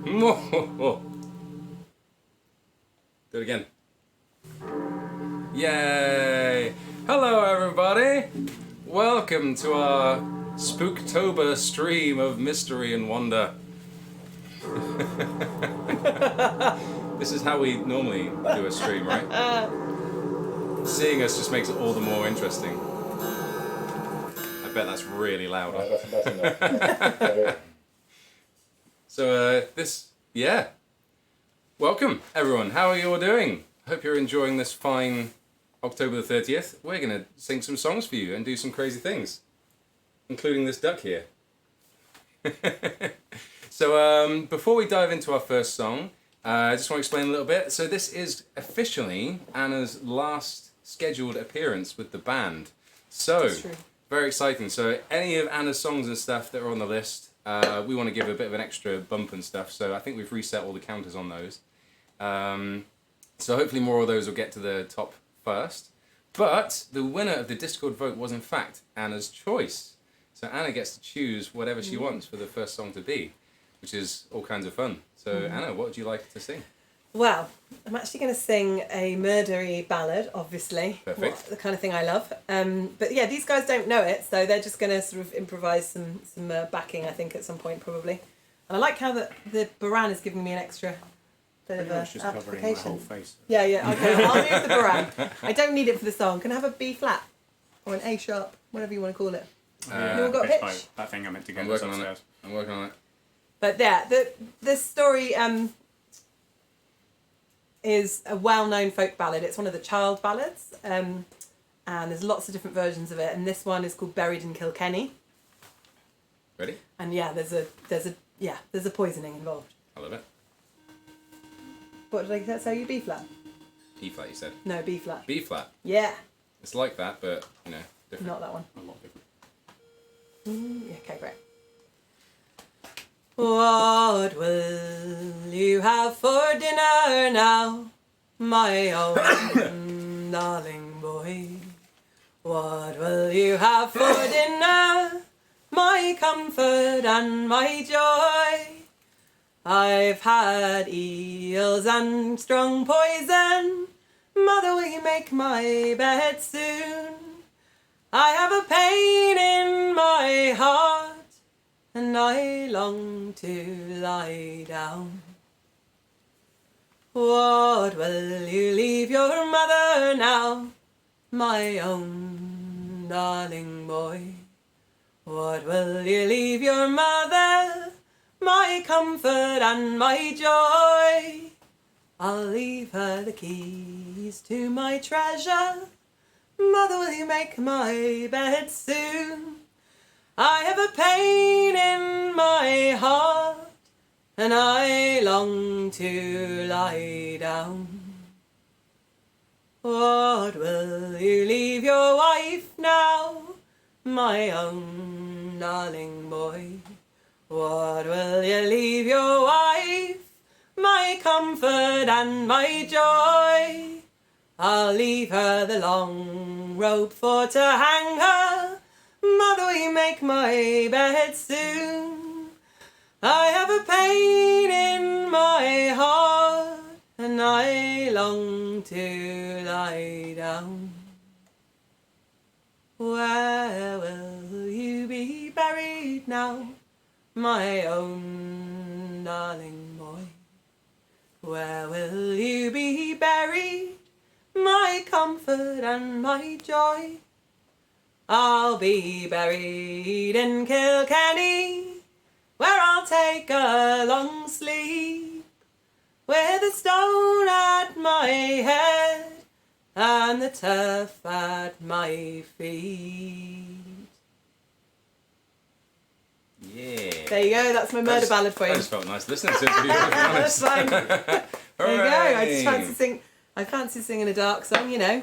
Do it again. Yay! Hello everybody! Welcome to our Spooktober stream of mystery and wonder. This is how we normally do a stream, right? Seeing us just makes it all the more interesting. I bet that's really loud. That's enough. So yeah. Welcome everyone. How are you all doing? Hope you're enjoying this fine October the 30th. We're going to sing some songs for you and do some crazy things, including this duck here. So before we dive into our first song, I just want to explain a little bit. So this is officially Anna's last scheduled appearance with the band. So, very exciting. So any of Anna's songs and stuff that are on the list, we want to give a bit of an extra bump and stuff. So I think we've reset all the counters on those. So hopefully more of those will get to the top first. But the winner of the Discord vote was in fact Anna's choice. So Anna gets to choose whatever she wants for the first song to be, which is all kinds of fun. So Anna, what would you like to sing? Well, I'm actually going to sing a murdery ballad, obviously. Perfect. The kind of thing I love. But yeah, these guys don't know it, so they're just going to sort of improvise some backing, I think, at some point probably. And I like how the Baran is giving me an extra bit of a Just covering my whole application. face. Yeah, okay, I'll use the Baran. I don't need it for the song. Can I have a B flat? Or an A sharp, whatever you want to call it. You all got a pitch? That thing I meant to get I'm working on it. I'm working on it. But yeah, this story is a well-known folk ballad. It's one of the child ballads, and there's lots of different versions of it. And this one is called "Buried in Kilkenny." Ready? And yeah, there's a poisoning involved. I love it. What did I say? You B flat? E flat, you said. No, B flat. B flat. Yeah, It's like that, but different. not that one. A lot different. Okay, great. What will you have for dinner now, my own darling boy? What will you have for dinner, my comfort and my joy? I've had eels and strong poison. Mother, will you make my bed soon? I have a pain in my heart, and I long to lie down. What will you leave your mother now, my own darling boy? What will you leave your mother, my comfort and my joy? I'll leave her the keys to my treasure. Mother, will you make my bed soon? I have a pain in my heart, and I long to lie down. What will you leave your wife now, my own darling boy? What will you leave your wife, my comfort and my joy? I'll leave her the long rope for to hang her. Mother, will you make my bed soon? I have a pain in my heart, and I long to lie down. Where will you be buried now, my own darling boy? Where will you be buried, my comfort and my joy? I'll be buried in Kilkenny, where I'll take a long sleep, with a stone at my head and the turf at my feet. Yeah. There you go, that's my murder ballad for you. I just felt nice listening to it, to be honest. That's fine. There you go, I just fancy singing a dark song, you know.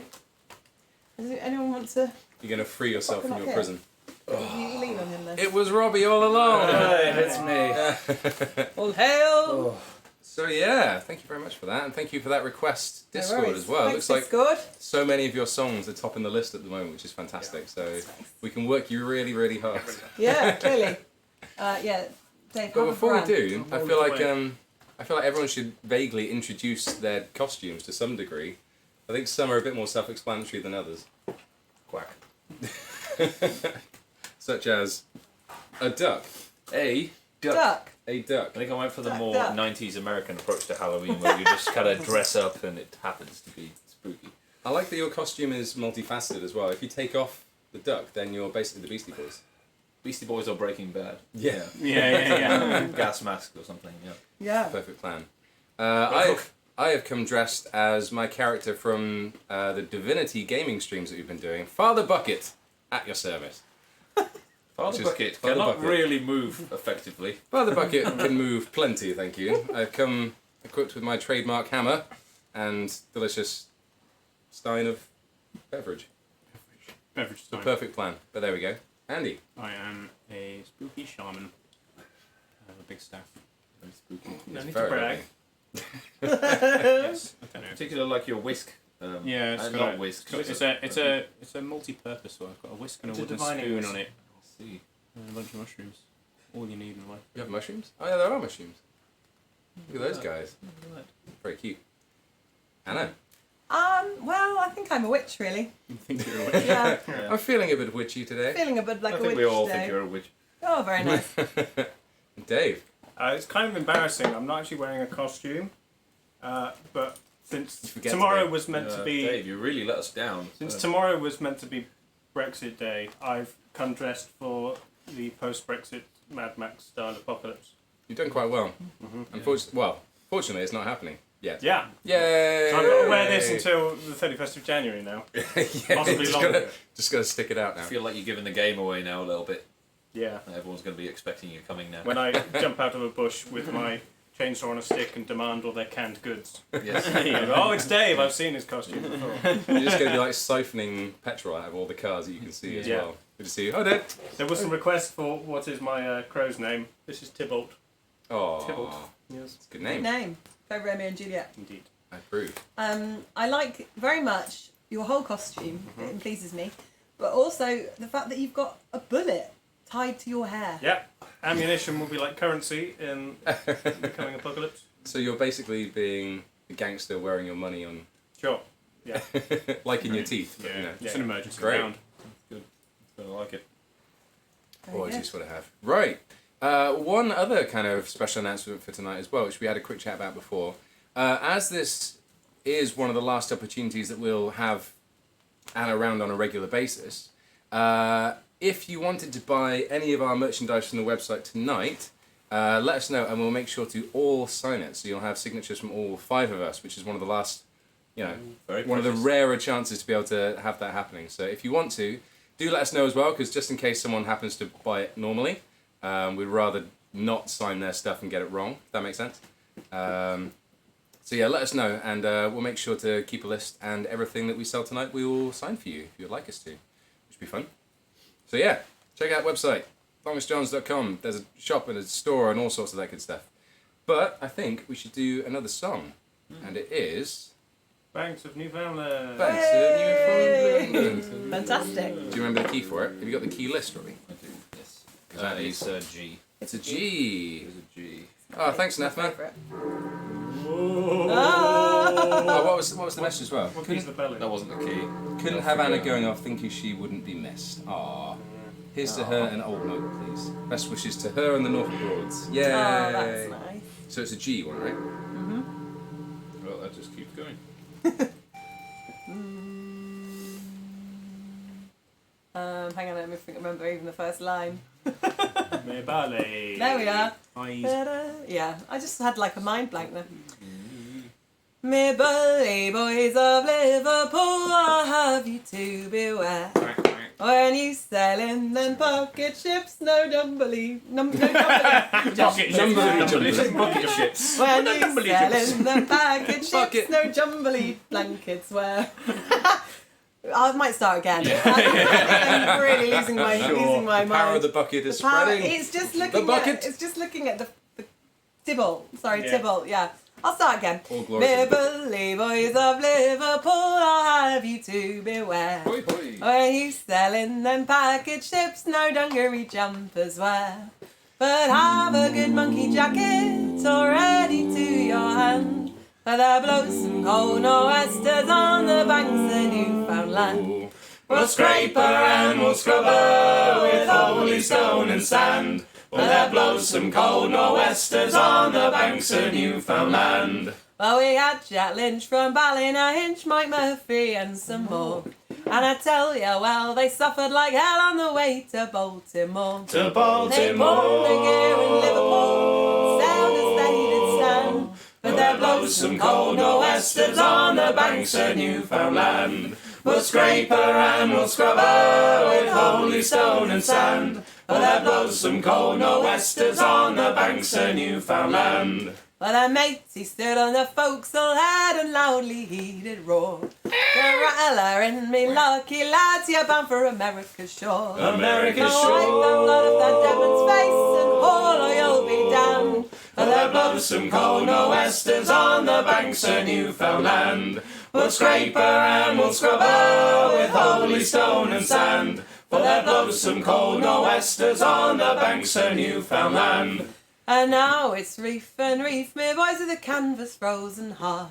Does anyone want to... You're going to free yourself from your prison. You can lean on him then. It was Robbie all along. It's me. All hail! So yeah, thank you very much for that, and thank you for that request Discord worries. as well. Thanks, Looks like Discord. so many of your songs are topping the list at the moment, which is fantastic. So we can work you really, really hard. Yeah, clearly. Yeah, Dave, But before we do, I feel like I feel like everyone should vaguely introduce their costumes to some degree. I think some are a bit more self-explanatory than others. Quack. Such as a duck. A duck. Duck. A duck. I think I went for the Duck, more duck. 90s American approach to Halloween, where you just kind of dress up and it happens to be spooky. I like that your costume is multifaceted as well. If you take off the duck, then you're basically the Beastie Boys. Beastie Boys or Breaking Bad. Yeah. Yeah. Gas mask or something, yeah. Yeah. Perfect plan. I have come dressed as my character from the Divinity gaming streams that we've been doing. Father Bucket, at your service. Father Bucket Father cannot Bucket. really move effectively. Father Bucket can move plenty, thank you. I've come equipped with my trademark hammer and delicious stein of beverage. Beverage The time. perfect plan. But there we go. Andy. I am a spooky shaman. I have a big staff. Very spooky. No It's need very to brag. lovely. Yes, I don't know. Particularly like your whisk. Yeah, it's got not a, whisk. it's a multi-purpose one. I've got a whisk and a It's a wooden divining spoon whisk. on it, See. and a bunch of mushrooms. All you need in life. You have mushrooms? Oh yeah, there are mushrooms. Look at those guys. Very cute. Anna. Well, I think I'm a witch, really. You think you're a witch? Yeah. Yeah. I'm feeling a bit witchy today. Feeling a bit like I a think witch we all today. think you're a witch. Oh, very nice. Dave. It's kind of embarrassing. I'm not actually wearing a costume, but You since forget tomorrow today. was meant to be Dave, you really let us down. since tomorrow was meant to be Brexit Day, I've come dressed for the post-Brexit Mad Max style apocalypse. You've done quite well. Mm-hmm. Fortunately, it's not happening yet. Yeah, Yay! so I've got to wear this until the 31st of January now. yeah, possibly just longer. just gotta stick it out I now. feel like you're giving the game away now a little bit. Yeah, Everyone's going to be expecting you coming now. when I jump out of a bush with my chainsaw on a stick and demand all their canned goods. Yes. You go, oh, it's Dave. I've seen his costume before. You're just gonna be like siphoning petrol out of all the cars that you can see as Yeah. well. Good to see you. Oh, Dave. There was some requests for what is my crow's name. This is Tybalt. Oh, Tybalt. Yes, it's a good Good name. name. Go Romeo and Juliet. indeed. I approve. I like very much your whole costume. It pleases me. But also the fact that you've got a bullet tied to your hair. Yeah, ammunition will be like currency in the coming apocalypse. So you're basically being a gangster wearing your money on, Sure. Yeah. like in your teeth. But, Yeah, you know. it's an emergency Great. round. I like it. Very Always good. useful to have. Right. One other kind of special announcement for tonight as well, which we had a quick chat about before. As this is one of the last opportunities that we'll have Anna around on a regular basis, if you wanted to buy any of our merchandise from the website tonight, let us know and we'll make sure to all sign it. So you'll have signatures from all 5 of us, which is one of the last, Very one of the precious. rarer chances to be able to have that happening. So if you want to, do let us know as well, because just in case someone happens to buy it normally, we'd rather not sign their stuff and get it wrong, if that makes sense. So yeah, let us know, and we'll make sure to keep a list, and everything that we sell tonight we will sign for you, if you'd like us to, which would be fun. So yeah, check out the website, longestjohns.com. There's a shop and a store and all sorts of that good stuff. But I think we should do another song, and it is... Banks of Newfoundland. Banks of Newfoundland. Fantastic. Do you remember the key for it? Have you got the key list, Robbie? I do, yes. That It's a G. It's a G. It's a G. Oh, thanks, My Nathma. favourite. Oh, what was the message as well? What key's the bell in? That wasn't the key. Couldn't have Anna going off thinking she wouldn't be missed. Aw. Here's to her and old note, please. Best wishes to her and the Norfolk Broads. Yay! Oh, that's nice. So it's a G one, right? Well, that just keeps going. Hang on, let me remember even the first line. Me ballet. There we are. Eyes. Yeah, I just had like a mind blank there. Me bully boys of Liverpool, I'll have you to beware. When you sail in them pocket ships, no jumbly, no jumbly. Pocket Jumbly. ships. Pocket ships. When you sail in them packet ships, Bucket. no jumbly blankets wear. I might start again. I'm really losing my mind. Power of the bucket is Power- spreading. It's just looking bucket. It's just looking at the Tybalt. Sorry, Yeah. Tybalt. Yeah. I'll start again. All glory to the Liverpool boys of Liverpool, I'll have you to beware. Hoi, hoi. When you sail in them packet ships, no dungaree jumpers wear. But have a good monkey jacket all ready to For there blows some cold nor'westers on the banks of Newfoundland. We'll scrape her and we'll scrub her with holy stone and sand. For there blows some cold nor'westers on the banks of Newfoundland. Well, we had Jack Lynch from Ballynahinch, Mike Murphy and some more. And I tell you, well, they suffered like hell on the way to Baltimore. To They Baltimore. pawned their gear in Liverpool, sound as they did stand. But there blows some cold nor'westers on the banks of Newfoundland. We'll scrape her and we'll scrub her with holy stone and sand. For there blows some cold nor'westers on the banks of Newfoundland. Well, their mates, he stood on the forecastle head and loudly he did roar. The rattler in me lucky lads, you're bound for America's shore. America's Now wipe the blood off that demon's face and haul or you'll be damned. For there blows some cold nor'westers on the banks of Newfoundland. We'll scrape her and we'll scrub her with holy stone and sand. For there blows some cold nor'westers on the banks of Newfoundland. And now it's reef and reef, me boys with the canvas frozen hard.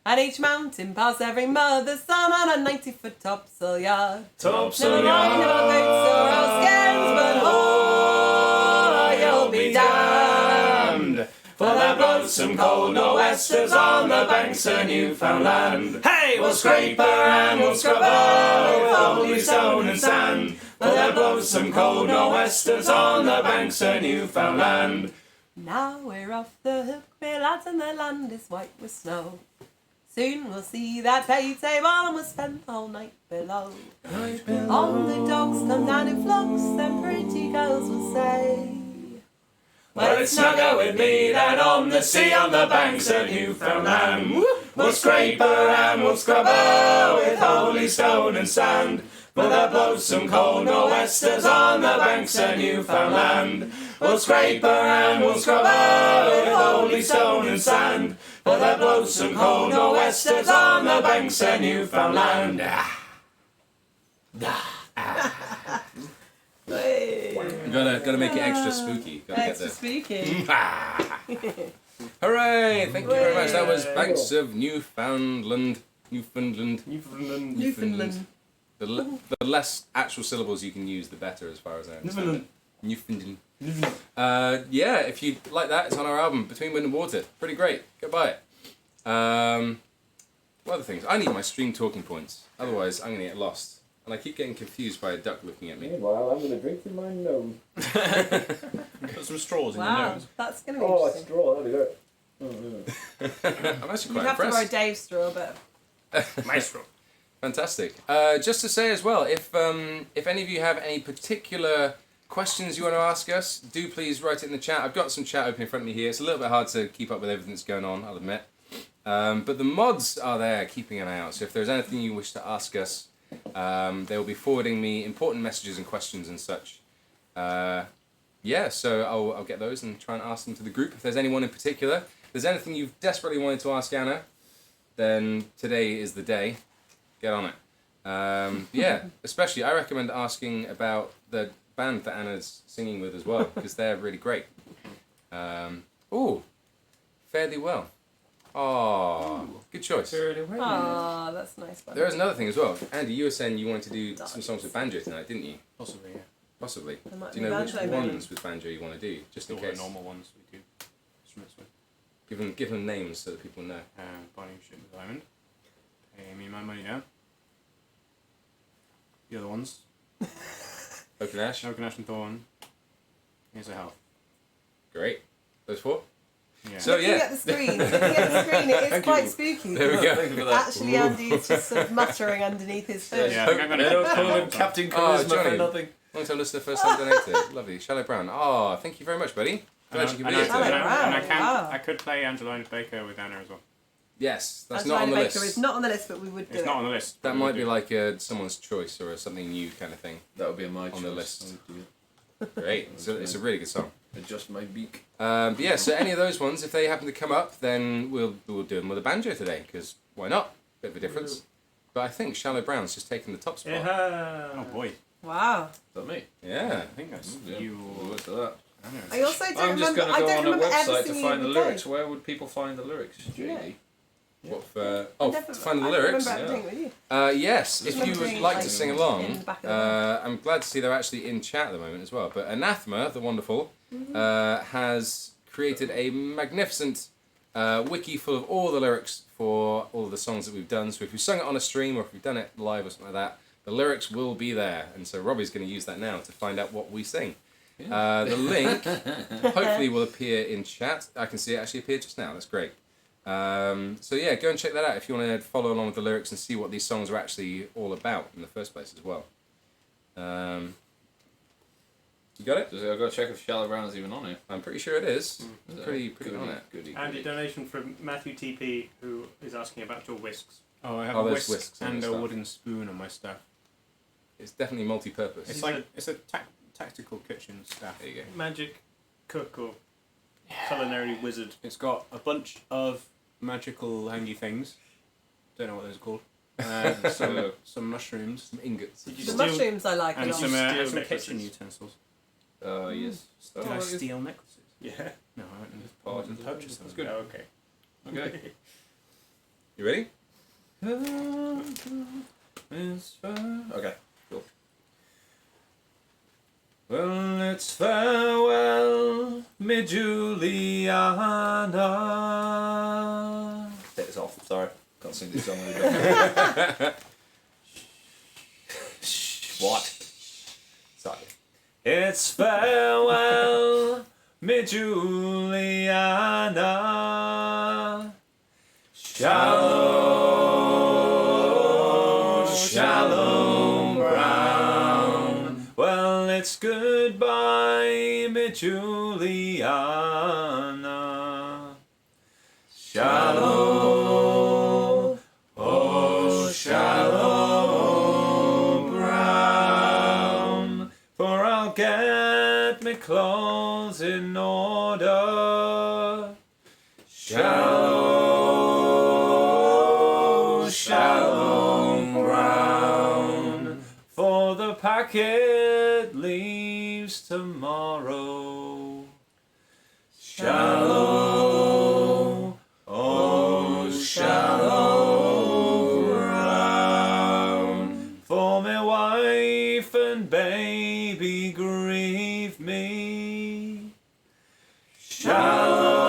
And each mountain pass every mother's son on a 90-foot topsail yard. Topsail Never mind about boots or old skins, but oh, you'll be damned. For there blows some cold nor'westers on the banks of Newfoundland. Hey, we'll scrape her and we'll scrub her with holy stone and sand. For there blows some cold nor'westers on the banks of Newfoundland. Now we're off the hook, me lads, and the land is white with snow. Soon we'll see that pay table and we'll spend the whole night below. On the docks come down in flocks, them pretty girls will say. Well, it's snugger with me than on the sea on the banks of Newfoundland. We'll scrape her and we'll scrub her with holy stone and sand. For there blows some cold nor'westers on the banks of Newfoundland. We'll scrape her and we'll scrub her with holy stone and sand. For there blows some cold nor'westers on the banks of Newfoundland. Gotta make it extra spooky. Gotta Extra spooky. Hooray! Thank you very much. That was Banks of Newfoundland. Newfoundland. The less actual syllables you can use, the better, as far as I understand. Newfoundland. Yeah, if you like that, it's on our album, Between Wind and Water. Pretty great. Go buy it. What other things? I need my stream talking points. Otherwise, I'm going to get lost. And I keep getting confused by a duck looking at me. Meanwhile, I'm going to drink through my nose. Put some straws in your Wow, nose. that's going to be Oh, a interesting. straw, that'd be great. I'm actually You'd quite have to borrow impressed. Dave's straw, but Maestro. Fantastic. Just to say as well, if any of you have any particular questions you want to ask us, do please write it in the chat. I've got some chat open in front of me here. It's a little bit hard to keep up with everything that's going on, I'll admit. But the mods are there keeping an eye out. So if there's anything you wish to ask us, they will be forwarding me important messages and questions and such. Yeah, so I'll get those and try and ask them to the group. If there's anyone in particular, if there's anything you've desperately wanted to ask Anna, then today is the day. Get on it. Yeah, especially I recommend asking about the band that Anna's singing with as well, because they're really great. Ooh, Fairly Well. Oh, good choice. ah, that's nice. There is another thing as well. Andy, you were saying you wanted to do some songs with banjo tonight, didn't you? Possibly, yeah. Possibly. There might Do be you know which banjo ones moments. with banjo you want to do, just in All the case? normal ones we do instruments with. Give them names so that people know. Buying shit with Diamond. Pay me my money now. The other ones. Oak and Ash. Oak and Ash and Thorn. Here's a Health. Great. Those four? Yeah. So, Looking yeah. at the screen, it is Thank quite you. spooky. There we go. Thank you for that. Actually, Andy is just sort of muttering underneath his foot. Yeah, I think I'm going They don't to call him Captain Oh, Charisma Johnny. for nothing. Long time listener, first time donator. Lovely. Shallow Brown. Oh, thank you very much, buddy. Glad you could be here Shallow today. Brown. Wow. I could play Angelina Baker with Anna as well. Yes, that's Angelina not on the Baker list. is not on the list, but we would do It's it. not on the list. That but we might would be do like someone's choice or something new kind of thing. That would be my On the choice. list. I would do it. Great. It's a really good song. Adjust my beak. But yeah, so any of those ones, if they happen to come up, then we'll do them with a banjo today, because why not? Bit of a difference. But I think Shallow Brown's just taken the top spot. Oh boy. Wow. Is that me? Yeah. I think that's Yeah. you We'll or look at that. Anna. I also don't I'm just remember. going I to go don't on a remember ever website to singing find the with Dave. lyrics. Where would people find the lyrics? JD. What for? Oh, to find the I lyrics. remember doing it with you. Yes, if you would like to sing in along, the back of the I'm glad to see they're actually in chat at the moment as well. But Anathema, the wonderful, has created a magnificent wiki full of all the lyrics for all of the songs that we've done. So if we've sung it on a stream or if we've done it live or something like that, the lyrics will be there. And so Robbie's going to use that now to find out what we sing. The link hopefully will appear in chat. I can see it actually appear just now. That's great. So yeah, go and check that out if you want to follow along with the lyrics and see what these songs are actually all about in the first place as well. You got it? I've got to check if Shallow Brown's even on it. I'm pretty sure it is. Pretty on it. Goody. And a donation from Matthew TP, who is asking about your whisks. Oh, I have Oh, a there's whisk whisks on and your a stuff. wooden spoon on my stuff. It's definitely multi-purpose. It's a tactical kitchen staff. There you go. Magic cook or culinary wizard. It's got a bunch of magical hangy things. Don't know what those are called. Some mushrooms. Some ingots. Did you The steal? mushrooms I like a And lot. some Steal kitchen necklaces? utensils. Yes. Did I steal necklaces? Yeah. No, I didn't. I part wasn't of purchased it. them. That's good. Oh, okay. Okay. You ready? Okay, cool. Well, it's farewell, me Juliana. Take this off, sorry. Can't sing this song with What? Sorry. It's farewell, me Juliana. Shallow brown. Well, it's goodbye, me Juliana. Shallow, oh shallow brown. For I'll get me clothes in order. Shallow brown, for the packet leaves tomorrow. Shallow, oh shallow brown, for my wife and baby grieve me. Shallow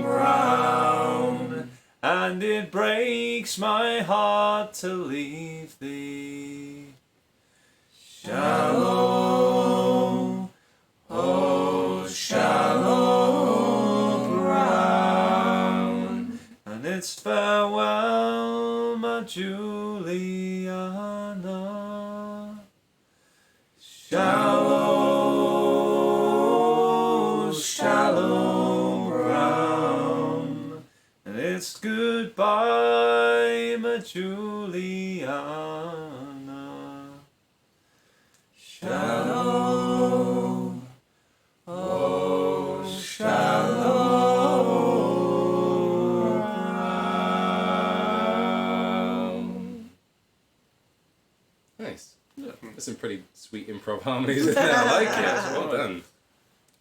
brown, and it breaks my heart to leave thee. Shallow, oh shallow brown, and it's farewell, my Juliana. Shallow brown, and it's goodbye, my Juliana. Shallow, oh shallow brown. Nice. There's some pretty sweet improv harmonies in there. I like it. Well done.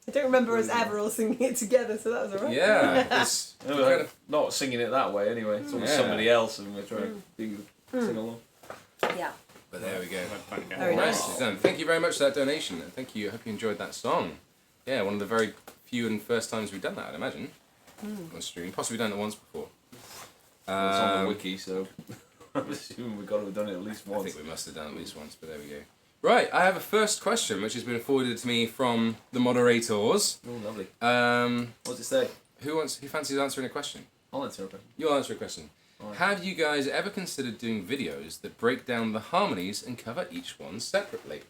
I don't remember us ever all singing it together, so that was alright. Yeah. It's We're not singing it that way anyway. It's always Yeah. somebody else, and we're trying to sing along. Yeah. But there we go. Very nice. Nicely done. Thank you very much for that donation. And thank you. I hope you enjoyed that song. Yeah, one of the very few and first times we've done that, I'd imagine. On stream. Possibly done it once before. It's on the wiki, so I'm assuming we've got to have done it at least I once. think we must have done it at least once, but there we go. Right, I have a first question which has been forwarded to me from the moderators. Oh, lovely. Who What's it say? fancies answering a question? I'll answer a question. You'll answer a question. Alright. Have you guys ever considered doing videos that break down the harmonies and cover each one separately?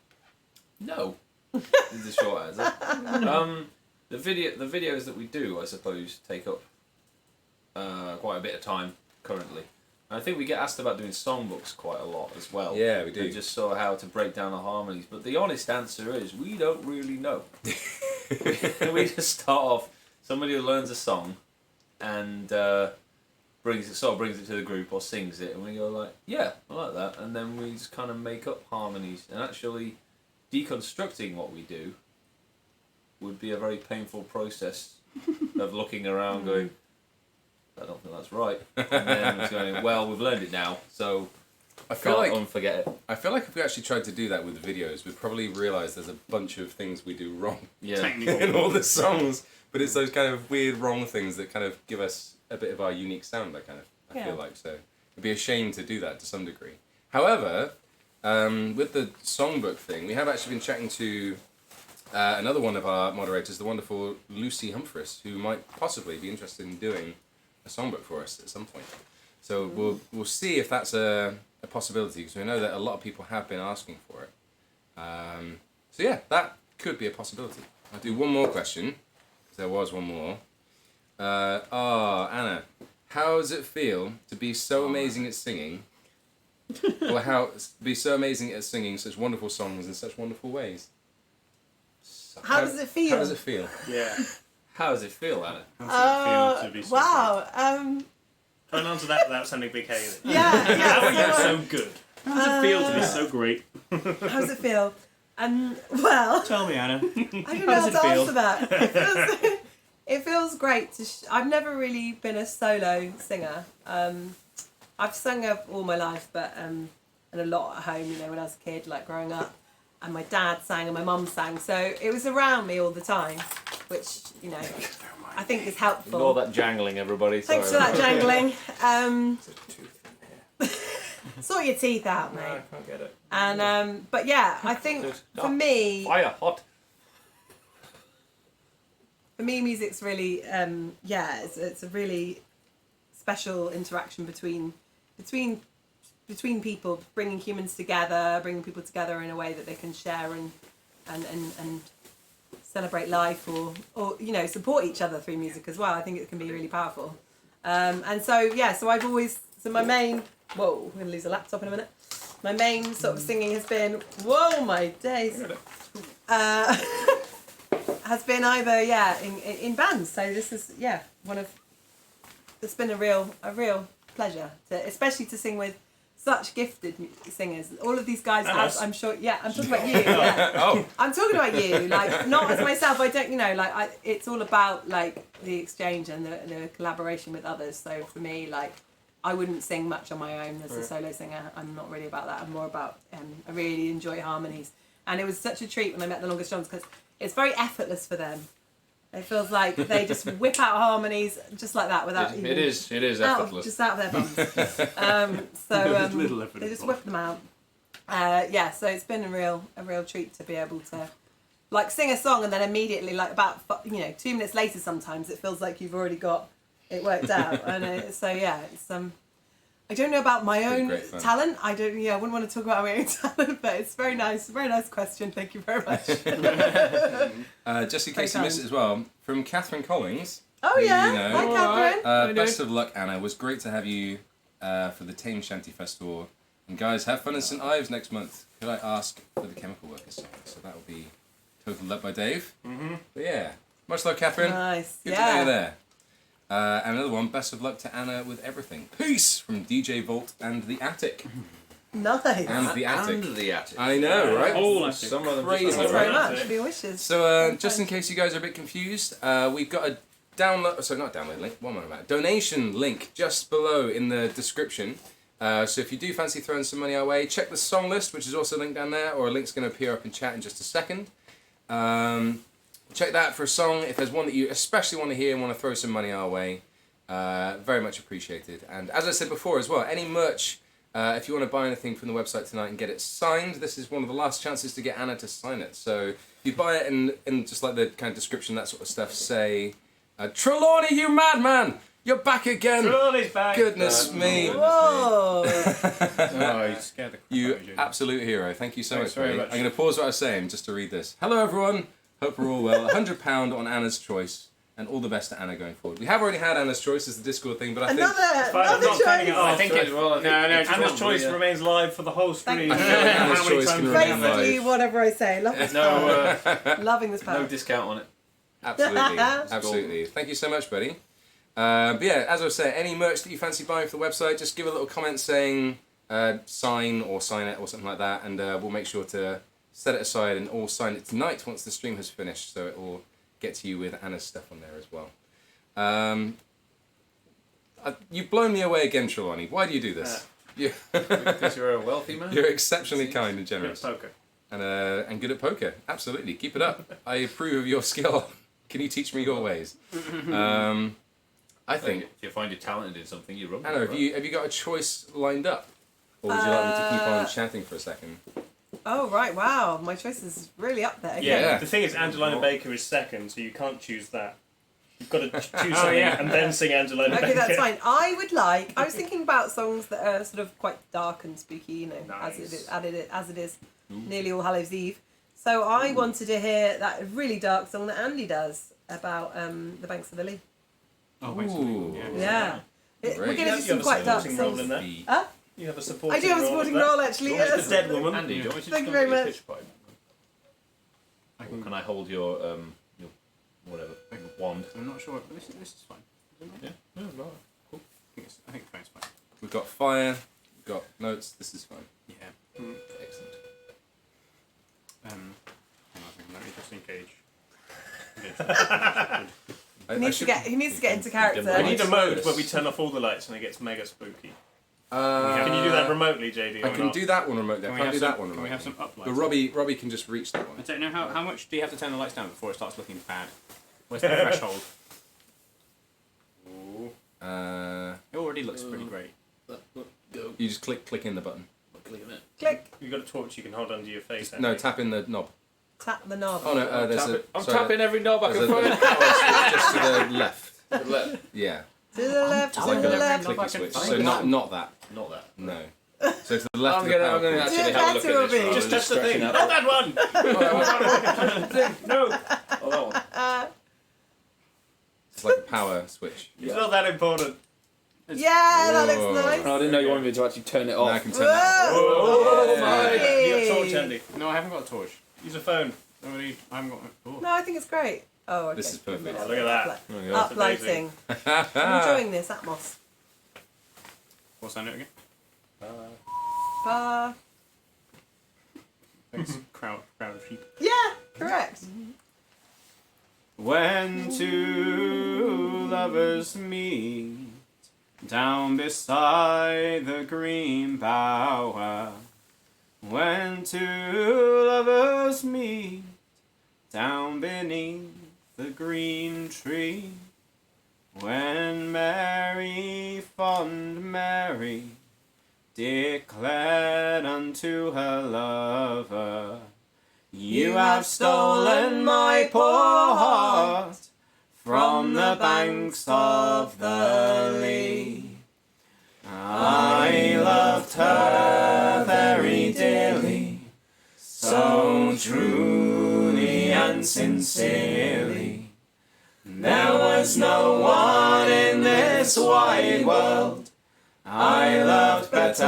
No. Is the short answer. The videos that we do, I suppose, take up quite a bit of time currently. And I think we get asked about doing songbooks quite a lot as well. Yeah, we do. And just sort of how to break down the harmonies. But the honest answer is we don't really know. We just start off. Somebody who learns a song and brings it to the group or sings it, and we go like, yeah, I like that, and then we just kind of make up harmonies. And actually, deconstructing what we do would be a very painful process of looking around going, I don't think that's right. And then going, well, we've learned it now, so I feel can't like unforget it. I feel like if we actually tried to do that with videos, we'd probably realise there's a bunch of things we do wrong Yeah. in all the songs. But it's those kind of weird wrong things that kind of give us a bit of our unique sound. I feel like so. It'd be a shame to do that to some degree. However, with the songbook thing, we have actually been chatting to another one of our moderators, the wonderful Lucy Humphreys, who might possibly be interested in doing a songbook for us at some point. So we'll see if that's a possibility, because we know that a lot of people have been asking for it. So yeah, that could be a possibility. I'll do one more question, because there was one more. Anna, how does it feel to be so amazing at singing? Or be so amazing at singing such wonderful songs in such wonderful ways? How does it feel? How does it feel? Yeah. How does it feel, Anna? How does it feel to be so Wow. Try and answer that without sounding big headed. Yeah, How are yeah. you so good? How does it feel to be so great? How does it feel? Well, Tell me, Anna. I don't know How how does to it feel? answer that. It feels great to. I've never really been a solo singer. I've sung all my life, but and a lot at home. You know, when I was a kid, like growing up, and my dad sang and my mum sang, so it was around me all the time, which I think is helpful. Ignore that jangling, everybody. Thanks for Sorry. that jangling. Sort your teeth out, mate. I can't get it. And but yeah, I think for me, Fire hot. music's really it's a really special interaction between people, bringing humans together, bringing people together in a way that they can share and celebrate life or support each other through music as well. I think it can be really powerful. And so I've always my main I'm gonna lose a laptop in a minute. My main sort of singing has been my days. Has been either in bands. So this is it's been a real pleasure especially to sing with such gifted singers. All of these guys have, I'm sure. Yeah, I'm talking about you. Yeah. Oh. I'm talking about you. Like not as myself. I don't. It's all about like the exchange and the collaboration with others. So for me, like I wouldn't sing much on my own as a solo singer. I'm not really about that. I'm more about. I really enjoy Harmonies, and it was such a treat when I met the Longest Johns because it's very effortless for them. It feels like they just whip out harmonies just like that without It is effortless. just out of their bums. Little effort they just involved. whip them out. So it's been a real treat to be able to like sing a song and then immediately like about 2 minutes later sometimes it feels like you've already got it worked out. And it's I don't know about my own great fun. talent. I wouldn't want to talk about my own talent, but it's very nice question. Thank you very much. Just in case you missed it as well, from Catherine Collings. Oh who yeah, you know. hi Catherine. Best of luck, Anna. It was great to have you for the Tame Shanty Festival. And guys, have fun in St Ives next month. Could I ask for the Chemical Workers song? So that will be totaled up by Dave. Mm-hmm. But yeah, much love, Catherine. Nice. Good to know you're there. And another one, best of luck to Anna with everything. Peace from DJ Volt and The Attic. Nice. And The Attic. And the attic. I know, right? Whole attic. Some of them Crazy, just Thanks right? very much for your wishes. So, just in case you guys are a bit confused, we've got a not download link, what am I about? Donation link just below in the description. So if you do fancy throwing some money our way, check the song list, which is also linked down there, or a link's going to appear up in chat in just a second. Check that for a song. If there's one that you especially want to hear and want to throw some money our way, very much appreciated. And as I said before as well, any merch, if you want to buy anything from the website tonight and get it signed, this is one of the last chances to get Anna to sign it. So if you buy it in just like the kind of description, that sort of stuff, say, Trelawney, you madman! You're back again! Trelawney's back. Goodness me. Whoa! Oh, you scared the crap You out of you. absolute hero. Thank you so Thanks much, very buddy. much. I'm going to pause what I was saying just to read this. Hello, everyone. Hope we're all well. £100 on Anna's Choice. And all the best to Anna going forward. We have already had Anna's Choice as the Discord thing, but I think... Fine, I'm Another not turning it choice. off. I think it. Well, I think Anna's choice remains live for the whole stream. Thank you. Anna's How many choice times can we remain have live. Basically, whatever I say. Love this no, Loving this no part. discount on it. Absolutely. Absolutely. Thank you so much, buddy. But yeah, as I was saying, any merch that you fancy buying for the website, just give a little comment saying sign or sign it or something like that, and we'll make sure to set it aside and all sign it tonight once the stream has finished, so it will get to you with Anna's stuff on there as well. You've blown me away again, Trelawney. Why do you do this? Because you're a wealthy man. You're exceptionally kind and Good generous. poker. And good at poker. Absolutely. Keep it up. I approve of your skill. Can you teach me your ways? I think... If you find you're talented in something, you run. Anna, have you got a choice lined up? Or would you like me to keep on chatting for a second? Oh, right, wow. My choice is really up there. Yeah, Yeah. the thing is, Angelina Baker is second, so you can't choose that. You've got to choose something yeah. and then sing Angelina Baker. Okay, that's fine. I was thinking about songs that are sort of quite dark and spooky, you know, as it is nearly All Hallows Eve. So I wanted to hear that really dark song that Andy does about the banks of the Lee. Oh, basically, Yeah. We're Great. going to do You some have a quite dark supporting role in songs. that. Huh? You have a supporting I do have a role supporting in that. role, actually, You're yes. the dead woman. Andy, do you want me to Thank just you very go get much. pitch pipe? Or can I hold your whatever wand? I'm not sure, but this is fine. Isn't it? Yeah. No, no. I think it's fine. We've got fire, we've got notes. This is fine. Yeah. Excellent. Hang on a second, let me just engage. He needs to get into character. We need a mode where we turn off all the lights and it gets mega spooky. Can you do that remotely, JD? I can do that one remotely. I can't do that one Can we remotely. have some up But lights? Robbie can just reach that I one. don't know how much do you have to turn the lights down before it starts looking bad? Where's the threshold? It already looks pretty great. Go. You just click in the button. Clicking it. Click. You've got a torch you can hold under your face. No, tap in the knob. Tap the knob. Oh no, there's a. I'm sorry, tapping every knob I There's can a find. power switch just to the left. To the left. Yeah. To the left, It's to like the a left. clicky I can switch. find So it. not that. Not that. No. So to the left I'm of the power gonna cord. actually have a look at Better this. be. rather Just than touch the thing. scratching Not that. that one. No. Oh, that one. It's like a power switch. It's not that important. Yeah, that Whoa. looks nice. Oh, I didn't know you wanted me to actually turn it Now I off. can turn that Whoa. Oh Yeah. my! Hey. You got a torch, Andy. No, I haven't got a torch. Use a phone. I haven't got. Oh. No, I think it's great. Oh, okay. This is perfect. Oh, look at that. Oh, yeah. Up lighting. I'm enjoying this atmos. What's that note again? Thanks. crowd of sheep. Yeah, correct. When two lovers meet down beside the green bower. When two lovers meet down beneath the green tree. When Mary, fond Mary, declared unto her lover, You have stolen my poor heart from the banks of the Lee. I loved her very dearly, so truly and sincerely. There was no one in this wide world I loved better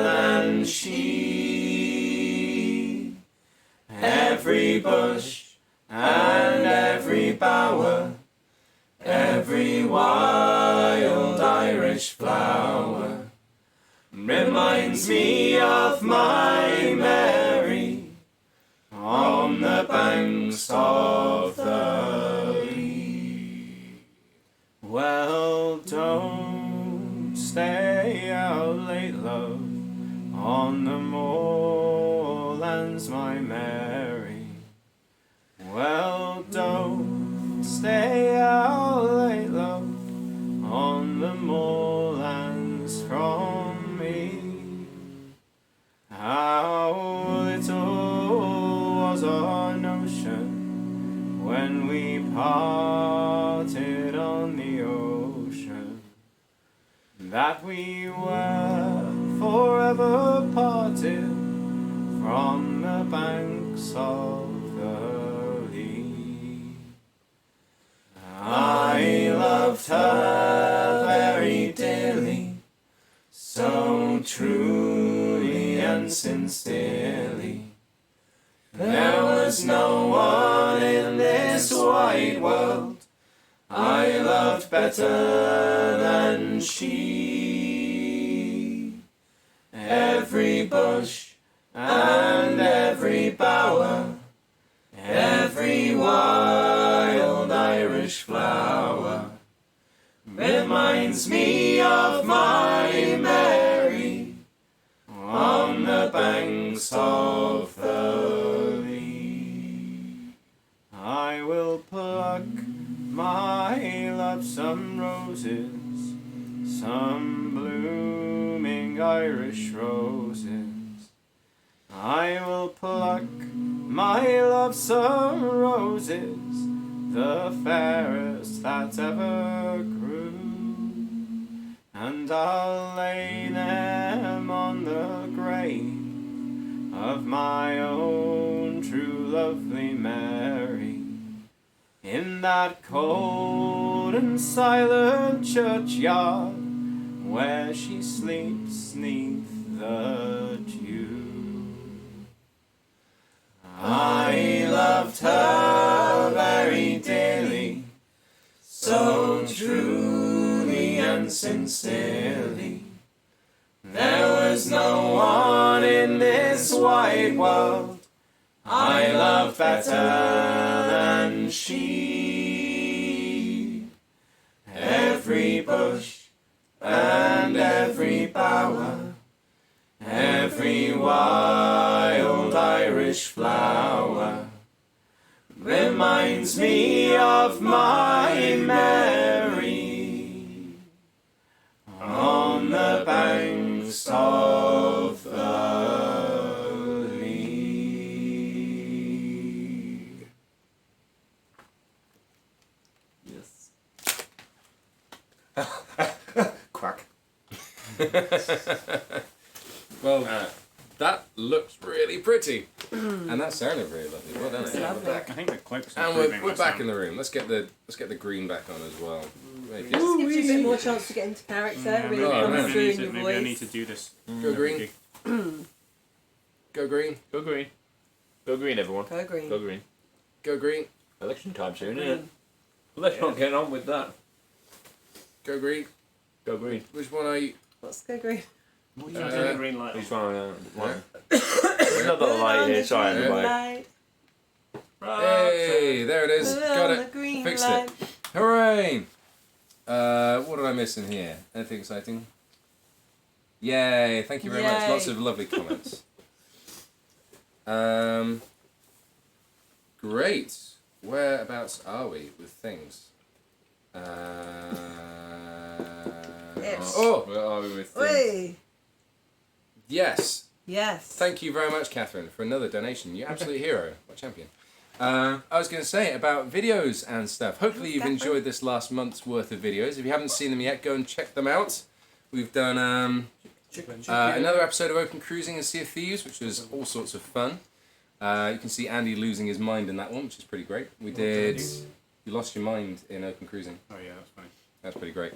than she. Every bush and every bower, every wild Irish flower reminds me of my Mary on the banks of the Lee. Well, don't stay out late, love, on the moorlands, my Mary. Well, don't stay out late, love, on the moorlands from me. How little was our notion when we parted on the ocean, that we were forever parted from the banks of the Lee. I loved her very dearly, so truly and sincerely. There was no one in this wide world I loved better than she. Every bush and every bower, every wild Irish flower reminds me of my Mary on the banks of the Lee. I will pluck my love some roses, some blooming Irish roses. I will pluck my love some roses, the fairest that ever grew, and I'll lay them on the grave of my own true lovely Mary, in that cold and silent churchyard where she sleeps 'neath the dew. I loved her very dearly, so truly and sincerely. There was no one in this wide world I loved better than she. Every bush and every bower, every wild Irish flower reminds me of my Mary on the banks of the Lee. Yes. Quack. Well, that looks really pretty, and that sounded really lovely. Well done. It's Ian. lovely. I think the clicks And improving we're my back sound. in the room. Let's get the green back on as well. Maybe. Just gives you a bit more chance to get into character. Yeah, Really Oh, comes man. through in your maybe I voice. need to do this. Go green. Go green. Go green. Go green, everyone. Go green. Go green. Go green. Election time soon, Green. isn't it? Well, let's not get on with that. Go green. Go green. Which one are you? Let's go green. You turn the green light He's on. trying There's another light here, sorry, Green everybody. light. Hey, there it is. Put Got on it. the green Fixed light. it. Hooray! What did I miss in here? Anything exciting? Yay! Thank you very much. Yay. Lots of lovely comments. Great. Whereabouts are we with things? Yes. Oh, Where are we with things? Oi. yes. Yes. Thank you very much, Catherine, for another donation. You're absolute hero. What champion. I was going to say about videos and stuff. Hopefully you've Catherine. enjoyed this last month's worth of videos. If you haven't seen them yet, go and check them out. We've done another episode of Open Cruising and Sea of Thieves, which was all sorts of fun. You can see Andy losing his mind in that one, which is pretty great. We did... You lost your mind in Open Cruising. Oh yeah, that's fine. That's pretty great.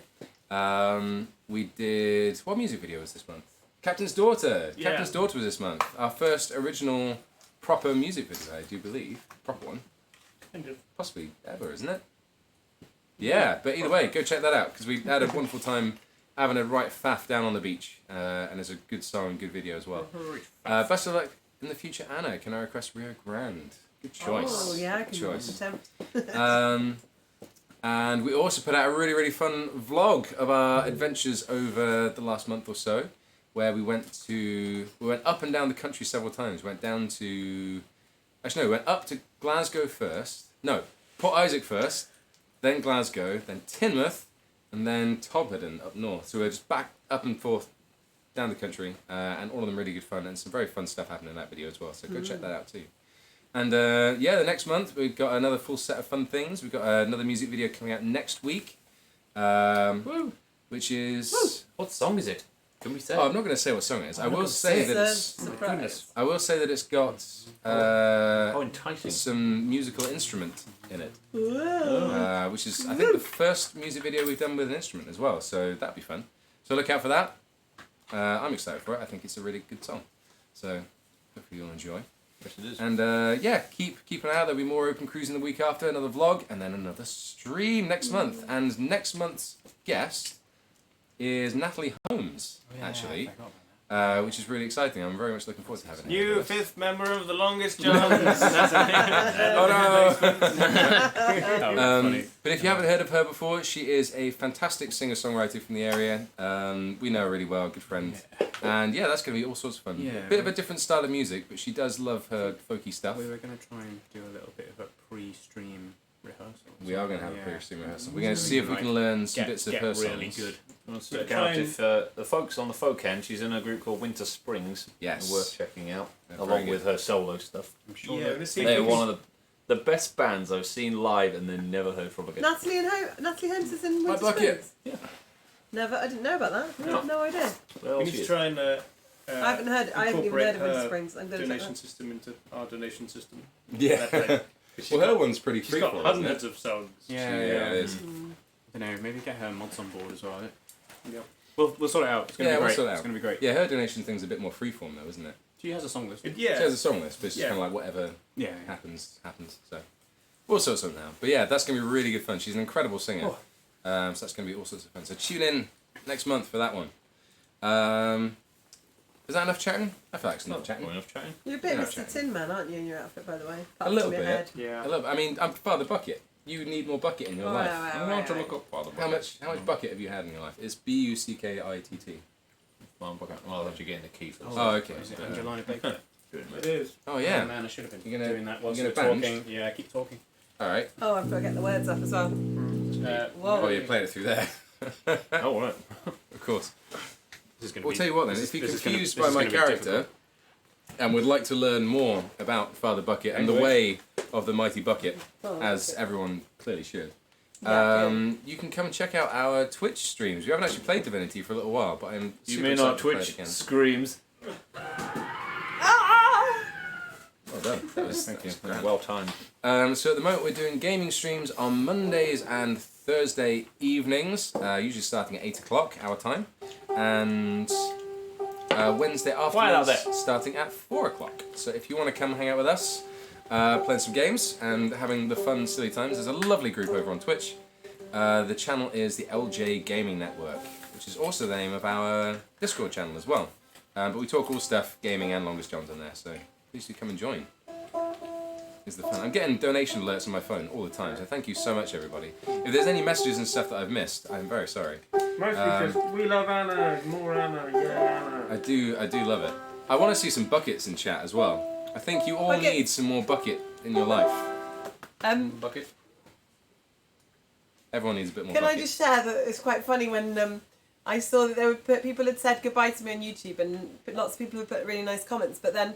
We did... What music video was this month? Captain's Daughter. Yeah. Captain's Daughter was this month. Our first original proper music video, I do believe. Proper one. Kind of. Possibly ever, isn't it? Yeah, but either way, go check that out, because we had a wonderful time having a right faff down on the beach. And it's a good song and good video as well. Best of luck in the future, Anna. Can I request Rio Grande? Good choice. Oh yeah, I Good can choice. attempt. And we also put out a really, really fun vlog of our adventures over the last month or so, where we went up and down the country several times. We went down to, actually no, we went up to Glasgow first. No, Port Isaac first, then Glasgow, then Teignmouth, and then Todmorden up north. So we're just back up and forth down the country, and all of them really good fun, and some very fun stuff happened in that video as well. So go check that out too. And yeah, the next month we've got another full set of fun things. We've got another music video coming out next week, which is... What song is it? Can we say? Oh, I'm not going to say what song it is. I will say that it's... surprise. I will say that it's got How enticing. some musical instrument in it, Whoa. which is I think the first music video we've done with an instrument as well. So that'd be fun. So look out for that. I'm excited for it. I think it's a really good song. So hopefully you'll enjoy. Yes, it is. And yeah, keep an eye out. There'll be more Open Cruising the week after, another vlog, and then another stream next month. And next month's guest is Natalie Holmes, actually. which is really exciting. I'm very much looking forward to having her. New with us. fifth member of the Longest Johns. Oh no! Funny. But if you haven't heard of her before, she is a fantastic singer-songwriter from the area. We know her really well, good friend. And yeah, that's going to be all sorts of fun. Yeah. Bit of a different style of music, but she does love her folky stuff. We were going to try and do a little bit of a pre-stream rehearsal. We are going to have a Yeah. pre-stream rehearsal. We're going to see if we can learn some bits of her really songs. good. I'll check Try out and- if the folks on the folk end, she's in a group called Winter Springs. Yes. Worth checking out, They're very along good. with her solo stuff. I'm sure Yeah, that let's see if They're we can- one of the best bands I've seen live and then never heard from again. Natalie Holmes is in My Winter bucket. Springs. Never, I didn't know about that. I had no idea. Well, We need to try and I haven't even heard incorporate of Winter her Springs. I'm going to check donation that. system into our donation system. Yeah. Well, her one's pretty She's free got for isn't it? hundreds of songs. Yeah, Yeah, it is. I don't know, maybe get her mods on board as well. Yep. We'll sort it out. It's going to Yeah, be we'll great. sort it It's out. going to be great. Yeah, her donation thing's a bit more freeform though, isn't it? She has a song list. Yeah. She has a song list, but it's just Yeah. kind of like whatever Yeah. happens. So all sorts of now. But yeah, that's going to be really good fun. She's an incredible singer. Oh. So that's going to be all sorts of fun. So tune in next month for that one. Is that enough chatting? I feel like it's enough chatting. enough chatting. You're a bit Yeah, Mr. check. Tin Man, aren't you, in your outfit, by the way? A little Apart from your bit. head. Yeah. I love. I mean, I'm Father Bucket. You need more bucket in your Oh, life. right, I right, want to right. look up Father How Bucket. much bucket have you had in your life? It's Buckitt. Well, I'll have to get in the key first. Oh, okay. Is it Angelina Baker? It is. Oh yeah. Oh, man, I should have been You're gonna- doing that whilst you're you're gonna talking. Yeah, keep talking. All right. Oh, I've got to get the words up as well. Oh, you're playing it through there. Oh, right. Of course. This is going to We'll be. tell you what then. this If you're is gonna- confused this by is my gonna be character difficult. and would like to learn more about Father Bucket and the way of the mighty bucket, as everyone clearly should, you can come and check out our Twitch streams. We haven't actually played Divinity for a little while, but I'm You super mean excited our to play it Twitch again. screams? Well done. That was Thank you. grand. Well timed. So at the moment we're doing gaming streams on Mondays and Thursday evenings, usually starting at 8 o'clock our time, and Wednesday Quiet out afterwards there. starting at 4 o'clock. So if you want to come hang out with us, playing some games and having the fun silly times, there's a lovely group over on Twitch. The channel is the LJ Gaming Network, which is also the name of our Discord channel as well. But we talk all stuff gaming and Longest Johns on there, so please do come and join. Is the fun. I'm getting donation alerts on my phone all the time, so thank you so much, everybody. If there's any messages and stuff that I've missed, I'm very sorry. Mostly just, we love Anna, more Anna, yeah, Anna. I do love it. I want to see some buckets in chat as well. I think you all Bucket. need some more bucket in your life. Bucket? Everyone needs a bit more Can bucket. I just share that it's quite funny when I saw that people had said goodbye to me on YouTube, and lots of people had put really nice comments, but then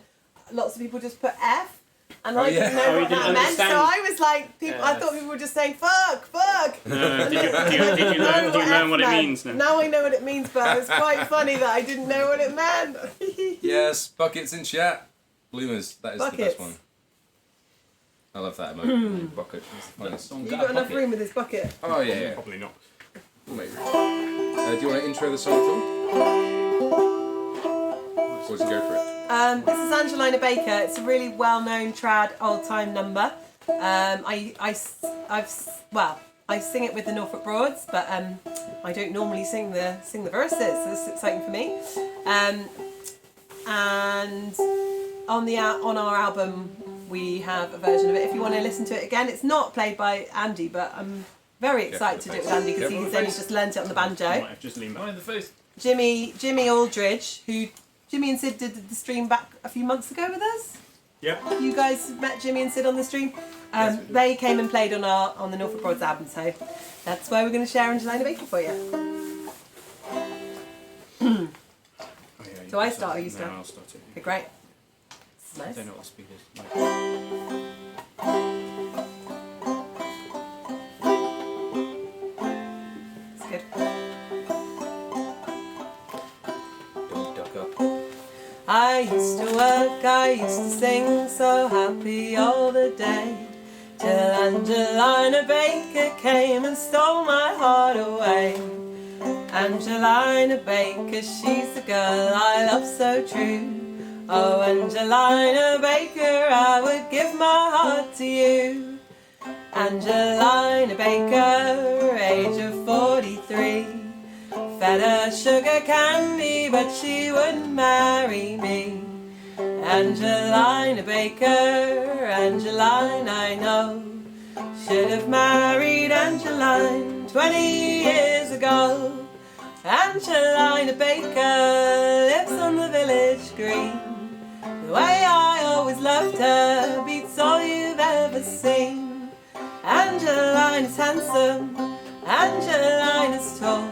lots of people just put F, and Oh, I yeah. didn't know Oh, you what that didn't meant. So understand. I was like, I thought people were just saying fuck. Did you learn what it means now? Now I know what it means, but it was quite funny that I didn't know what it meant. Yes, buckets in chat. Bloomers, that is the Buckets. best one. I love that emoji. Bucket. It's the funniest. You've got enough room with this bucket. Oh yeah, yeah. Probably not. Maybe. Do you want to intro the song at all? Or just go for it? This is Angelina Baker. It's a really well-known trad old-time number. I sing it with the Norfolk Broads, but I don't normally sing the verses. So this is exciting for me. And on our album we have a version of it. If you want to listen to it again, it's not played by Andy, but I'm very excited to do it with Andy because he's only just learnt it on the I banjo. might have just leaned back. in the face. Jimmy Aldridge, who Jimmy and Sid did the stream back a few months ago with us. Yep. You guys met Jimmy and Sid on the stream. They came and played on the Norfolk Broads album, so that's why we're going to share Angelina Baker for you. Oh, yeah, you Do I can start or you No, start? I'll start it. Okay, great. It's I nice. don't know what the speed is. Like, It's good. Don't duck up. I used to work, I used to sing so happy all the day, till Angelina Baker came and stole my heart away. Angelina Baker, she's the girl I love so true. Oh, Angelina Baker, I would give my heart to you. Angelina Baker, age of 43, fell fed her sugar candy, but she wouldn't marry me. Angelina Baker, Angeline I know, should have married Angeline 20 years ago. Angelina Baker lives on the village green. The way I always loved her beats all you've ever seen. Angelina's handsome, Angelina's tall.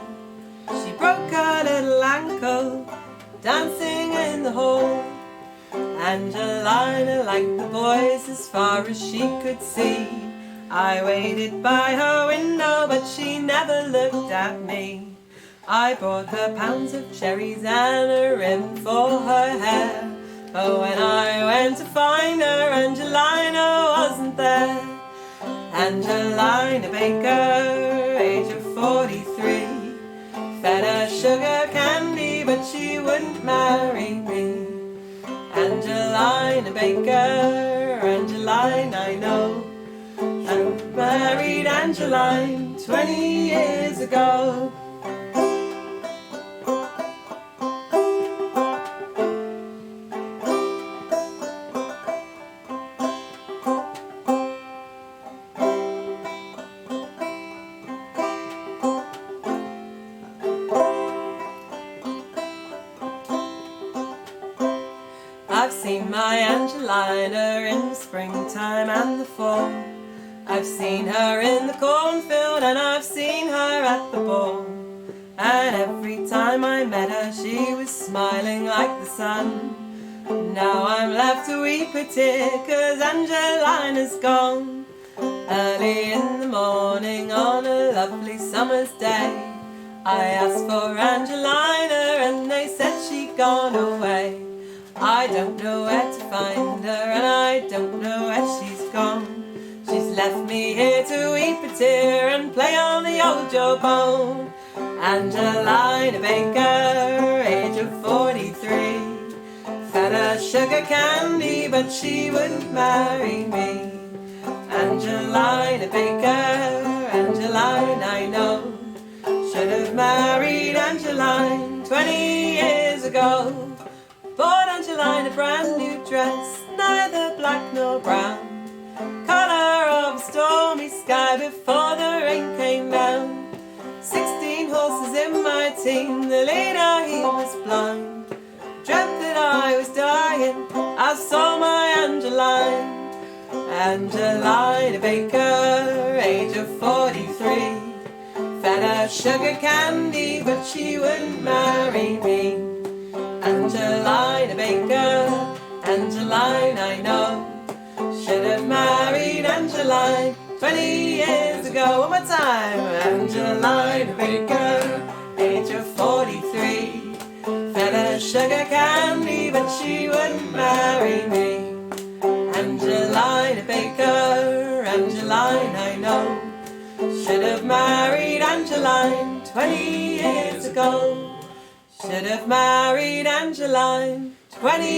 She broke her little ankle dancing in the hall. Angelina liked the boys as far as she could see. I waited by her window, but she never looked at me. I bought her pounds of cherries and a ribbon for her hair. But when I went to find her, Angelina wasn't there. Angelina Baker, age of 43, fed her sugar candy, but she wouldn't marry me. Angelina Baker, Angeline I know, I married Angeline 20 years ago. I've seen my Angelina in the springtime and the fall. I've seen her in the cornfield and I've seen her at the ball. And every time I met her she was smiling like the sun. Now I'm left to weep a tear 'cause Angelina's gone. Early in the morning on a lovely summer's day, I asked for Angelina and they said she'd gone away. I don't know where to find her and I don't know where she's gone. She's left me here to weep a tear and play on the old jawbone. Angelina Baker, age of 43, fed her sugar candy but she wouldn't marry me. Angelina Baker, Angeline I know, should have married Angeline 20 years ago. Bought Angelina a brand new dress, neither black nor brown, colour of a stormy sky before the rain came down. 16 horses in my team, the leader he was blind. Dreamt that I was dying, I saw my Angeline. Angelina Baker, age of 43, fed her sugar candy but she wouldn't marry me. Angelina Baker, Angeline I know, should have married Angeline 20 years ago. One more time. Angelina Baker, age of 43, fed her sugar candy but she wouldn't marry me. Angelina Baker, Angeline I know, should have married Angeline 20 years ago. Should have married Angeline 20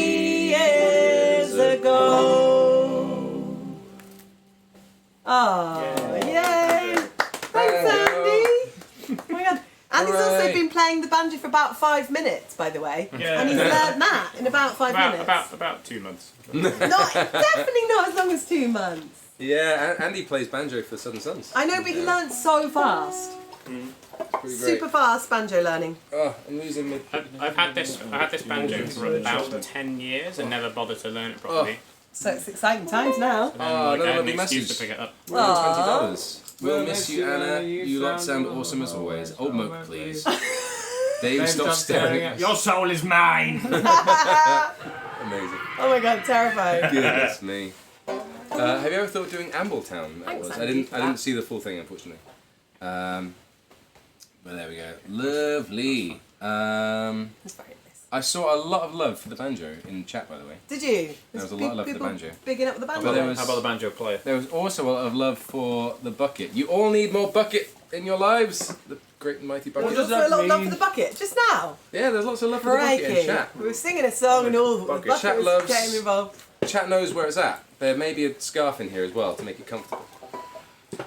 years ago. Oh, yay! Thanks, Andy. Oh my God. Andy's also been playing the banjo for about 5 minutes, by the way. Yeah. And he's learned that in about 5 minutes. About 2 months. Definitely not as long as 2 months. Yeah, Andy plays banjo for Southern Sons. I know, but he learned so fast. Super fast banjo learning. Oh, I'm losing my... I've had this banjo for about 10 years and never bothered to learn it properly. So it's exciting times now. So then Oh, I another had an lovely excuse message. to pick it up. $20. We'll miss you, Anna. You lot sound awesome as always. Old Moke, please. Dave, stop staring at us. Your soul is mine. Amazing. Oh my God, terrifying. Goodness me. Have you ever thought of doing Ambletown? Thanks, I Andy, didn't see the full thing, unfortunately. But there we go. Lovely. That's very nice. I saw a lot of love for the banjo in chat, by the way. Did you? There was a lot of love for the People banjo. bigging up the banjo. But there was- How about the banjo player? There was also a lot of love for the bucket. You all need more bucket in your lives. The great and mighty bucket. There's also a lot of love for the bucket just now. Yeah, there's lots of love for the bucket in Crikey. chat. We were singing a song and all the Bucket. bucket Chat was loves- getting involved. Chat knows where it's at. There may be a scarf in here as well to make it comfortable.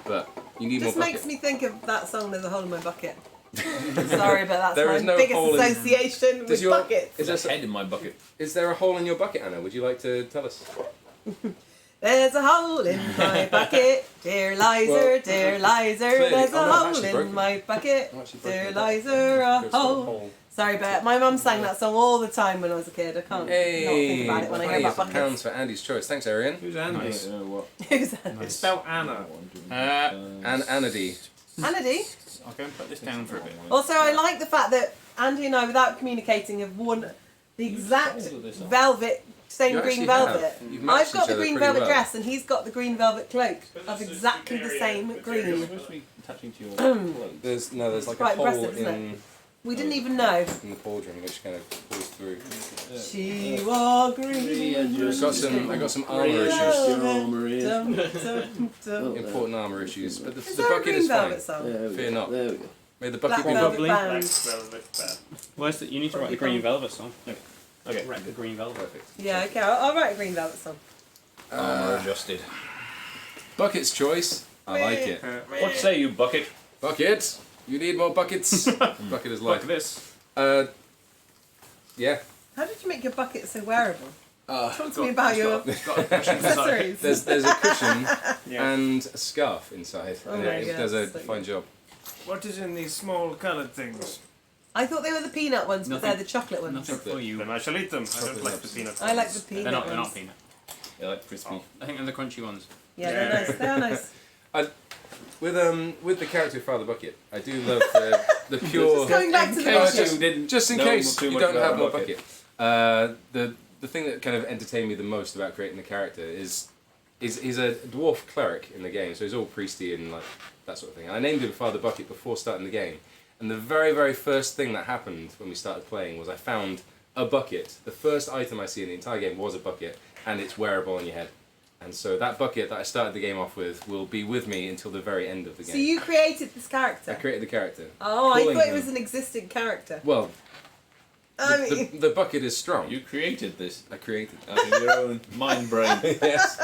But you need Just more makes bucket. me think of that song, There's a Hole in My Bucket. Sorry, but that's There is my no biggest hole in- association with buckets. There's a head in my bucket. Is there a hole in your bucket, Anna? Would you like to tell us? There's a hole in my bucket, dear Lizer, Well, dear Lizer. clearly- There's oh, a no, I've hole actually in broken my bucket, I've actually broken dear the bucket. Lizer, a Goes through a hole. hole. Sorry, but my mum sang that song all the time when I was a kid. I can't not think Hey, about it when I hear about £20 buckets. for Andy's choice. Thanks, Arian. Who's I Andy's? don't know what. Who's that? Nice. It's spelled Anna. And Anady. Anady. I'll go and put this down for a bit. Also, I like the fact that Andy and I, without communicating, have worn the exact folded this up. velvet, same You green actually velvet. have. You've matched I've got each the other green pretty velvet well. dress, and he's got the green velvet cloak of this is exactly the superior same material. green. Supposed to be attaching to your clothes. There's like Quite a hole impressive, isn't in We didn't even know. the pauldron which kind of pulls through. She wore green. I got some armour Green issues. velvet. Dum, dum, dum. Important armour issues, but Is the there a bucket green is fine. velvet song? Fear not. There we go. May the Black bucket be velvet lovely. band. Black velvet band. Where's the? You need to write the green velvet song. Okay. Write the green velvet. Perfect. Yeah, okay, I'll write a green velvet song. Armour adjusted. Bucket's choice. I like it. What say you, bucket? Bucket. You need more buckets. Bucket is Like life. this. Yeah. How did you make your bucket so wearable? Talk to me got- about it's your got- it's got a cushion inside. accessories. There's a cushion Yeah. and a scarf inside. Oh and my it God, does a so fine job. What is in these small coloured things? I thought they were the peanut ones, but Nothing- they're the chocolate ones. Nothing for you. Then I shall eat them. I Chocolate don't like the nuts. peanut I like ones. the peanut They're ones. not peanut. They're like crispy. I think they're the crunchy ones. Yeah, they're nice. They're nice. With the character of Father Bucket, I do love the pure. Just going back to the case bucket. you didn't Just in know case too you much don't about have more Bucket. bucket. The thing that kind of entertained me the most about creating the character is he's a dwarf cleric in the game, so he's all priesty and like that sort of thing. And I named him Father Bucket before starting the game. And the very, very first thing that happened when we started playing was I found a bucket. The first item I see in the entire game was a bucket, and it's wearable on your head. And so that bucket that I started the game off with will be with me until the very end of the game. So you created this I character? created the character. Oh, I calling thought it him- was an existing character. Well, I mean, the bucket is strong. You created this I created out of your own mind brain. yes.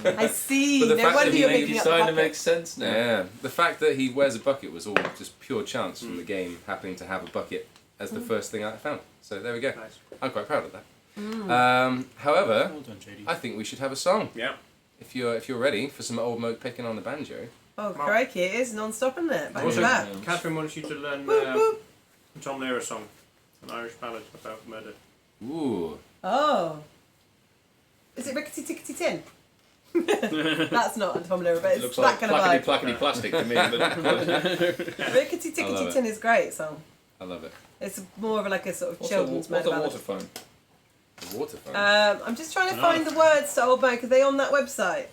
I see. But the No fact wonder that you're he picking up starting the to make bucket. sense now. Yeah, the fact that he wears a bucket was all just pure chance from the game happening to have a bucket as the first thing I found. So there we go. Nice. I'm quite proud of that. However, Well done, JD. I think we should have a song. Yeah. If you're ready for some old moke picking on the banjo. Oh, crikey, it is non-stop, isn't it? Back Also, to back. Catherine wants you to learn Whoop, whoop. a Tom Lehrer song, an Irish ballad about murder. Ooh. Oh. Is it Rickety Tickety Tin? That's not a Tom Lehrer, but It it's looks that like kind of plackety vibe. plackety plastic to me. But Rickety I love Tickety it. Tin is a great song. I love it. It's more of like a sort of what's children's a murder ballad. water phone? The water phone. I'm just trying to find the words to Old Moke. Are they on that website?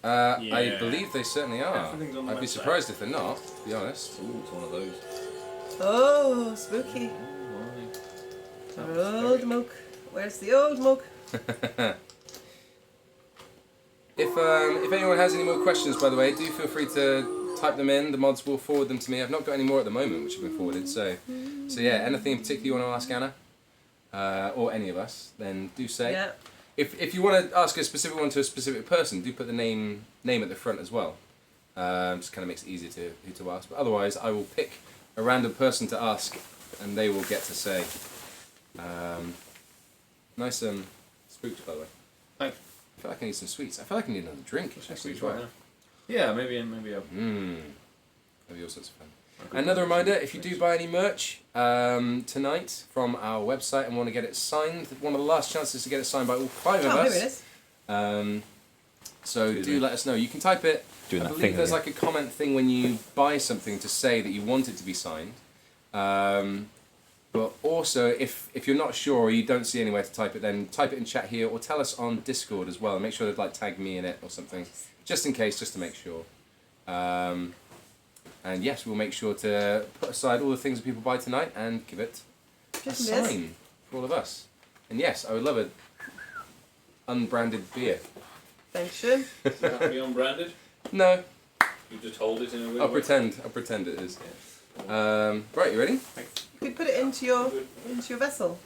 I Yeah. believe they certainly are. Everything's on the I'd be website. surprised if they're not, to be honest. Ooh, it's one of those. Oh, spooky. Old Moke. Where's the Old Moke? If anyone has any more questions, by the way, do feel free to type them in. The mods will forward them to me. I've not got any more at the moment, which have been forwarded. So yeah, anything in particular you want to ask Anna, or any of us, then do say. Yeah. If you want to ask a specific one to a specific person, do put the name at the front as well. Just kind of makes it easier to who to ask. But otherwise, I will pick a random person to ask, and they will get to say. Nice spooked, by the way. Thanks. I feel like I need some sweets. I feel like I need another drink. Actually, Sweets as well. right now. Yeah, maybe I'll. That'll be all sorts of fun. Another reminder, if you do buy any merch tonight from our website and want to get it signed, one of the last chances to get it signed by all 5 of Oh, here us. it is. So do let us know. You can type it. Doing I that believe thing there's again. like a comment thing when you buy something to say that you want it to be signed. But also, if you're not sure or you don't see anywhere to type it, then type it in chat here or tell us on Discord as well. And make sure to like tag me in it or something, just in case, just to make sure. And yes, we'll make sure to put aside all the ththings that people buy tonight and give it a Just this. sign for all of us. And yes, I would love an unbranded beer. Thanks, Sean. Does it have to be unbranded? No, You just hold it in a weird I'll way? pretend it is. Right, you ready? You could put it into your vessel.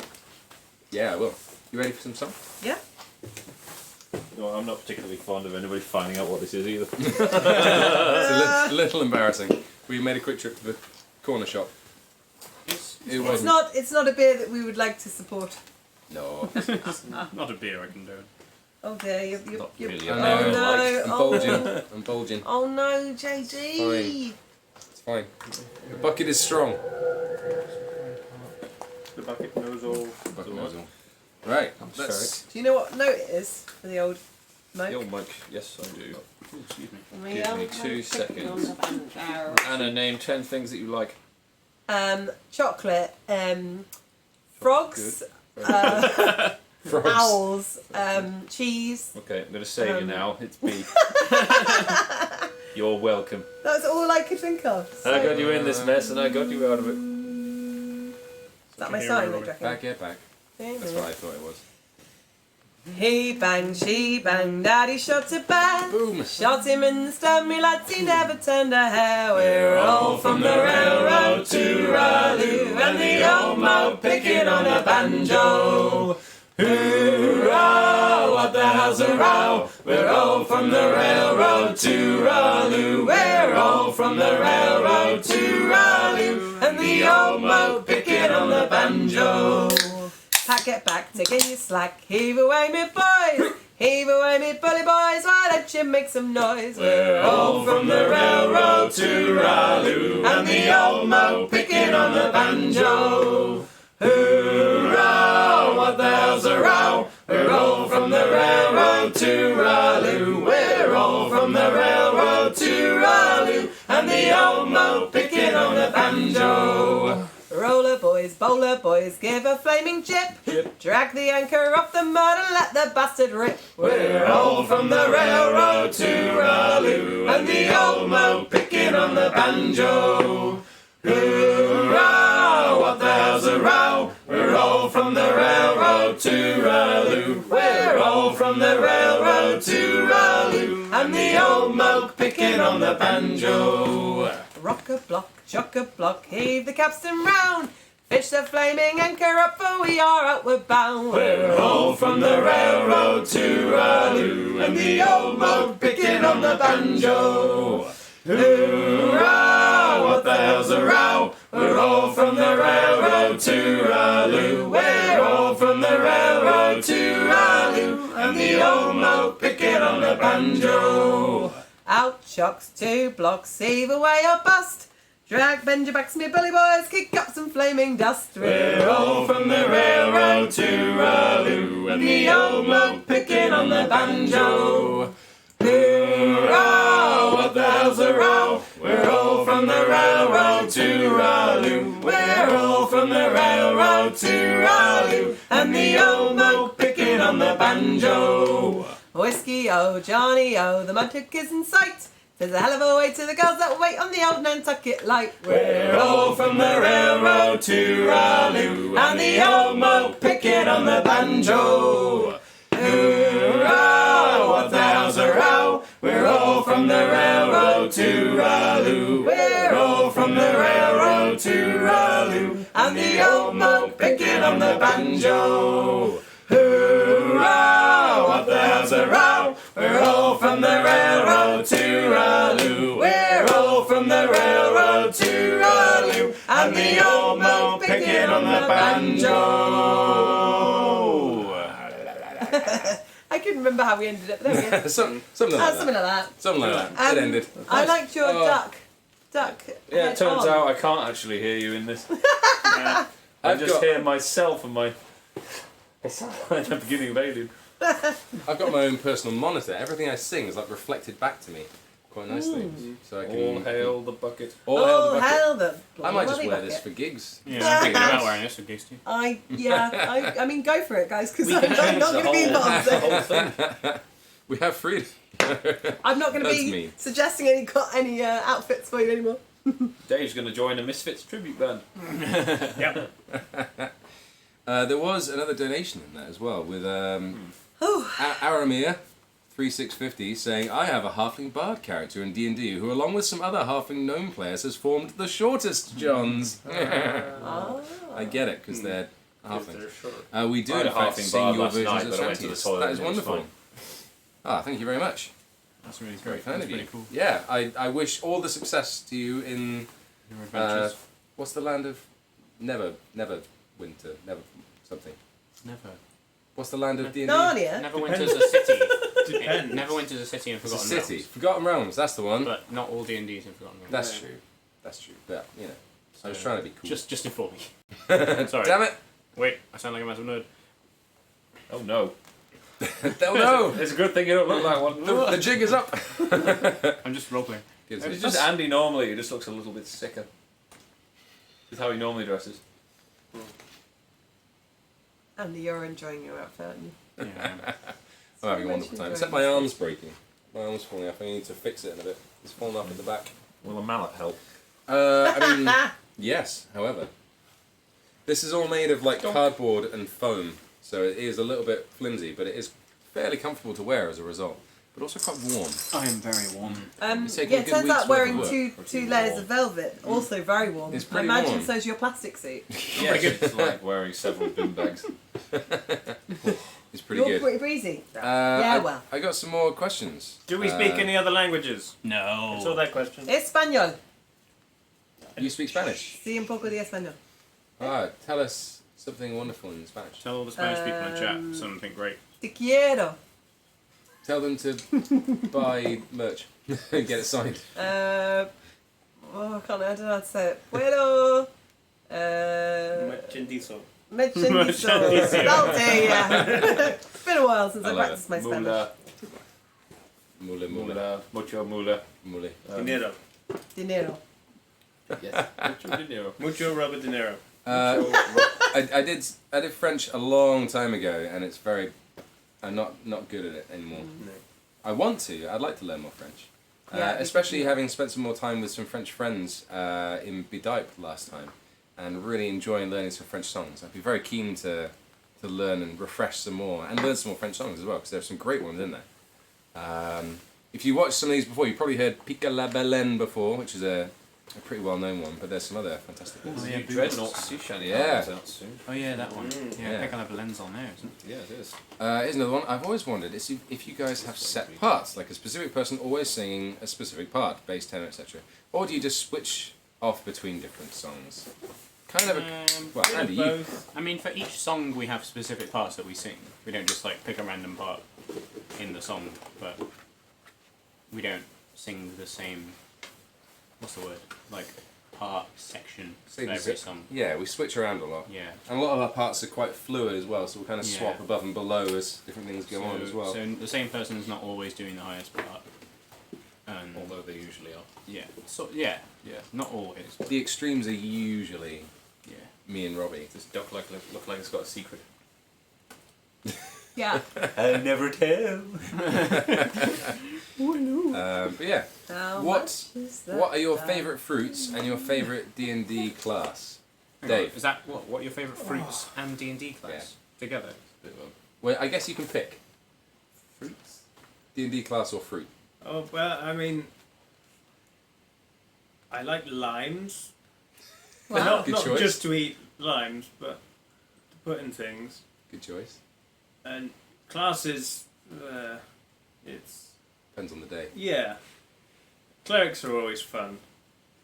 Yeah, I will. You ready for some song? Yeah. No, I'm not particularly fond of anybody finding out what this is either. It's a little embarrassing. We made a quick trip to corner shop. It It's not a beer that we would like to support. No. Not a beer I condone. Oh dear, you're Not really I a know. beer I no, like. I'm oh bulging. no. I'm bulging. Oh no, JD. Fine. It's fine. The bucket is strong. The bucket knows all. Bucket knows all. Right. I'm Let's. Do you know what note it is for the old The moke? old mic, yes I do. Ooh, excuse me. The Give old me 2 moke seconds. on the banjo. Anna, name 10 things that you like. Chocolate, frogs, Frogs. owls, cheese. Okay, I'm going to save you now. It's B. You're welcome. That's all I could think of. So, I got you in this mess and I got you out of it. is that my starting note, do you reckon? Back, yeah, back. That's what I thought it was. He banged, she banged, daddy shot it back. Boom. Shot him in the stomach, lads, he never turned a hair. We're all from the railroad to Raleigh, and the old moke picking on a banjo. Hoorah, what the hell's a row? We're all from the railroad to Raleigh. We're all from the railroad to Raleigh, and the old moke picking on the banjo. Pack it back, taking your slack, heave away me boys, heave away me bully boys, why don't you make some noise? We're all from the railroad to Raleigh, and the old moke picking on the banjo. Hoorah, what the hell's a row? We're all from the railroad to Raleigh, we're all from the railroad to Raleigh, and the old moke picking on the banjo. Roller boys, bowler boys, give a flaming chip. Drag the anchor off the mud and let the bastard rip. We're all from the railroad to Raleigh, and the old moke picking on the banjo. Hoorah, what the hell's a row? We're all from the railroad to Raleigh. We're all from the railroad to Raleigh, and the old moke picking on the banjo. Rock a block, chock a block, heave the capstan round. Fish the flaming anchor up, for we are outward bound. We're all from the railroad to Raleigh, and the old moke picking on the banjo. Hoorah, what the hell's a row? We're all from the railroad to Raleigh. We're all from the railroad to Raleigh, and the old moke picking on the banjo. Out chocks, 2 blocks, heave away or bust. Drag Benja back to me bully boys, kick up some flaming dust. We're all from the railroad to Raleigh, and the old moke picking on the banjo. Hoorah, what the hell's a row? We're all from the railroad to Raleigh. We're all from the railroad to Raleigh, and the old moke picking on the banjo. Whiskey, oh, Johnny, oh, the mudhook is in sight. There's a hell of a way to the girls that wait on the old Nantucket light. We're all from the railroad to Raleigh, and the old moke picking on the banjo. Hoorah, what the hell's a row? We're all from the railroad to Raleigh. We're all from the railroad to Raleigh, and the old moke picking on the banjo. Hoorah, what the hell's a row? We're all from the railroad to Raleigh. We're all from the railroad to Raleigh, and the old moke picking on the banjo. I couldn't remember how we ended up. There we go. Something like that. Something like that. Something like that. It ended. I liked your duck. Yeah, head it turns on. out I can't actually hear you in this. I I've just got- hear myself and my... It's like the beginning of Alien. I've got my own personal monitor. Everything I sing is like reflected back to me quite nicely. So I can. All hail the bucket. All hail the Oh, bucket. hell the I might just bloody wear this bucket. for gigs. Yeah, I'm thinking about wearing this for gigs too. I mean, go for it, guys, because We I'm can not change going to be the involved. whole thing. We have freedom. I'm not going to That's be mean. suggesting any outfits for you anymore. Dave's going to join a Misfits tribute band. Yep. There was another donation in that as well with Oh, Aramir 3650 saying, I have a halfling bard character in D&D who along with some other halfling gnome players has formed the shortest Johns. I get it because they're halflings. We do I had in a fact halfling sing bard your last versions night, of but I went to the shanties. toilet That is and it was wonderful. fine. Thank you very much. That's really Very great. kind That's of you. really cool. Yeah, I wish all the success to you in Your adventures. What's the land of never winter, never something? Never. What's the land of D&D? Narnia. Neverwinter's a city. Depends. Neverwinter's a city in It's a Forgotten city. Realms. Forgotten Realms, that's the one. But not all D&D's in Forgotten Realms. That's true. That's true. But, you know, I was trying to be cool. Just inform me. Sorry. Damn it! Wait, I sound like a massive nerd. Oh no. Oh no! It's a good thing you don't look like one. The jig is up! I'm just roleplaying. If it's just Andy normally, he just looks a little bit sicker. That's how he normally dresses. Andy, you're enjoying your outfit, aren't you? Yeah. I'm having a wonderful time. Except my arm's breaking. My arm's falling off. I need to fix it in a bit. It's fallen off at the back. Will a mallet help? I mean, yes, however. This is all made of like cardboard and foam, so it is a little bit flimsy, but it is fairly comfortable to wear as a result. But also quite warm. I am very warm. It's taken Yeah, a it good turns week's out worth wearing of work. two layers of velvet, also very warm. It's I pretty imagine warm. so's your plastic suit. Yes, it's like wearing several bin bags. It's pretty You're good. pretty breezy. I got some more questions. Do we speak any other languages? No. It's all that question. Español. You speak Spanish? Sí, un poco de español. Tell us something wonderful in Spanish. Tell all the Spanish people in chat something great. Te quiero. Tell them to buy merch and get it signed. I don't know how to say it. Puedo. Merchandizo. Merchandizo. Salte, yeah. It's been a while since I love practiced my Spanish. Mula, Mule, mule, mula, mucho mula. mule. Dinero. Dinero. Yes, mucho dinero. Mucho rubber dinero. I did French a long time ago, and it's very. I'm not good at it anymore. No. I want to. I'd like to learn more French, Yeah, especially having spent some more time with some French friends in Bidipe last time, and really enjoying learning some French songs. I'd be very keen to learn and refresh some more, and learn some more French songs as well, because there are some great ones in there. If you watched some of these before, you probably heard Pica la Baleine before, which is a pretty well-known one, but there's some other fantastic ones. Oh, yeah, Dreadnought Sea Shanty Yeah. album's out soon. Oh yeah, that one. Yeah, Yeah. I think I'll have a lens on there, isn't it? Yeah, it is. Here's another one. I've always wondered if you guys have set parts, like a specific person always singing a specific part, bass, tenor, etc., or do you just switch off between different songs? Kind of. Well, Andy, you. Both. I mean, for each song we have specific parts that we sing. We don't just like pick a random part in the song, but we don't sing the same. What's the word? Like part section for every song. Yeah, we switch around a lot. Yeah. And a lot of our parts are quite fluid as well, so we'll kind of swap Yeah. above and below as different things go on as well. So the same person is not always doing the highest part. And Although they usually are. yeah, so yeah, not always. The extremes are usually Yeah. me and Robbie. Does Duck look like it's got a secret? Yeah. I'll never tell. But yeah, How What- much is that? what are your favourite fruits and your favourite D&D class? Hang on, Dave. is that what your favourite fruits and D&D class together? Well, I guess you can pick. Fruits? D&D class or fruit? Oh, well, I mean, I like limes. Wow. Not Good choice. just to eat limes, but to put in things. Good choice. And classes, it's... Depends on the day. Yeah. Clerics are always fun.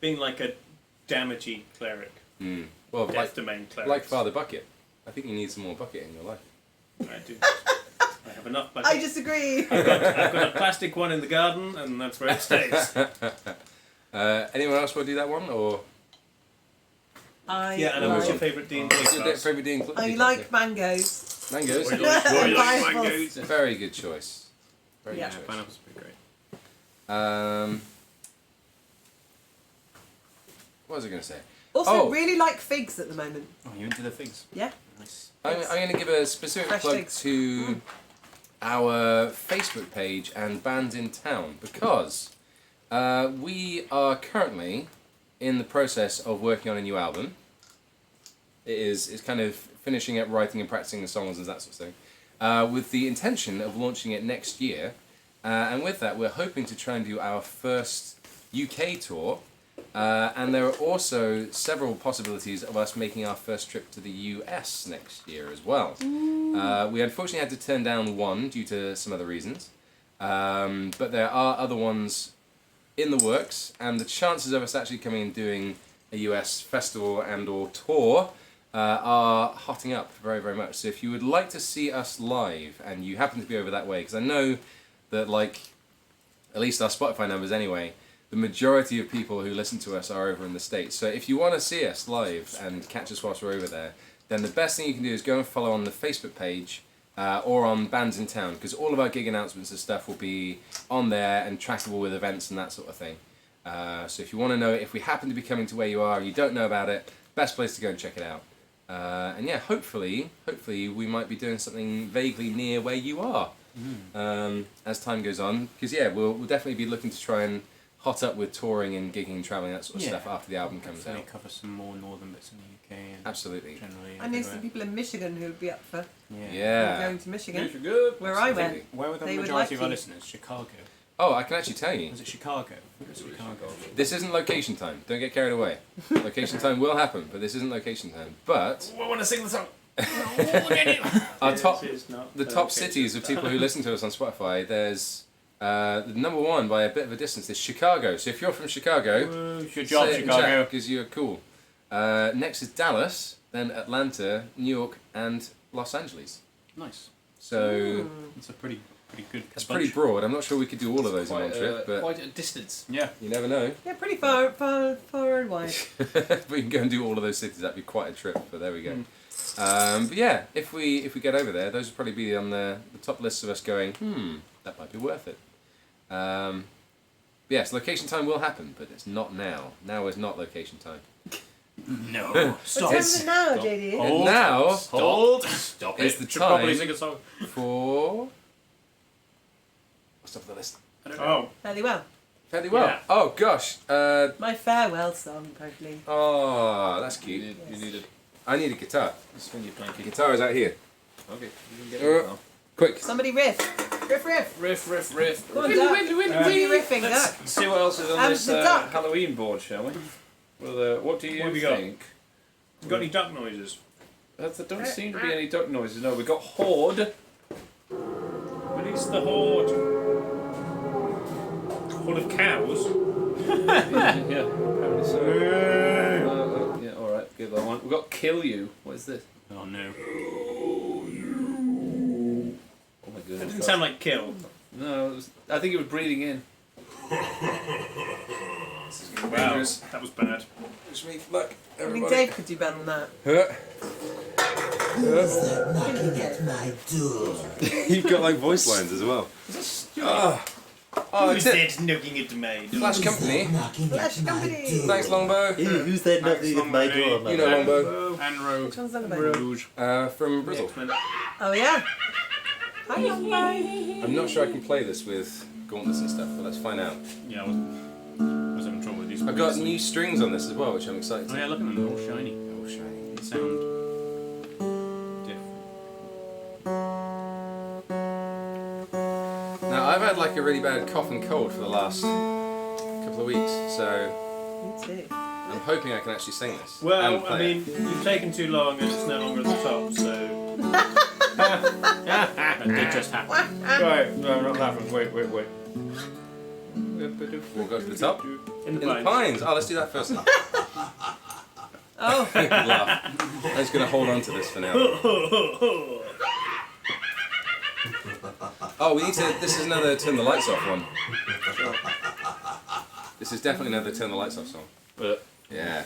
Being like a damagey cleric. Well, Death domain cleric. like Father Bucket. I think you need some more bucket in your life. I do. I have enough buckets. I disagree. I've got a plastic one in the garden, and that's where it stays. Anyone else want to do that one, or Yeah, and what's your favourite D&D what's your class? favourite D&D I like mangoes. mangoes? What do you like Pineapples. mangoes? Very good choice. Very Yeah. good choice. Pineapple's pretty great. What was I going to say? Also, Oh. really like figs at the moment. Oh, you into the figs? Yeah. Nice. I'm going to give a specific Fresh plug figs. to our Facebook page and Bands in Town, because we are currently in the process of working on a new album. It's kind of finishing up writing and practicing the songs and that sort of thing, with the intention of launching it next year. And with that, we're hoping to try and do our first UK tour. And there are also several possibilities of us making our first trip to the US next year as well. We unfortunately had to turn down one due to some other reasons. But there are other ones in the works, and the chances of us actually coming and doing a US festival and or tour are hotting up very, very much. So if you would like to see us live and you happen to be over that way, because I know that, like, at least our Spotify numbers anyway, the majority of people who listen to us are over in the States. So if you want to see us live and catch us whilst we're over there, then the best thing you can do is go and follow on the Facebook page or on Bands in Town, because all of our gig announcements and stuff will be on there and trackable with events and that sort of thing. So if you want to know if we happen to be coming to where you are and you don't know about it, best place to go and check it out. And yeah, hopefully we might be doing something vaguely near where you are as time goes on. Because yeah, we'll definitely be looking to try and hot up with touring and gigging and travelling, that sort of stuff after the album comes out. Cover some more northern bits in the UK. And Absolutely. Generally I know some people in Michigan who'd be up for Yeah. going to Michigan, Good. where I Absolutely. went. Where were the They would majority like of our you. listeners? Chicago. Oh, I can actually tell you. Was it Chicago? It was Chicago. This isn't location time. Don't get carried away. Location time will happen, but this isn't location time. But I want to sing the song. our top, It's not the top location cities of people who listen to us on Spotify, there's the number one by a bit of a distance is Chicago. So if you're from Chicago, Good job, Chicago. because you're cool. Next is Dallas, then Atlanta, New York, and Los Angeles. Nice. So It's a pretty good. it's pretty broad. I'm not sure we could do all of those in one trip, but quite a distance. Yeah. you never know. Yeah, pretty far and wide. If we can go and do all of those cities, that'd be quite a trip. But there we go. But yeah, if we get over there, those would probably be on the top list of us going. That might be worth it. Yes, location time will happen, but it's not now. Now is not location time. No. What Stop. time is it now, JD? And now Stop is it. the Should probably time sing a song. for what's top of the list? Oh, Fairly well. Fairly well. Yeah. Oh gosh. My farewell song, apparently. Oh, that's cute. You need a I need a guitar. swing your The planky. guitar is out here. Okay, you can get Uh, it now. Quick. Somebody riff. Riff. Riff. Go on, Duck. What are you riffing, Let's Duck? see what else is on And this the duck. Halloween board, shall we? Well, what do you What have we got? think? you got any duck noises? There don't seem to be any duck noises. No, we've got Horde. Release the horde. Full of cows. Yeah, apparently so. Yeah, alright, give that one. We've got Kill You. What is this? Oh no. Oh my That goodness. didn't sound like kill. No, it was, I think it was breathing in. Wow, that was bad. Wish me luck, I think Dave could do better than that. Knocking at my door. You've got like voice lines as well. Oh, it's it. knocking at my door? Flash Company. Knocking Flash at my Company. door. Thanks, Longbow. Who's that knocking at my door? You know Longbow. And Rogue. Which one's that about? Rouge. From Brizzle. Oh, yeah. Hi, young boy. I'm not sure I can play this with gauntlets and stuff, but let's find out. Yeah, I was having trouble with these. I've got new strings on this as well, which I'm excited Oh to. yeah, look at them, they're all shiny. Oh, shiny. They sound different. Now, I've had like a really bad cough and cold for the last couple of weeks, so Me too. I'm hoping I can actually sing this. and Well, play I mean, you've taken too long and it's no longer at the top, so... That did just happen. Right, no, I'm not laughing. Wait. We'll go to the top. In the In the pines. pines. Oh, let's do that first. Oh, Good laugh. I'm just going to hold on to this for now. Oh, we need to. This is another turn the lights off one. This is definitely another turn the lights off song. Yeah.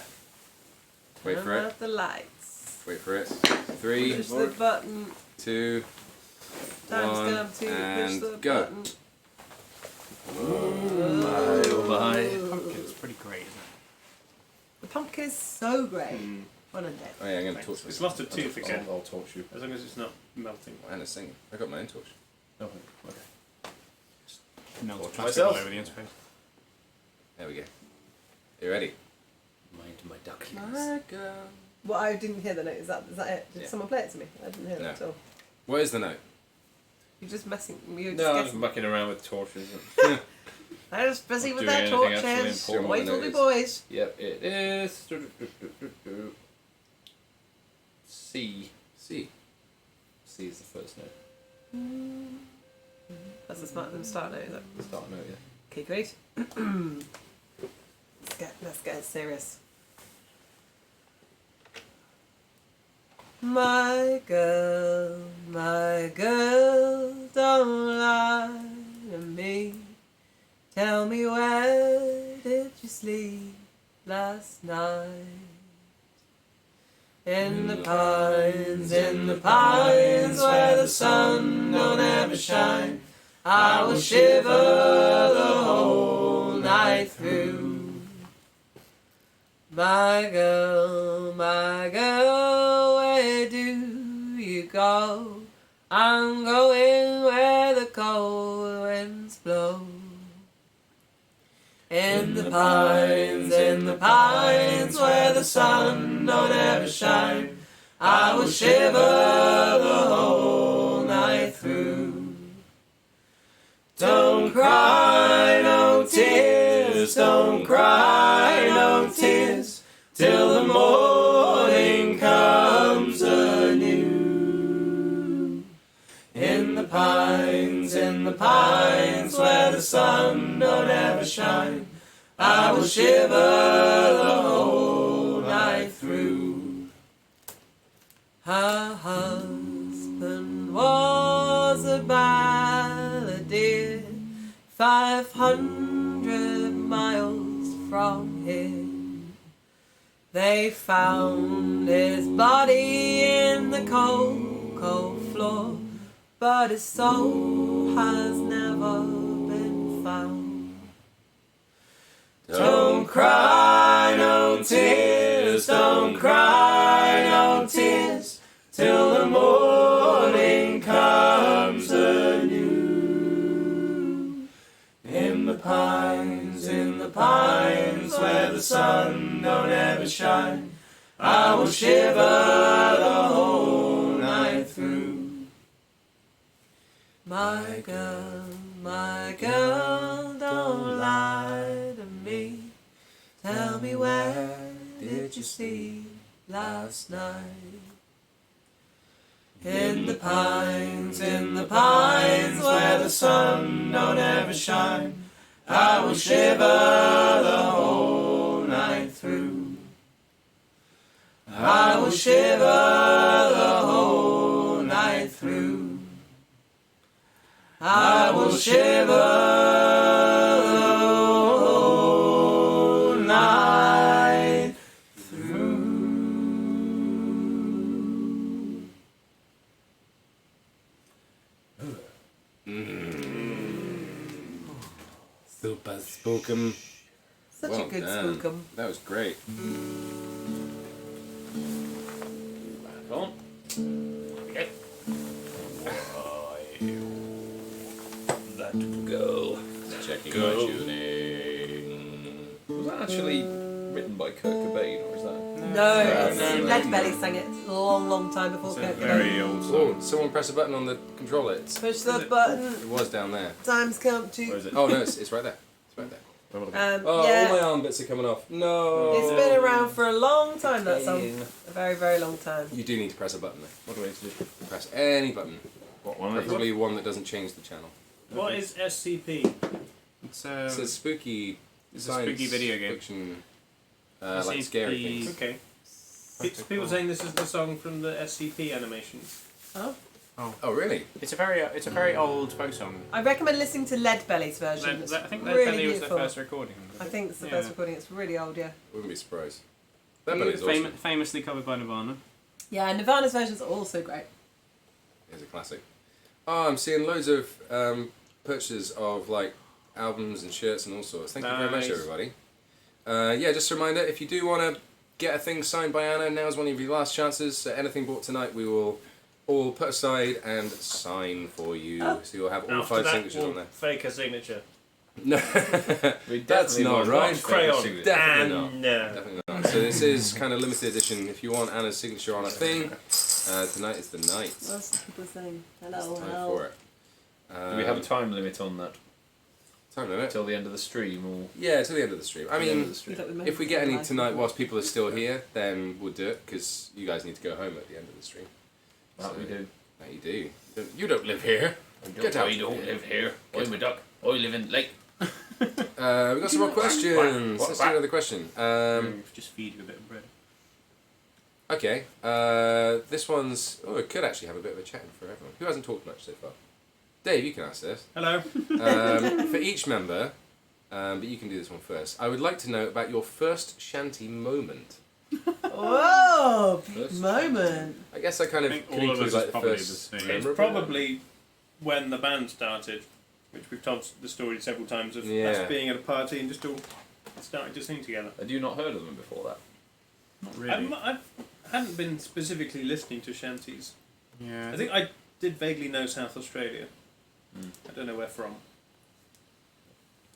Wait for turn it. out the lights. Wait for it. 3, Push the button. 2, Timestamp to push and the go. button. Pumpkin's pretty great, isn't The pumpkin is so great. Well done, Dave. Oh yeah, I'm going to torch It's this. lost a tooth again, I'll torch you. as long as it's not melting. And a singing. I got my own torch. Okay. it? Melts Torch plastic all myself. over the interface. There we go. You ready? Mind my ducklings. My girl. Well, I didn't hear the note. Is that it? Did Yeah. someone play it to me? I didn't hear No. that at all. What is the note? You're just messing. You're just No, I'm just guessing. mucking around with torches. They're just busy Not with doing their anything actually torches. important. Wait Sure, till what the the note boys. Yep, it is. C. C. C is the first note. That's the start note, is it? The start note, yeah. Okay, great. Let's get serious. my girl, don't lie to me. Tell me where did you sleep last night? In the pines, where the sun don't ever shine. I will shiver the whole night through. My girl, where do you go? I'm going where the cold winds blow. In the pines, where the sun don't ever shine. I will shiver the whole night through. Don't cry no tears, don't cry no tears, till the morning comes anew. In the pines, where the sun don't ever shine, I will shiver the whole night through. Her husband was a balladeer, 500 miles from here. They found his body in the cold, cold floor, but his soul has never been found. Don't cry no tears, don't cry no tears, till the morning comes anew. In the pines, where the sun don't ever shine, I will shiver the whole night through. My girl, don't lie to me. Tell me where did you sleep last night? In the pines, where the sun don't ever shine, I will shiver the whole night through. I will shiver the whole night through. I will shiver the whole night through. Super spookum. Such Well a good done. spookum. That was great. Back on. Okay. That girl. Checking Go. my tuning. Was that actually written by Kurt Cobain, or is that? No, Leadbelly sang it a long time before It's a Kurt very Cobain. old song. Oh, someone press a button on the controller. Push the button. It was down there. Time's come Where to. is it? Oh no, it's right there. It's right there. Oh, all my Yeah, arm bits are coming off. No. it's been around for a long time. That song, a very, very long time. You do need to press a button though. What do I need to do? Press any button. What one? Preferably one that doesn't change the channel. What is SCP? It's It's a spooky It's a science spooky video game. fiction, like scary things. Okay. People saying this is the song from the SCP animations. Oh really? It's a very old folk song. I recommend listening to Leadbelly's version. It's I think really Leadbelly was the beautiful. first recording. I think it's the Yeah. first recording. It's really old, yeah. Wouldn't be surprised. That is awesome. Famously covered by Nirvana. Yeah, Nirvana's version's also great. It's a classic. Oh, I'm seeing loads of purchases of like albums and shirts and all sorts. Thank you very much, Nice. everybody. Yeah, just a reminder, if you do want to get a thing signed by Anna, now's one of your last chances. So anything bought tonight, we will all put aside and sign for you. So you'll have all After 5 that, signatures we'll on there. fake a signature. No, that's not right. And Definitely not. Definitely not. So this is kind of limited edition. If you want Anna's signature on a thing, tonight is the night. What else are people saying? It's Hello, time hello. for it. Do we have a time limit on that? Time limit? Till the end of the stream, or Yeah, till the end of the stream. I till the end of mean, the stream? You don't if we get any remember tonight whilst people are still here, then we'll do it because you guys need to go home at the end of the stream. That we do. That you do. You don't live here. Get out. I don't live here. I'm a duck. I live in Lake. We got some more questions. What? Let's do another question. Just feed you a bit of bread. Okay. This one's. Oh, it could actually have a bit of a chat in for everyone. Who hasn't talked much so far? Dave, you can ask this. Hello. For each member, but you can do this one first. I would like to know about your first shanty moment. Whoa, big First moment. I guess I kind of I think could all of include us like is the probably first. the same. It's probably when the band started, which we've told the story several times of Yeah. us being at a party and just all starting to sing together. Had you not heard of them before that? Not really. I hadn't been specifically listening to shanties. Yeah. I think I did vaguely know South Australia. I don't know where from.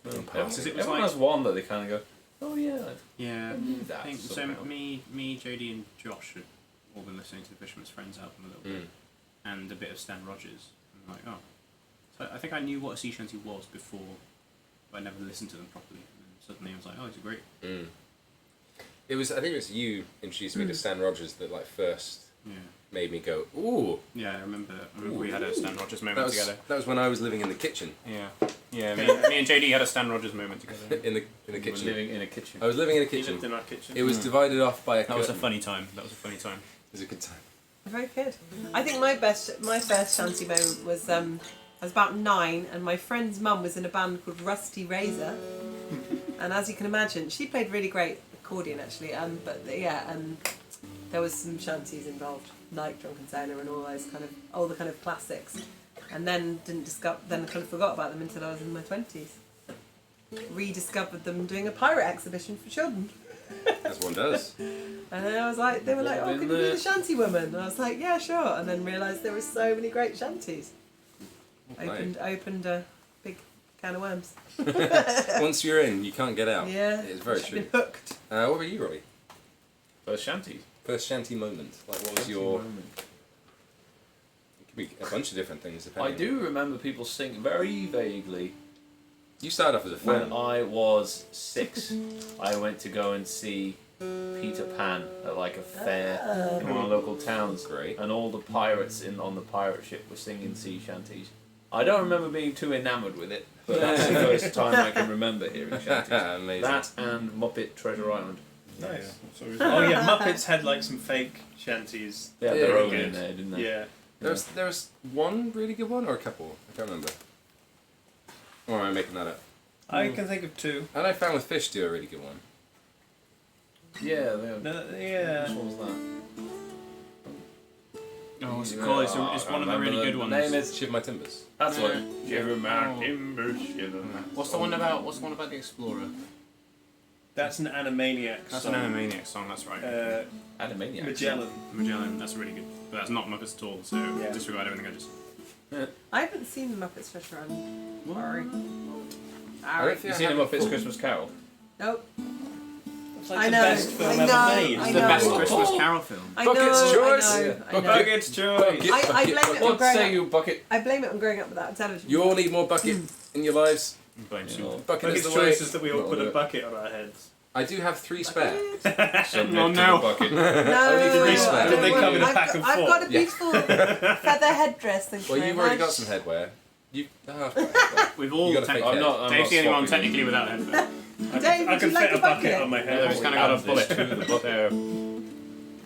Because it was Everyone like- has one that they kind of go, oh yeah. Yeah. I knew that I think so. somehow. Me, Jodie, and Josh had all been listening to the Fisherman's Friends album a little bit, and a bit of Stan Rogers. And I'm like, oh. So I think I knew what a sea shanty was before, but I never listened to them properly. And then suddenly I was like, oh, these are great. It was. I think it was you introduced me to Stan Rogers that like first Yeah. made me go ooh. Yeah, I remember we had a Stan Rogers That moment was together. that was when I was living in the kitchen. Yeah. Yeah. Me and JD had a Stan Rogers moment together. in the We were kitchen. living in a kitchen. I was living in a He kitchen. lived in our kitchen. It was divided off by a That was a curtain. funny time. That was a funny time. It was a good time. Very good. I think my first shanty moment was I was about 9, and my friend's mum was in a band called Rusty Razor, and as you can imagine, she played really great accordion actually. There was some shanties involved, like Drunken Sailor and all those all the kind of classics, and then kind of forgot about them until I was in my 20s. Rediscovered them doing a pirate exhibition for children. As one does. And then I was like, they were like, oh, Been can you be there. the shanty woman? And I was like, yeah, sure. And then realised there were so many great shanties. Opened a big can of worms. Once you're in, you can't get out. Yeah. It's very I've true. been hooked. What about you, Robbie? First shanties. First shanty moment. Like, what was your? It could be a bunch of different things. I Depending. do remember people sing very vaguely. You started off as a fan. When I was 6, I went to go and see Peter Pan at like a fair in one of the local towns. Great. And all the pirates on the pirate ship were singing sea shanties. I don't remember being too enamoured with it, but that's the first time I can remember hearing shanties. Amazing. That and Muppet Treasure Island. Nice. Oh yeah, Muppets had like some fake shanties. They had Yeah, their own good. in there, didn't they? Yeah. There was one really good one or a couple. I can't remember. Or am I making that up? I can think of 2. I know Fan with Fish do a really good one. Yeah, they No, yeah. Which one was that? Oh, what's it called? It's one of the really good ones. Name is Shiver My Timbers. that's what. Shiver my timbers, shiver my. What's the one about the Explorer? That's an Animaniac That's song. an Animaniacs song. That's right. Animaniacs. Magellan. Magellan. That's really good. But that's not Muppets at all. So Yeah. disregard everything I just. I haven't seen the Muppets Treasure Island. Sorry. I don't think You I seen have them up it It's full. Christmas Carol? Nope. It's like I the know, best film I ever know, made. I It's the best know. Christmas Carol film. I Bucket's know, choice. I know, I know. Bucket's choice. I blame it on What growing say up. you, Bucket? I blame it on growing up without television. You all need more bucket in your lives. Blame Yeah. Sue. Bucket is Bucket's the way. choice is that we all put a bucket on our heads. I do have 3 spare. Submit Oh, to no. the Bucket. No, Only three I spare. don't They want- come in a I've pack got- of I've 4. got a beautiful feather headdress. Thank you Well, very you've already got much. some headwear. You. We've all You got a fake technically. head. I'm Dave's the only one swapping. technically without a headphone. Dave, I would can you like fit a a bucket bucket? on my Yeah, head. he's kind of got a Add bullet. this to the bucket.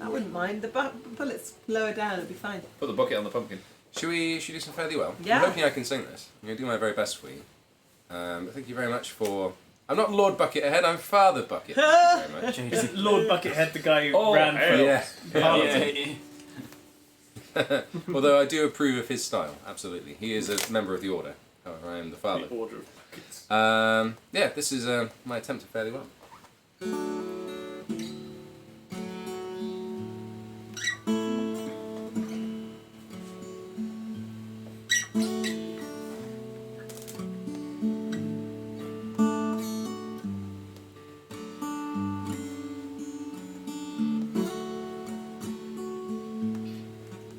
I wouldn't mind. The bullet's lower down. It'll be fine. Put the bucket on the pumpkin. Should we do some fairly well? Yeah. I'm hoping I can sing this. I'm going to do my very best for you. Thank you very much for... I'm not Lord Buckethead, I'm Father Bucket. Thank you very much. Isn't Lord Buckethead the guy who Oh, ran hell. for Yeah. Parliament? Although I do approve of his style, absolutely. He is a member of the Order. However, I am the father. The Order of Buckets. Yeah, this is my attempt at fairly well.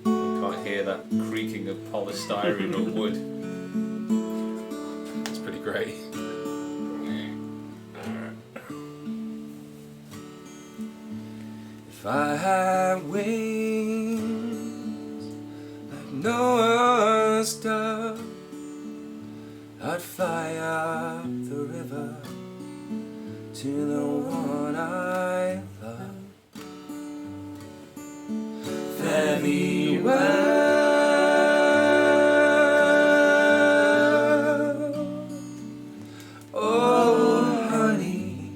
You can't hear that creaking of polystyrene or wood. It's pretty great. If I had wings like Noah's dove, I'd fly up the river to the one I love. Fare thee well. Oh, honey,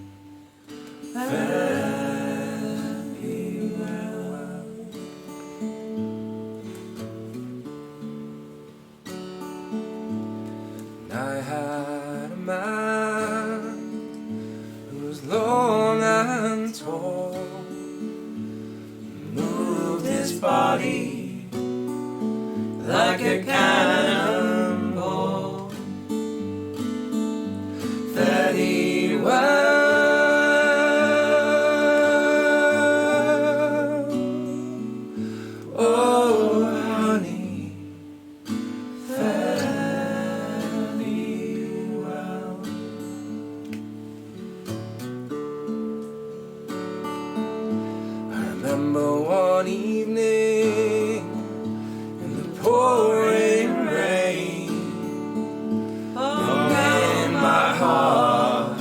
fare thee well. And I had a man who was long and tall, moved his body like a cannonball. Fare thee well. Oh, honey, fare thee well. I remember one evening in the pouring rain, in my heart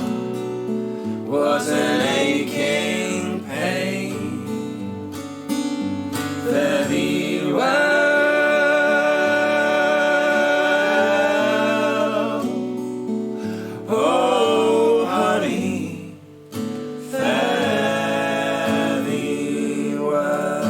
was an aching pain. Fare thee well. Oh, honey, fare thee well.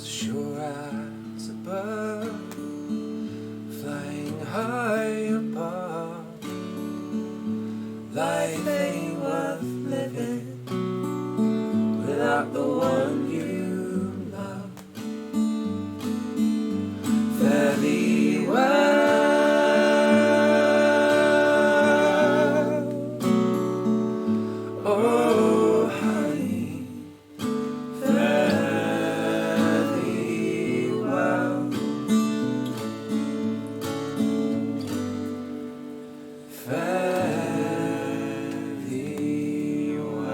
Sure as a bird flying high above, life ain't worth living without the one you love. Fare thee well. Oh, honey, fare thee well. Fare thee well.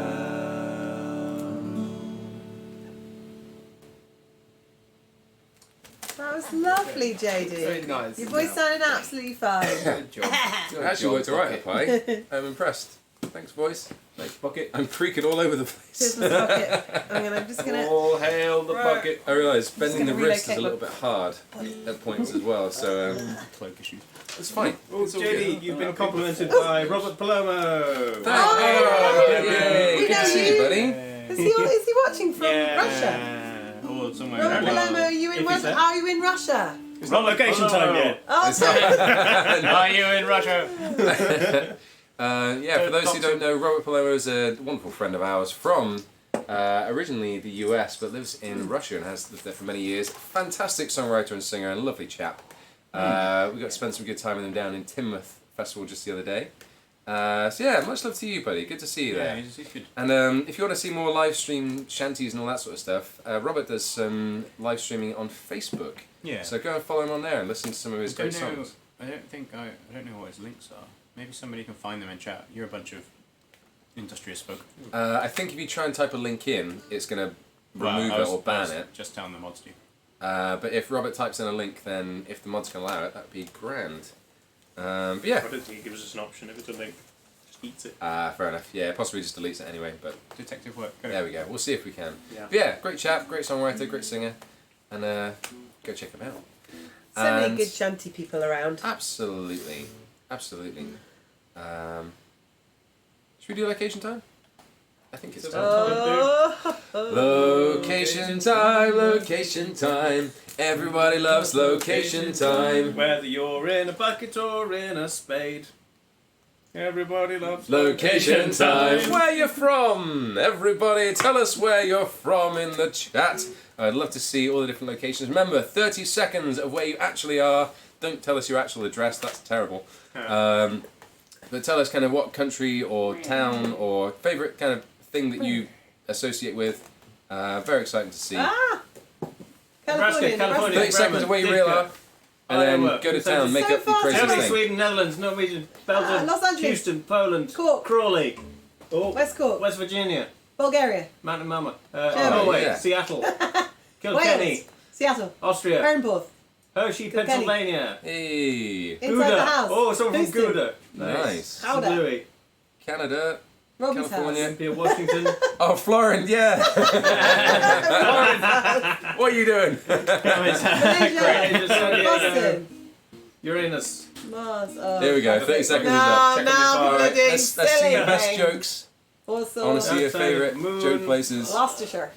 That was lovely, JD. Very nice. Your voice sounded absolutely fine. Good job. Good Actually job, worked alright, Bucket. Pie. I'm impressed. Thanks, boys. Thanks, Bucket. I'm creaking all over the Here's place. my bucket. I'm just gonna. All hail the Right. Bucket. I realise bending the gonna wrist is a relocate little bit hard at points as well, so Cloak issues. it's fine. Oh, It's all JD, good. you've been complimented by Robert Palomo. Thanks. Oh, Yay. we Good know to see you, you. buddy. Is he watching from Russia? Or somewhere. Robert around- Palomo, are you in If he's Russia? there. Are you in Russia? It's not location time yet. Oh, It's sorry. Are you in Russia? Yeah, for those who don't know, Robert Palomo is a wonderful friend of ours from originally the US, but lives in Russia and has lived there for many years. Fantastic songwriter and singer and lovely chap. We got to spend some good time with him down in Teignmouth Festival just the other day. So yeah, much love to you, buddy. Good to see you Yeah, there. he's good. And if you want to see more live stream shanties and all that sort of stuff, Robert does some live streaming on Facebook. Yeah. So go and follow him on there and listen to some of his great songs. I don't know what his links are. Maybe somebody can find them in chat. You're a bunch of industrious folk. I think if you try and type a link in, it's going to remove it or ban it. Just telling the mods to. But if Robert types in a link, then if the mods can allow it, that'd be grand. But yeah. I don't think he gives us an option if it's a link. Just eats it. Fair enough. Yeah, possibly just deletes it anyway, but Detective work. Go. there we go. We'll see if we can. Yeah. But yeah, great chap, great songwriter, great singer, and go check him out. So many And- good shanty people around. Absolutely. Absolutely. Should we do location time? I think it's time. Location time, location time. Everybody loves location time. Whether you're in a bucket or in a spade. Everybody loves Location time. Where you from? Everybody, tell us where you're from in the chat. I'd love to see all the different locations. Remember, 30 seconds of where you actually are. Don't tell us your actual address. That's terrible. But tell us kind of what country or town or favourite kind of thing that you associate with. Very exciting to see. Ah! Nebraska, California. 30 seconds away you reel up, and then Iowa. go to town, make So up your fast. crazy Germany, thing. Sweden, Netherlands, Norwegian, Belgium, Los Angeles. Houston, Poland, Cork. Crawley, West Cork. West Virginia, Bulgaria. Mountain Mama, Germany. Norway, Yeah. Seattle, Kilkenny, Wales. Seattle. Austria, Fernborough. Hershey, Kilkenny. Pennsylvania, Hey, Inside Gouda. the house. Oh, someone from Houston. Gouda. nice. St. Howder. Louis, Canada, Robbie's California. house. Olympia, Washington. Oh, Florence, yeah. What are you doing? Malaysia. Boston. Uranus. Mars. There we go. 30 seconds is up. No, Check no, All right, bloody let's see silly your best thing. jokes. I want to Also, see your Outside favourite moon. joke places. Gloucestershire.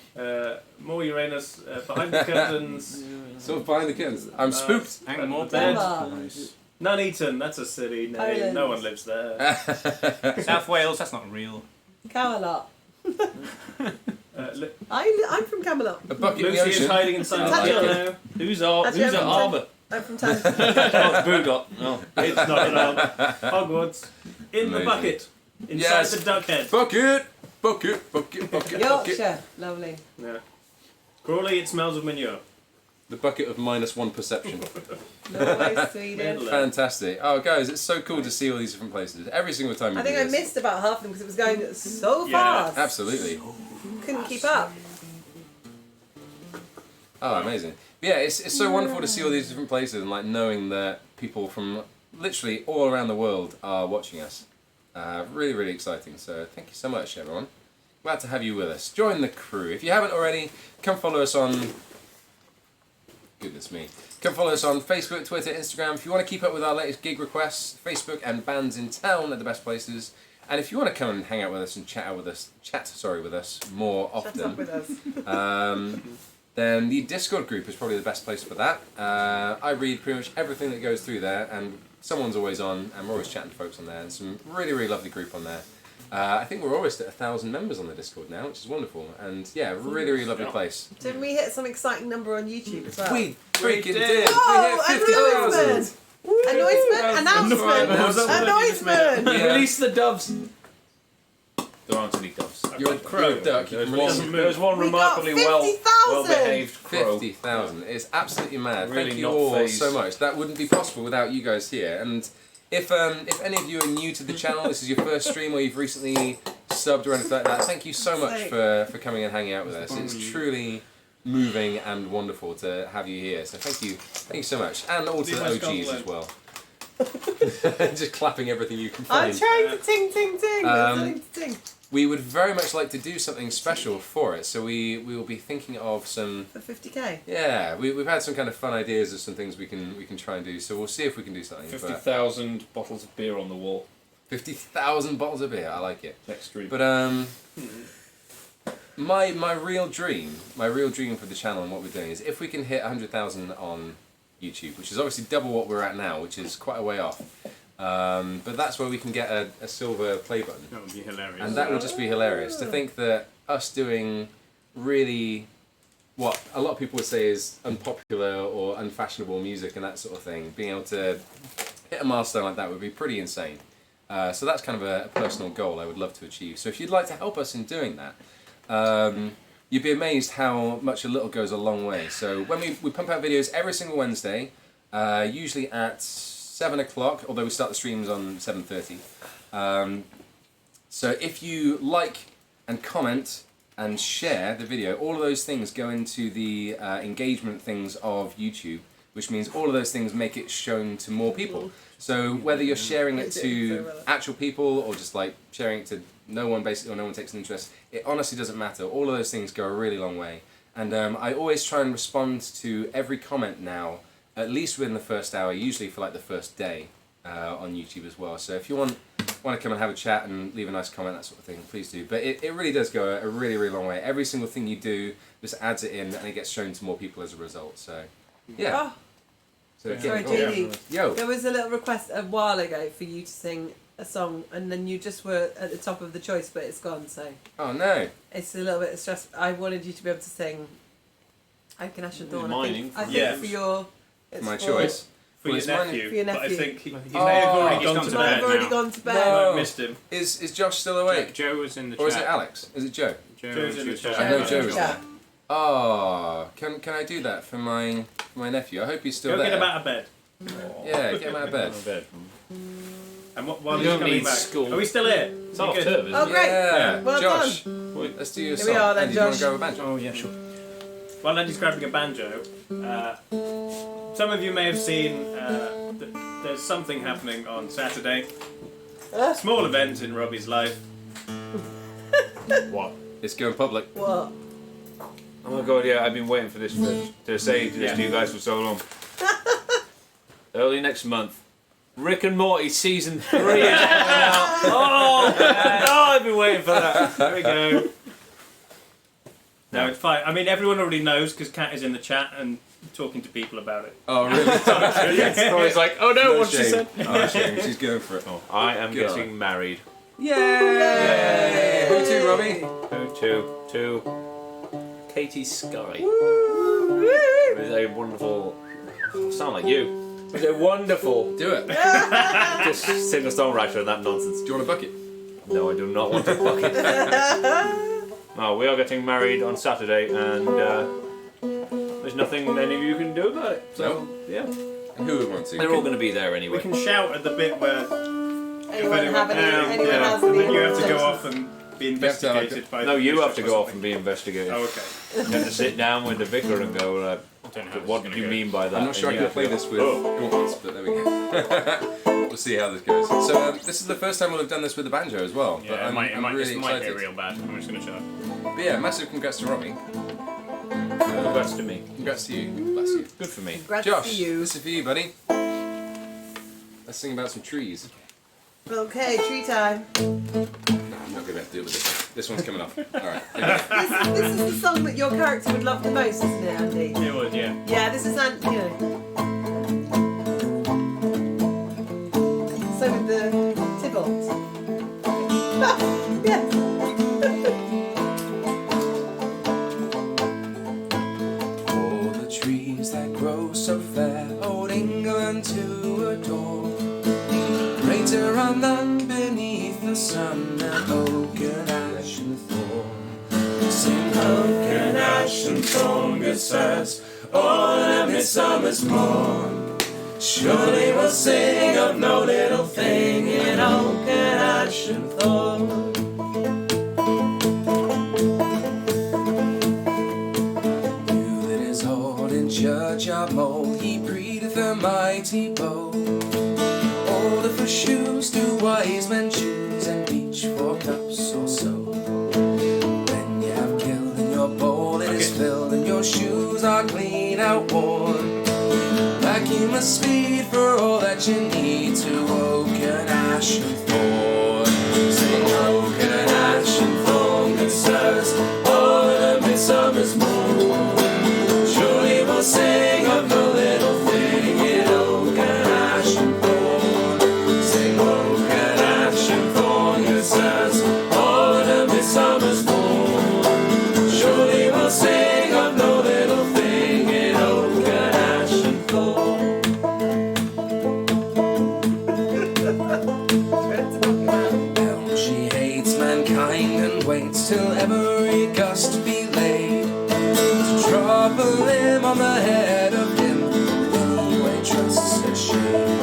More Uranus. Behind the curtains. Sort of behind the curtains. I'm spooked. And more Bed. nice. Nuneaton, that's a city name. Poland. No one lives there. South Wales, that's not real. Camelot. Li- I'm from Camelot. A bucket in the Lucy is ocean. hiding inside I the like tunnel it. now. Who's Actually, at I'm from Arbor? I'm from Tan. Oh, it's Boondot. Oh. It's not allowed. Hogwarts. In the Amazing. bucket. Inside Yes. the duck head. Bucket, bucket, bucket, bucket, bucket. Yorkshire. Lovely. Yeah. Crawley, it smells of manure. The bucket of -1 perception. Norway, Sweden. Netherlands. Fantastic. Oh, guys, it's so cool to see all these different places. Every single time we I think do I this. missed about half of them because it was going so Yeah, fast. Absolutely. Couldn't keep up. Oh, amazing. Yeah, it's so wonderful to see all these different places and like knowing that people from literally all around the world are watching us. Really, really exciting. So thank you so much, everyone. Glad to have you with us. Join the crew. If you haven't already, come follow us on... Goodness me. Come follow us on Facebook, Twitter, Instagram. If you want to keep up with our latest gig requests, Facebook and bands in town are the best places. And if you want to come and hang out with us and chat with us more often, Shut up with us. then the Discord group is probably the best place for that. I read pretty much everything that goes through there, and someone's always on, and we're always chatting to folks on there, and some really, really lovely group on there. I think we're almost at 1,000 members on the Discord now, which is wonderful, and yeah, really, really lovely place. Didn't we hit some exciting number on YouTube as well? We freaking did. did! Oh, We hit 50,000! Announcement! Announcement. Announcement! Yeah. Release the doves. There aren't any doves. You're a duck. You can There release was one We remarkably got 50,000. well-behaved crow. 50,000. It's absolutely mad. Really Thank you not all phased. so much. That wouldn't be possible without you guys here. And if any of you are new to the channel, this is your first stream or you've recently subbed or anything like that, thank you so much for coming and hanging out with us. It's truly moving and wonderful to have you here. So thank you so much. And all to the OGs as well. Just clapping everything you can I'm find. trying to ting ting ting. There's nothing to ting. We would very much like to do something special for it, so we will be thinking of some... For 50k. Yeah, we've had some kind of fun ideas of some things we can try and do, so we'll see if we can do something. 50,000 bottles of beer on the wall. 50,000 bottles of beer, I like it. Next stream. But my real dream for the channel and what we're doing is if we can hit 100,000 on YouTube, which is obviously double what we're at now, which is quite a way off. But that's where we can get a silver play button. That would be hilarious. And that would just be hilarious to think that us doing really what a lot of people would say is unpopular or unfashionable music and that sort of thing, being able to hit a milestone like that would be pretty insane. So that's kind of a personal goal I would love to achieve. So if you'd like to help us in doing that, you'd be amazed how much a little goes a long way. So when we pump out videos every single Wednesday, usually at 7 o'clock, although we start the streams on 7:30. So if you like and comment and share the video, all of those things go into the engagement things of YouTube, which means all of those things make it shown to more people. So whether you're sharing it to actual people or just like sharing it to no one basically, or no one takes an interest, it honestly doesn't matter. All of those things go a really long way. And I always try and respond to every comment now, at least within the first hour, usually for like the first day on YouTube as well. So if you want to come and have a chat and leave a nice comment, that sort of thing, please do. But it really does go a really, really long way. Every single thing you do just adds it in and it gets shown to more people as a result. So, yeah. Oh, So sorry, again, JD. yo. There was a little request a while ago for you to sing a song, and then you just were at the top of the choice, but it's gone. So Oh no. it's a little bit stressful. I wanted you to be able to sing "I Can Ash Your Dawn." I Mining think Yeah. for your it's My for- choice. for your it's mine. nephew. For your But I nephew. think he may Oh, have already he's gone gone to to Might bed. have already now. gone to bed. No. I missed him. Is Josh still awake? Joe was in the Or is chat. it Alex? Is it Joe? Joe's in the chat. I know Yeah, Joe was yeah. there. Oh, can I do that for my nephew? I hope he's still Go there. get him out of bed. Yeah, get him out of bed. And while You he's don't coming need back, school. are we still here? It's You half good? term, isn't Oh, it? great. Yeah, Well Josh. done. Let's do your Here song. we are then, Andy, do you want Josh. to go with a banjo? Oh yeah, sure. While Andy's grabbing a banjo, some of you may have seen that there's something happening on Saturday. Small event in Robbie's life. What? It's going public. What? Oh my god, yeah, I've been waiting for this to say this to you guys for so long. Early next month, Rick and Morty season 3 is coming out. Oh, I've been waiting for that. There we go. No, it's fine. I mean, everyone already knows because Kat is in the chat and talking to people about it. Oh, really? It's like, oh no, what she shame. said. Oh, shame. She's going for it. I am God. getting married. Yay! Who to, Robbie? To Katie Sky. It was a wonderful. Sound like you. It was a wonderful. Do it. Do Just singer-songwriter and that nonsense. you want a bucket? No, I do not want a bucket. No, we are getting married on Saturday, and there's nothing any of you can do about it. So, yeah. And who would want to? They're all going to be there We anyway. can shout at the bit where Anyone have any? Anyone yeah, has and any? then you have to go off and be have to have investigated by No, the you bishop have to or go off something. and be investigated. Oh, okay. You have to sit down with the vicar and go, I don't know how this what is do gonna you go. mean by that? I'm not sure I And you can have play to this go, with Gauntlets, but there we go. We'll see how this goes. So this is the first time we'll have done this with the banjo as well. Yeah, but I'm really this might excited. get real bad. I'm just gonna shut up. But yeah, massive congrats to Robbie. Congrats to me. Congrats to you. Bless you. Good for me. Congrats Josh, to you. this is for you, buddy. Let's sing about some trees. Okay, tree time. No, I'm not going to have to do it with this one. This one's coming off. Alright. Here we go. This is the song that your character would love the most, isn't it, Andy? It would, yeah. Yeah, this is you know. So with the Tybalt. Yes. All the trees that grow so fair, old England to adore. Greater on them beneath the sun than oak and ash and thorn. Sing oak and ash and thorn, good sirs, all in a midsummer's morn. Surely we'll sing of no little thing in oak and ash and thorn. You that is old in church of mold, he breatheth a mighty bow. Older for shoes do wise men choose, and each for cups or so. When you have killed and your bowl it is filled, and your shoes are clean outworn, back you must speed for all that you need to oak and ash and thorn. Sing oak and ash and thorn, good sirs, all in a midsummer's morn. Surely we'll sing of no little thing in oak and ash and thorn. Sing oak and ash and thorn, good sirs, all in a midsummer's morn. Surely we'll sing of no little thing in oak and ash and thorn. Elm, she hates mankind and waits till every gust be laid, to drop a limb on the head of him who anyway trusts her shade.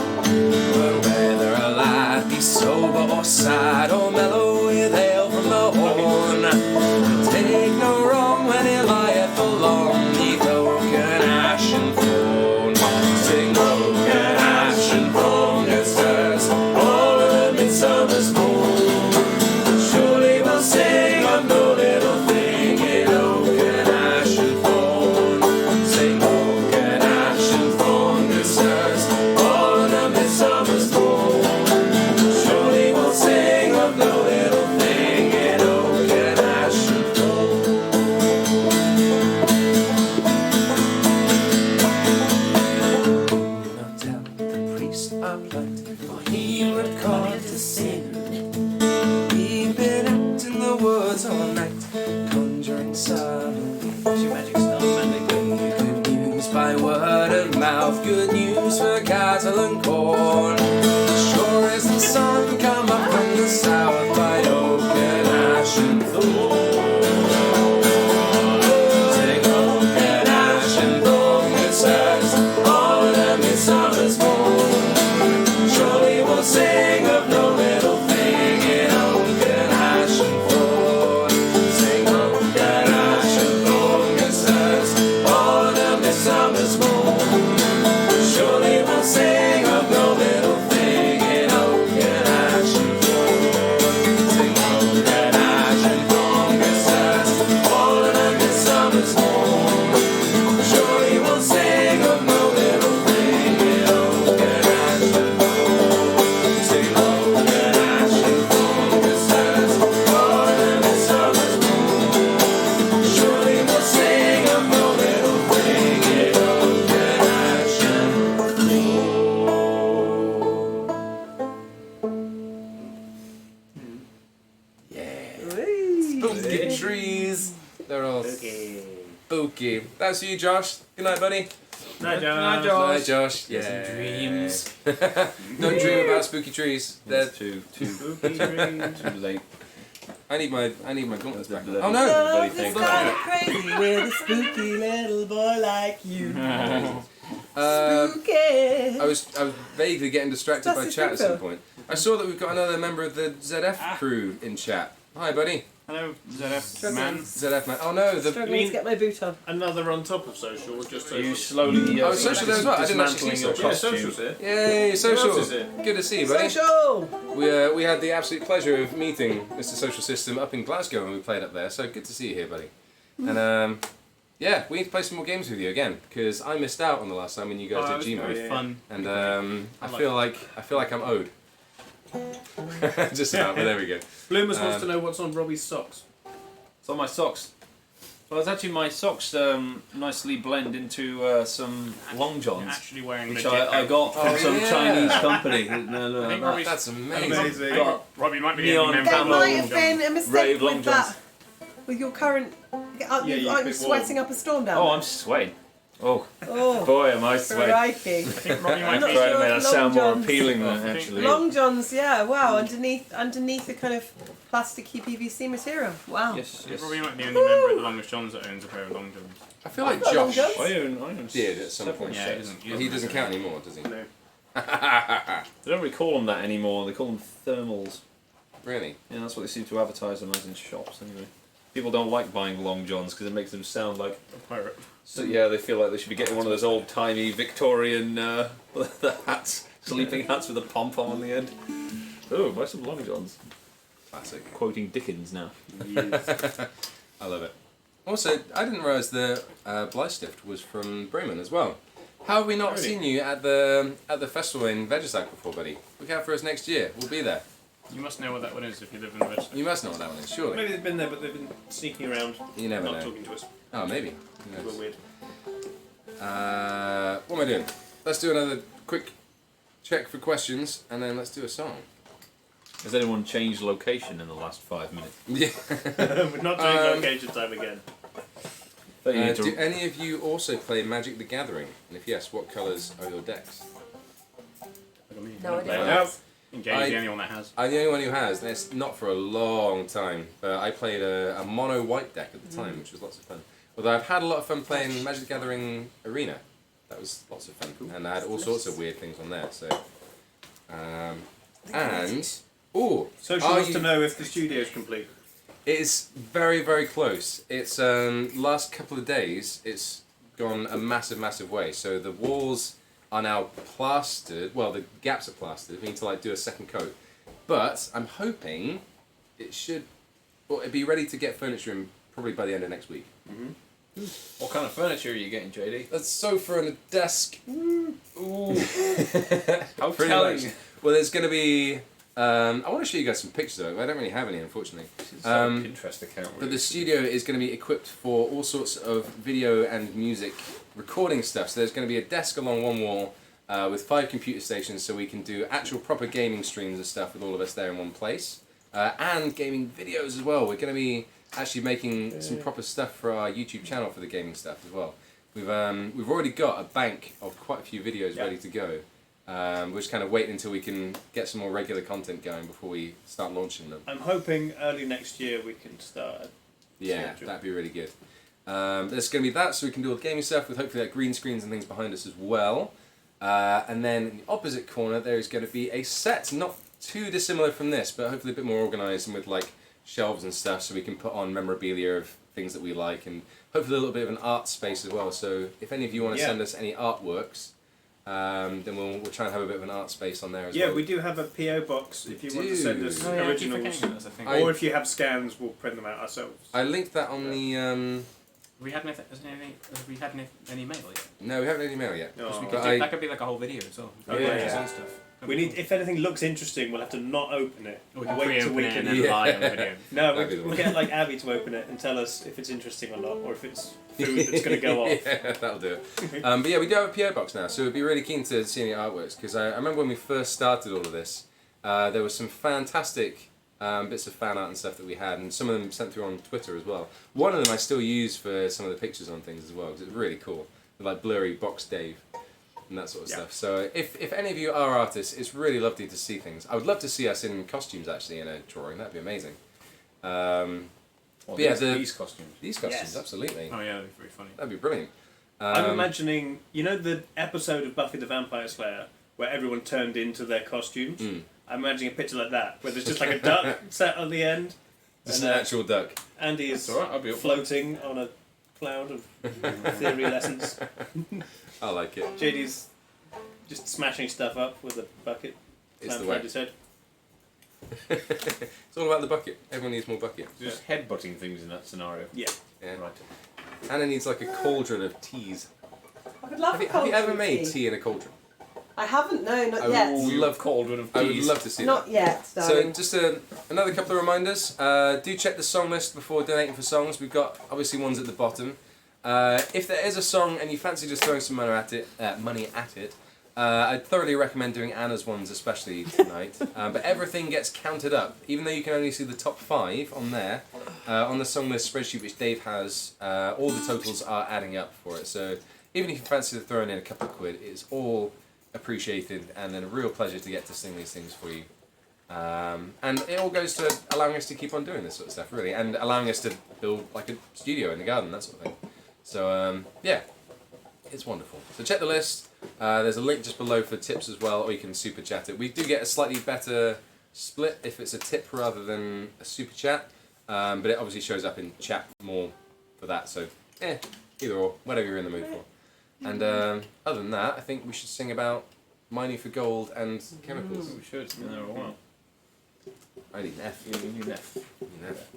But whether a lad be sober or sad, or mellow with ale from the horn, he'll take no wrong when he lieth along neath oak and ash and thorn. Sing oak and ash and thorn, good sirs, all in the midsummer's morn. Surely we'll sing of no little thing in oak and ash and thorn. Sing oak and ash and thorn, good sirs, all in the midsummer's morn. Surely we'll sing of no little thing in oak and ash and thorn. Do not tell the priest our plight, for he would call it a sin. We've been out in the woods all night, conjuring some What's your magic stuff, man? good news by word of mouth, good news for God spooky trees. They're all spooky. That's you, Josh. Good night, buddy. Night, Josh. Night, Josh. Get Yeah. some dreams. Don't dream about spooky trees. They're Too Spooky dreams. late. I need my gauntlets back. Bloody- Oh no! bloody Love thing. is kind of crazy with a spooky little boy like you. Spooky. I was vaguely getting distracted by That's chat at some Springfield. point. I saw that we've got another member of the ZF crew in chat. Hi, buddy. Hello, ZF Struggling. man. ZF man. Oh no, the Struggling to get my boot on. Another on top of social, or just social? You slowly. Oh, social there as well. I didn't actually see dismantling your social. Yeah, costume. social's here. Yay, social. Who else is it? Good to see you, buddy. Social! We had the absolute pleasure of meeting Mr. Social System up in Glasgow when we played up there. So good to see you here, buddy. And yeah, we need to play some more games with you again because I missed out on the last time when you guys Oh, it did was Gmail. very fun. And I feel like I'm owed. Just about, but there we go. Bloomers wants to know what's on Robbie's socks. It's on my socks. Well, it's actually my socks nicely blend into some long You're johns, actually wearing which legit I got from some yeah. Chinese company. No, I think no, Robbie's- That's amazing. Amazing. got Robbie might be the Neon only member There camo of might the have Long been a Rave mistake long with johns. that. With your current. Yeah, you Aren't you could sweating up a storm down Oh, there? I'm sweating. Oh, Oh, boy, am I sweating. crikey. I think Robbie I'm might not be. Trying to sure make that sound more long appealing johns. than actually. Long johns, yeah, wow, underneath a kind of plasticky PVC material. Wow. Yes, I yes. think Robbie might be the only member of the Longest Johns that owns a pair of long johns. I feel like got long Josh johns. I own did at some several point. Yeah, sets. He doesn't count anymore, does he? No. They don't really call them that anymore. They call them thermals. Really? Yeah, that's what they seem to advertise them as in shops anyway. People don't like buying long johns because it makes them sound like. A pirate. So yeah, they feel like they should be getting one of those old timey Victorian the hats, sleeping hats with a pom pom on the end. Oh, buy some long johns. Classic. Quoting Dickens now. I love it. Also, I didn't realise the Bleistift was from Bremen as well. How have we not Really? seen you at the festival in Vegesack before, buddy? Look out for us next year. We'll be there. You must know what that one is if you live in the West. You must know what that one is, surely. Maybe they've been there, but they've been sneaking around, You never not know. talking to us. Oh, maybe. Who knows? We're weird. What am I doing? Let's do another quick check for questions, and then let's do a song. Has anyone changed location in the last 5 minutes? Yeah. We're not doing location time again. Don't you need to- Do any of you also play Magic the Gathering? And if yes, what colours are your decks? No, I Play don't. it. No. Engage I- the only one that has. I'm the only one who has, and it's not for a long time. But I played a mono white deck at the time, which was lots of fun. Although I've had a lot of fun playing Magic the Gathering Arena. That was lots of fun. And I had all sorts of weird things on there. So, Social wants to know if the studio's complete. It's very, very close. It's last couple of days, it's gone a massive way. So the walls are now plastered. Well, the gaps are plastered. We need to like do a second coat. But I'm hoping it should, well, it'd be ready to get furniture in probably by the end of next week. What kind of furniture are you getting, JD? A sofa and a desk. Ooh. How Pretty telling. much. Well, there's going to be. I want to show you guys some pictures of it. I don't really have any, unfortunately. It's like a Pinterest account. But the studio is going to be equipped for all sorts of video and music recording stuff. So there's going to be a desk along one wall with 5 computer stations, so we can do actual proper gaming streams and stuff with all of us there in one place, and gaming videos as well. We're going to be actually making some proper stuff for our YouTube channel for the gaming stuff as well. We've already got a bank of quite a few videos ready to go. We're just kind of waiting until we can get some more regular content going before we start launching them. I'm hoping early next year we can start. Yeah, Schedule. that'd be really good. There's going to be that, so we can do all the gaming stuff with hopefully like green screens and things behind us as well. And then in the opposite corner, there's going to be a set, not too dissimilar from this, but hopefully a bit more organised and with like shelves and stuff, so we can put on memorabilia of things that we like, and hopefully a little bit of an art space as well. So if any of you want to send us any artworks, then we'll try and have a bit of an art space on there as well. Yeah, we do have a PO box if you want to send us Oh, yeah, I keep originals. forgetting that's a thing. Or if you have scans, we'll print them out ourselves. I linked that on the. Have we had any mail yet? No, we haven't had any mail yet. Oh. But I- That could be like a whole video as well. Yeah. Pictures and stuff. We need, if anything looks interesting, we'll have to not open it. Or we can Wait till pre-open we it and can. then lie on the video. No, That'd be the we'll one. get like Abby to open it and tell us if it's interesting or not, or if it's food that's going to go off. Yeah, that'll do it. But yeah, we do have a PO box now, so we'd be really keen to see any artworks, because I remember when we first started all of this, there were some fantastic bits of fan art and stuff that we had, and some of them sent through on Twitter as well. One of them I still use for some of the pictures on things as well, because it's really cool. Like blurry box Dave and that sort of stuff. So if any of you are artists, it's really lovely to see things. I would love to see us in costumes actually in a drawing. That'd be amazing. These costumes. These costumes, Yes. absolutely. Oh yeah, that'd be very funny. That'd be brilliant. I'm imagining, you know, the episode of Buffy the Vampire Slayer where everyone turned into their costumes. I'm imagining a picture like that, where there's just like a duck set on the end. Just and, an actual duck. Andy is That's all right, I'll be up for it. floating on a cloud of theory lessons. I like it. JD's just smashing stuff up with a bucket. It's the Slammed way. his head. It's all about the bucket. Everyone needs more bucket. Just headbutting things in that scenario. Yeah. Yeah. Right. Anna needs like a cauldron of teas. I would love Have a you ever cauldron made tea. tea in a cauldron? I haven't, no, not I yet. would love cauldron of I would teas. love to see that. Not yet, So darling. just another couple of reminders. Do check the song list before donating for songs. We've got obviously ones at the bottom. If there is a song and you fancy just throwing some money at it, I'd thoroughly recommend doing Anna's ones, especially tonight. But everything gets counted up, even though you can only see the top 5 on there. On the song list spreadsheet which Dave has, all the totals are adding up for it. So even if you fancy throwing in a couple of quid, it's all appreciated and then a real pleasure to get to sing these things for you. And it all goes to allowing us to keep on doing this sort of stuff, really, and allowing us to build like a studio in the garden, that sort of thing. So yeah, it's wonderful. So check the list. There's a link just below for tips as well, or you can super chat it. We do get a slightly better split if it's a tip rather than a super chat, but it obviously shows up in chat more for that. So either or, whatever you're in the mood for. And other than that, I think we should sing about mining for gold and chemicals. We should. It's been there a while. I need an F. Yeah, we need an F. Need an F.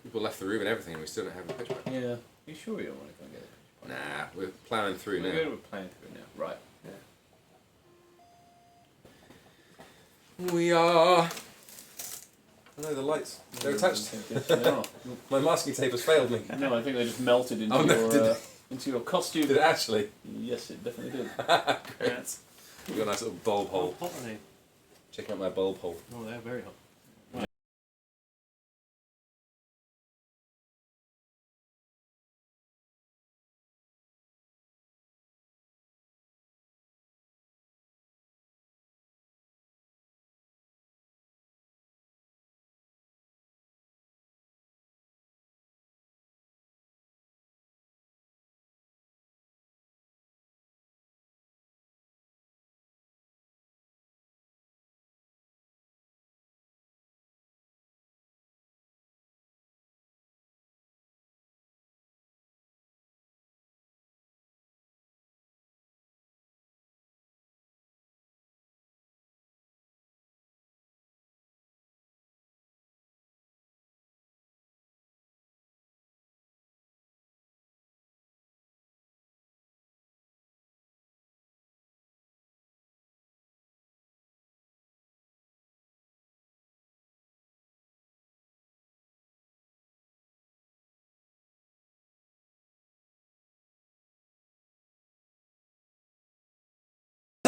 People left the room and everything, and we still don't have a pitch back. Yeah. You sure you don't want to go and get it? Nah, we're ploughing through We're now. good, we're playing through it now. Right. We are. Oh no, the lights. They're attached. They are. My masking tape has failed me. No, I think they just melted into Oh, no, your did they? into your costume. Did it actually? Yes, it definitely did. Great. We've got a nice little bulb hole. How hot are they? Check out my bulb hole. Oh, they're very hot.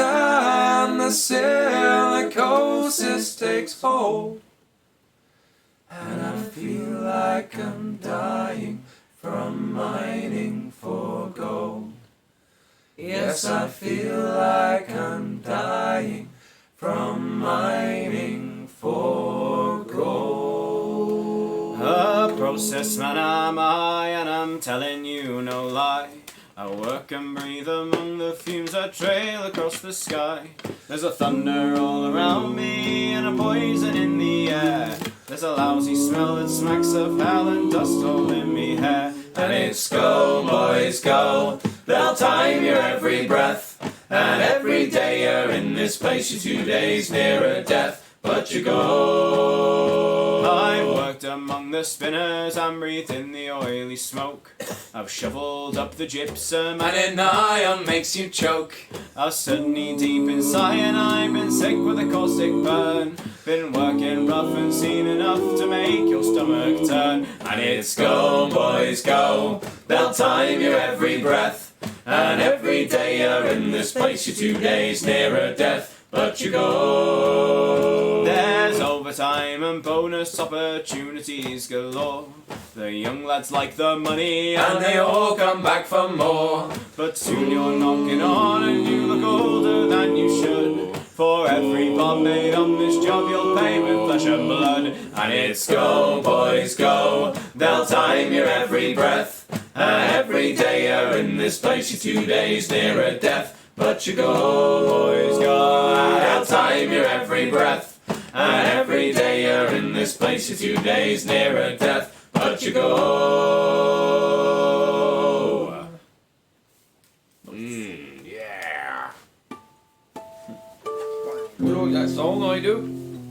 And the silicosis takes hold, and I feel like I'm dying from mining for gold. Yes, I feel like I'm dying from mining for gold. A process man am I, and I'm telling you no lie. I work and breathe among the fumes that trail across the sky. There's a thunder all around me and a poison in the air. There's a lousy smell that smacks of hell and dust all in me hair. And it's go, boys, go. They'll time your every breath. And every day you're in this place, you're 2 days nearer death. But you go. I've worked among the spinners and breathed in the oily smoke. I've shoveled up the gypsum And an ion makes you choke. I've stood knee deep in cyanide, been sick with a caustic burn. Been working rough and seen enough to make your stomach turn. And it's go, boys, go. They'll time your every breath. And every day you're in this place, you're 2 days nearer death. But you go. There's over overtime and bonus opportunities galore. The young lads like the money and they all come back for more. But soon you're knocking on and you look older than you should. For every bob made on this job you'll pay with flesh and blood. And it's go, boys, go. They'll time your every breath. Every day you're in this place, you're 2 days nearer death. But you go, boys, go. They'll time your every breath. Every day you're in this place, you're 2 days nearer death. But you go. Yeah. You know that song I do?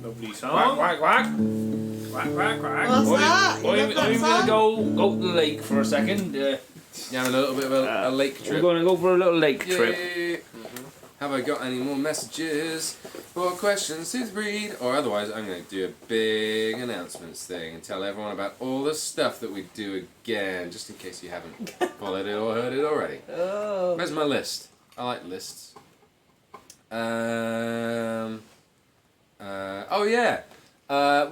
Lovely Quack, song. quack, quack. Quack, quack, quack. What's that? You I'm love that gonna song? go to the lake for a second. You having a little bit of a lake We're trip? gonna go for a little lake trip. Yay. Have I got any more messages or questions to read? Or otherwise, I'm going to do a big announcements thing and tell everyone about all the stuff that we do again, just in case you haven't followed it or heard it already. Oh. Where's my list? I like lists. Oh yeah.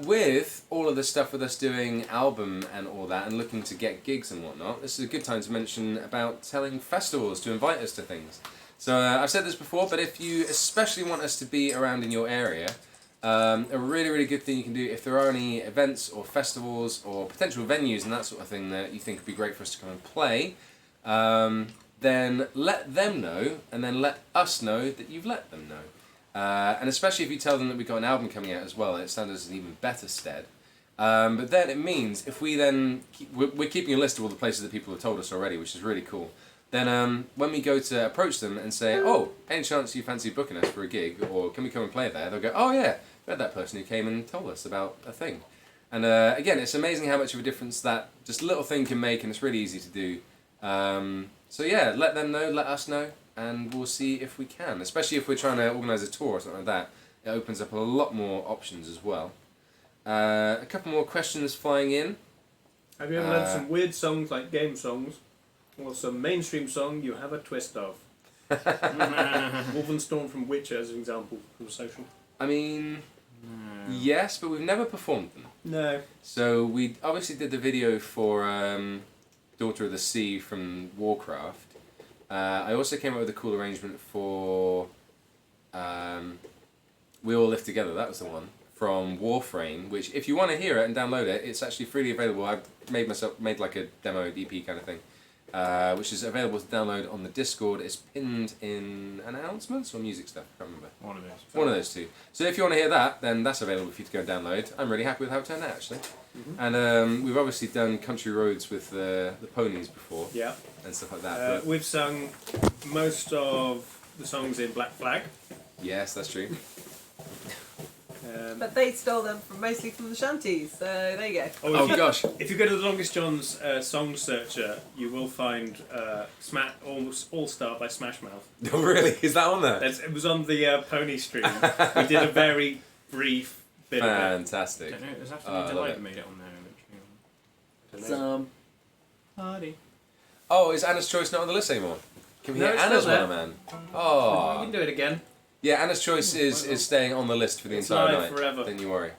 With all of the stuff with us doing album and all that and looking to get gigs and whatnot, this is a good time to mention about telling festivals to invite us to things. So I've said this before, but if you especially want us to be around in your area, a really, really good thing you can do if there are any events or festivals or potential venues and that sort of thing that you think would be great for us to come and play, then let them know and then let us know that you've let them know. And especially if you tell them that we've got an album coming out as well, it stands us in even better stead. But then it means if we then, we're keeping a list of all the places that people have told us already, which is really cool. Then when we go to approach them and say, oh, any chance you fancy booking us for a gig, or can we come and play there? They'll go, oh yeah, we had that person who came and told us about a thing. And again, it's amazing how much of a difference that just a little thing can make, and it's really easy to do. So yeah, let them know, let us know, and we'll see if we can. Especially if we're trying to organise a tour or something like that, it opens up a lot more options as well. A couple more questions flying in. Have you ever learned some weird songs like game songs? Or some mainstream song you have a twist of? Wolfenstein from Witcher as an example from Social. I mean, yes, but we've never performed them. No. So we obviously did the video for Daughter of the Sea from Warcraft. I also came up with a cool arrangement for We All Live Together, that was the one, from Warframe, which if you want to hear it and download it, it's actually freely available. I've made like a demo EP kind of thing. Which is available to download on the Discord. It's pinned in announcements or music stuff, I can't remember. One of those. One of those two. So if you want to hear that, then that's available for you to go and download. I'm really happy with how it turned out, actually. Mm-hmm. And we've obviously done Country Roads with the ponies before. Yeah. And stuff like that. But We've sung most of the songs in Black Flag. yes, that's true. But they stole them mostly from the Shanties, so there you go. Oh gosh. If you go to the Longest John's song searcher, you will find All Star by Smash Mouth. Oh really? Is that on there? It was on the pony stream. We did a very brief bit of it. Fantastic. I don't know, there's I absolutely love Delight it. made it on there. Some party. Oh, is Anna's Choice not on the list anymore? Can we No, hear it's Anna's still there. one, man? We Oh. can do it again. Yeah, Anna's Choice is staying on the list for the It's entire live night. forever. Don't you worry.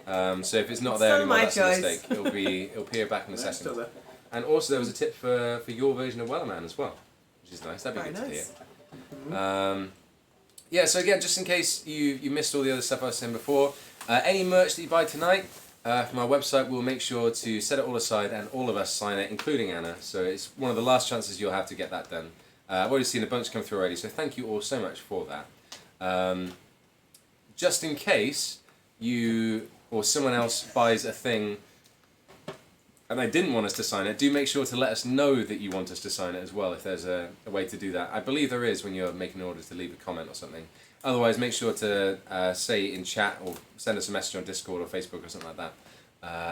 So if it's not It's there still anymore, my that's a choice. mistake. It'll appear back in a It's second. still there. And also there was a tip for your version of Wellerman as well, which is nice. That'd be Very good nice. to hear. Yeah, so again, just in case you missed all the other stuff I was saying before, any merch that you buy tonight from our website, we'll make sure to set it all aside and all of us sign it, including Anna. So it's one of the last chances you'll have to get that done. I've already seen a bunch come through already, so thank you all so much for that. Just in case you or someone else buys a thing and they didn't want us to sign it, do make sure to let us know that you want us to sign it as well, if there's a way to do that. I believe there is when you're making an order to leave a comment or something. Otherwise, make sure to say in chat or send us a message on Discord or Facebook or something like that,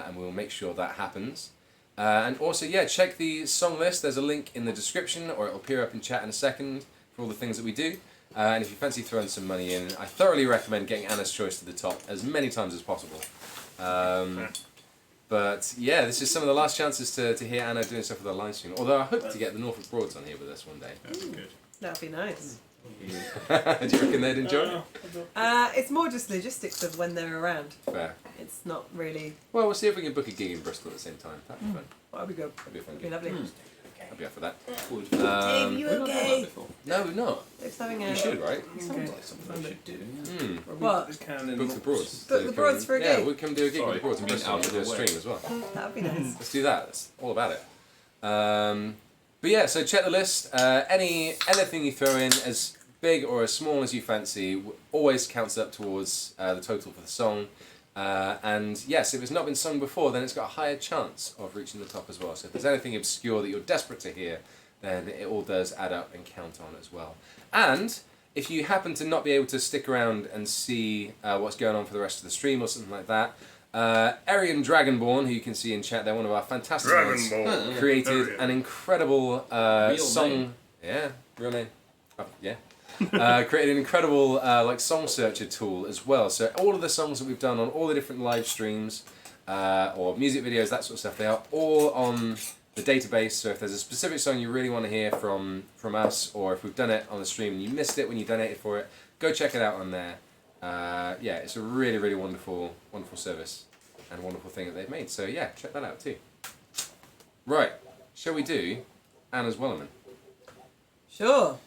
and we'll make sure that happens. And also, yeah, check the song list. There's a link in the description, or it'll appear up in chat in a second for all the things that we do. And if you fancy throwing some money in, I thoroughly recommend getting Anna's Choice to the top as many times as possible. But yeah, this is some of the last chances to hear Anna doing stuff with her live stream. Although I hope to get the Norfolk Broads on here with us one day. That'd be good. That'd be nice. Do you reckon they'd enjoy it? It's more just logistics of when they're around. Fair. It's not really. Well, we'll see if we can book a gig in Bristol at the same time. That'd be fun. That'd be good. That'd be a fun That'd be gig. lovely. I'd be up for that. Dave, you We've not done that okay? before. No, we're not. It's having You a. should, right? Sounds like something we should do. What? Book the Broads. Book the Broads for a Yeah, gig? we can do a gig with Sorry, the Broads in I mean Bristol. out We'll of do a the way. stream as well. That'd be nice. Let's do that. That's all about it. But yeah, so check the list. Anything you throw in, as big or as small as you fancy, always counts up towards the total for the song. And yes, if it's not been sung before, then it's got a higher chance of reaching the top as well. So if there's anything obscure that you're desperate to hear, then it all does add up and count on as well. And if you happen to not be able to stick around and see what's going on for the rest of the stream or something like that, Arian Dragonborn, who you can see in chat, they're one of our fantastic ones, created an incredible song. name. Yeah, real name. Oh, yeah. Created an incredible like song searcher tool as well. So all of the songs that we've done on all the different live streams or music videos, that sort of stuff, they are all on the database. So if there's a specific song you really want to hear from us, or if we've done it on the stream and you missed it when you donated for it, go check it out on there. Yeah, it's a really, really wonderful service and wonderful thing that they've made. So yeah, check that out too. Right, shall we do Anna's Wellerman? Sure.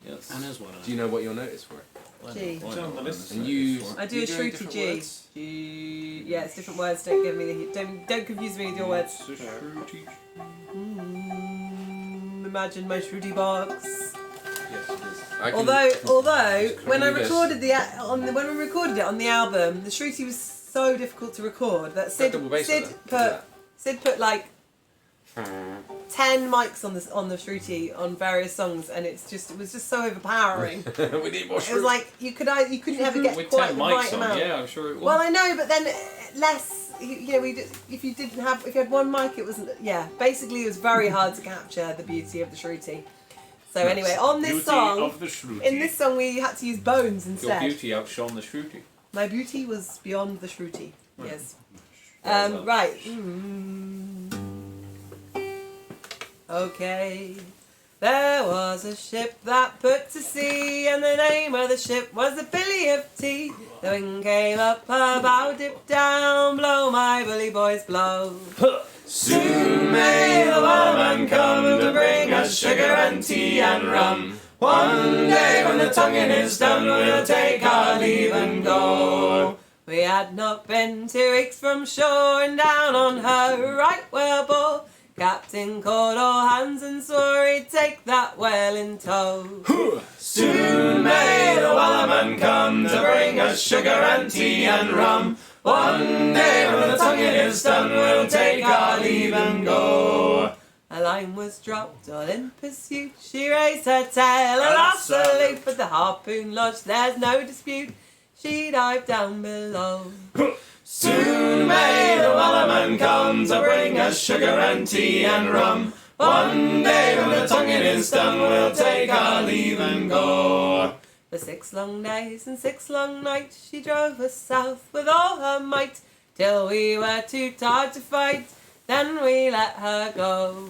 Yes. Anna's one. Do you know what your note is for it? G. And you, I do you a doing shruti different G. words? G. Yeah, it's different words. Don't give me the. Don't confuse me with your words. Imagine my shruti box. Yes, it is. I can- Although when I do this. recorded when we recorded it on the album, the shruti was so difficult to record that Got double bass on there. Sid put like 10 mics on the shruti on various songs, and it was just so overpowering. We need more It was like you couldn't ever get With quite 10 the right mics on, amount. yeah, I'm sure it will. Well, I know, but then less. If you had one mic, it wasn't. Yeah, basically, it was very hard to capture the beauty of the shruti. So anyway, on this song, of the shruti. in this song, we had to use bones Your instead. beauty outshone the shruti. My beauty was beyond the shruti. Yes. Well done. Right. Okay. There was a ship that put to sea, and the name of the ship was the Billy of Tea. The wind came up, her bow dipped down, blow my bully boys blow. Soon may the waterman come to bring us sugar and tea and rum. One day when the tonguing is done, we'll take our leave and go. We had not been 2 weeks from shore, and down on her right whale bore. Captain called all hands and swore he'd take that whale in tow. Soon may the waterman come to bring us sugar and tea and rum. One day when the tonguing is done, we'll take our leave and go. A line was dropped, all in pursuit. She raised her tail, a last salute, but the harpoon lodged, there's no dispute. She dived down below. Soon may the waterman come to bring us sugar and tea and rum. One day when the tonguing is done, we'll take our leave and go. For 6 long days and 6 long nights, she drove us south with all her might, till we were too tired to fight, then we let her go.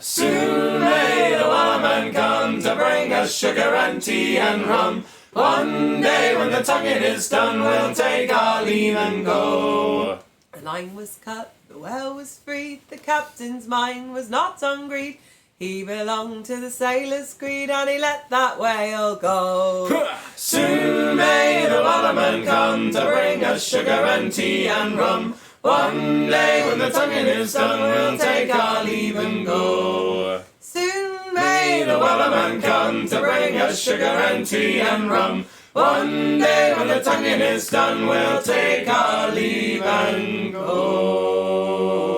Soon may the waterman come to bring us sugar and tea and rum. One day when the tonguing is done, we'll take our leave and go. The line was cut, the whale was freed, the captain's mind was not on greed. He belonged to the sailor's creed, and he let that whale go. Soon may the waterman come to bring us sugar and tea and rum. One day when the tonguing is done, we'll take our leave and go. Soon May the waterman come to bring us sugar and tea and rum. One day when the tonguing is done, we'll take our leave and go.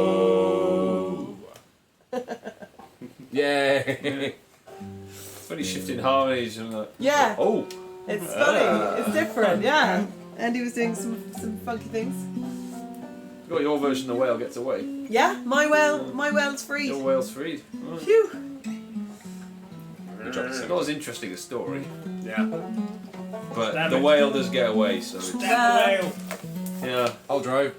Yay! Funny shifting harmonies and like. Yeah, Oh, it's funny, it's different, yeah. Andy was doing some funky things. you got your version. The whale gets away. Yeah, my whale's freed. Your whale's freed. Right. Phew. It's not as interesting a story, Yeah. but Damn the it. whale does get away. So Damn the whale. yeah. I'll drive.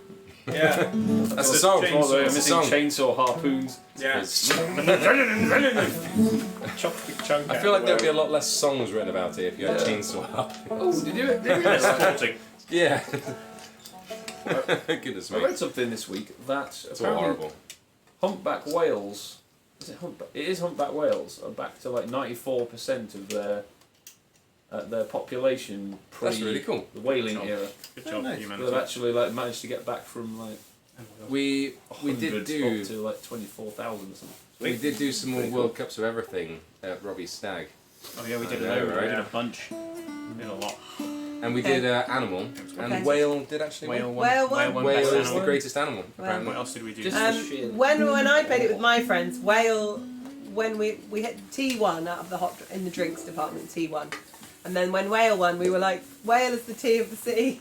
Yeah. That's the song. Chainsaw. I'm That's the missing song. chainsaw harpoons. Yeah. Chop the chunk I feel like there'd be a lot less songs written about it if you had chainsaw. Oh, did you? Yeah. Goodness I me. read something this week that It's all apparently horrible. humpback whales. Is it humpback? It is humpback whales are back to like 94% of their population pre That's really cool. the whaling era. Good job, nice. humanity. They've actually like managed to get back from like We did 100 do up to like 24,000 or something. we did do some more World Cups of everything at Robbie's Stag, Oh yeah, we did I a know, load. right? We did a bunch. We did a lot. and we did Animal, and Okay. Whale did actually win. Whale Whale won. won. Whale Best is the animal. greatest animal. Whale. Apparently. What else did we do? Just- When I played it with my friends, Whale, when we hit T1 out of the hot in the drinks department, T1, and then when Whale won, we were like, Whale is the tea of the city.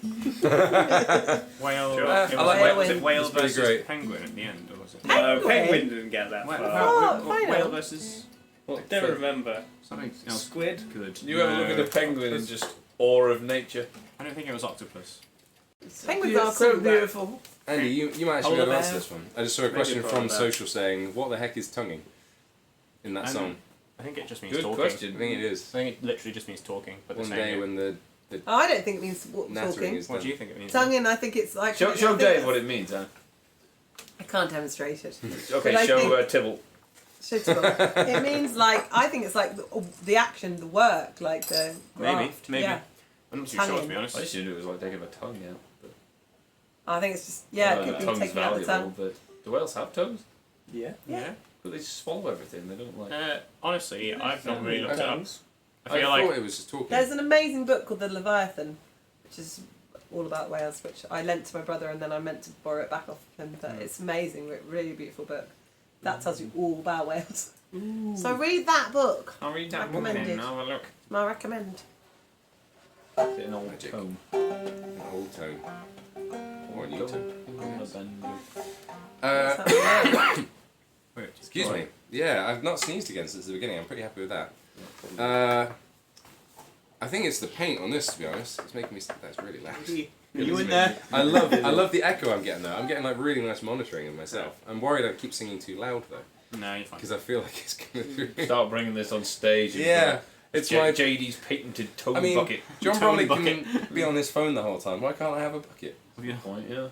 Whale. Sure. It was, I like whale, was whale. it whale It's pretty versus great. penguin at the end, or was it? No, Penguin. penguin didn't get that Whale, far. Final. whale versus I don't remember. something else. Squid? Good. You ever look at a penguin and just awe of nature? I don't think it was octopus. Penguins are so cool. beautiful. Andy, you might actually be able to answer bear. this one. I just saw a Maybe question a from polar bear. social saying, "What the heck is tonguing?" In that I song, I think it just means Good talking. question. I think it is. I think it literally just means talking. But One they're saying day it. when the Oh, I don't think it means nattering talking. is What done. do you think it means? Tonguing, I think it's like. Show I think Dave it's- what it means, huh? I can't demonstrate it. Okay, But I show think- Tibble. Suitable. It means like I think it's like the action, the work, like the Maybe, graft. maybe. Yeah, I'm not too sure to Tonguing. be honest. I used to do it was like taking a tongue out. But I think it's just yeah, it the could be tongue's taking out the valuable, tongue. but do whales have tongues? Yeah. Yeah. But they just swallow everything. They don't like. Honestly, I've not really looked it up. Tongues. I I feel thought like it was just talking. There's an amazing book called The Leviathan, which is all about whales, which I lent to my brother and then I meant to borrow it back off him. But it's amazing, really beautiful book. That tells you all about whales. So read that book. I'll read that book Recommended. then. Have a look. I recommend. Is it an old Magic. tome? An old tone. Or a new tone. A banjo. What's that word? Wait, Excuse me. Yeah, I've not sneezed again since the beginning. I'm pretty happy with that. I think it's the paint on this, to be honest. It's making me. That's really loud. Are you in there? I love the echo I'm getting though. I'm getting like really nice monitoring of myself. I'm worried I keep singing too loud though, No, you're fine. because I feel like it's coming through. Start bringing this on stage. And Yeah, it's my. JD's patented tone I mean, bucket. John Tony probably can be on his phone the whole time. Why can't I have a bucket? Point, yeah.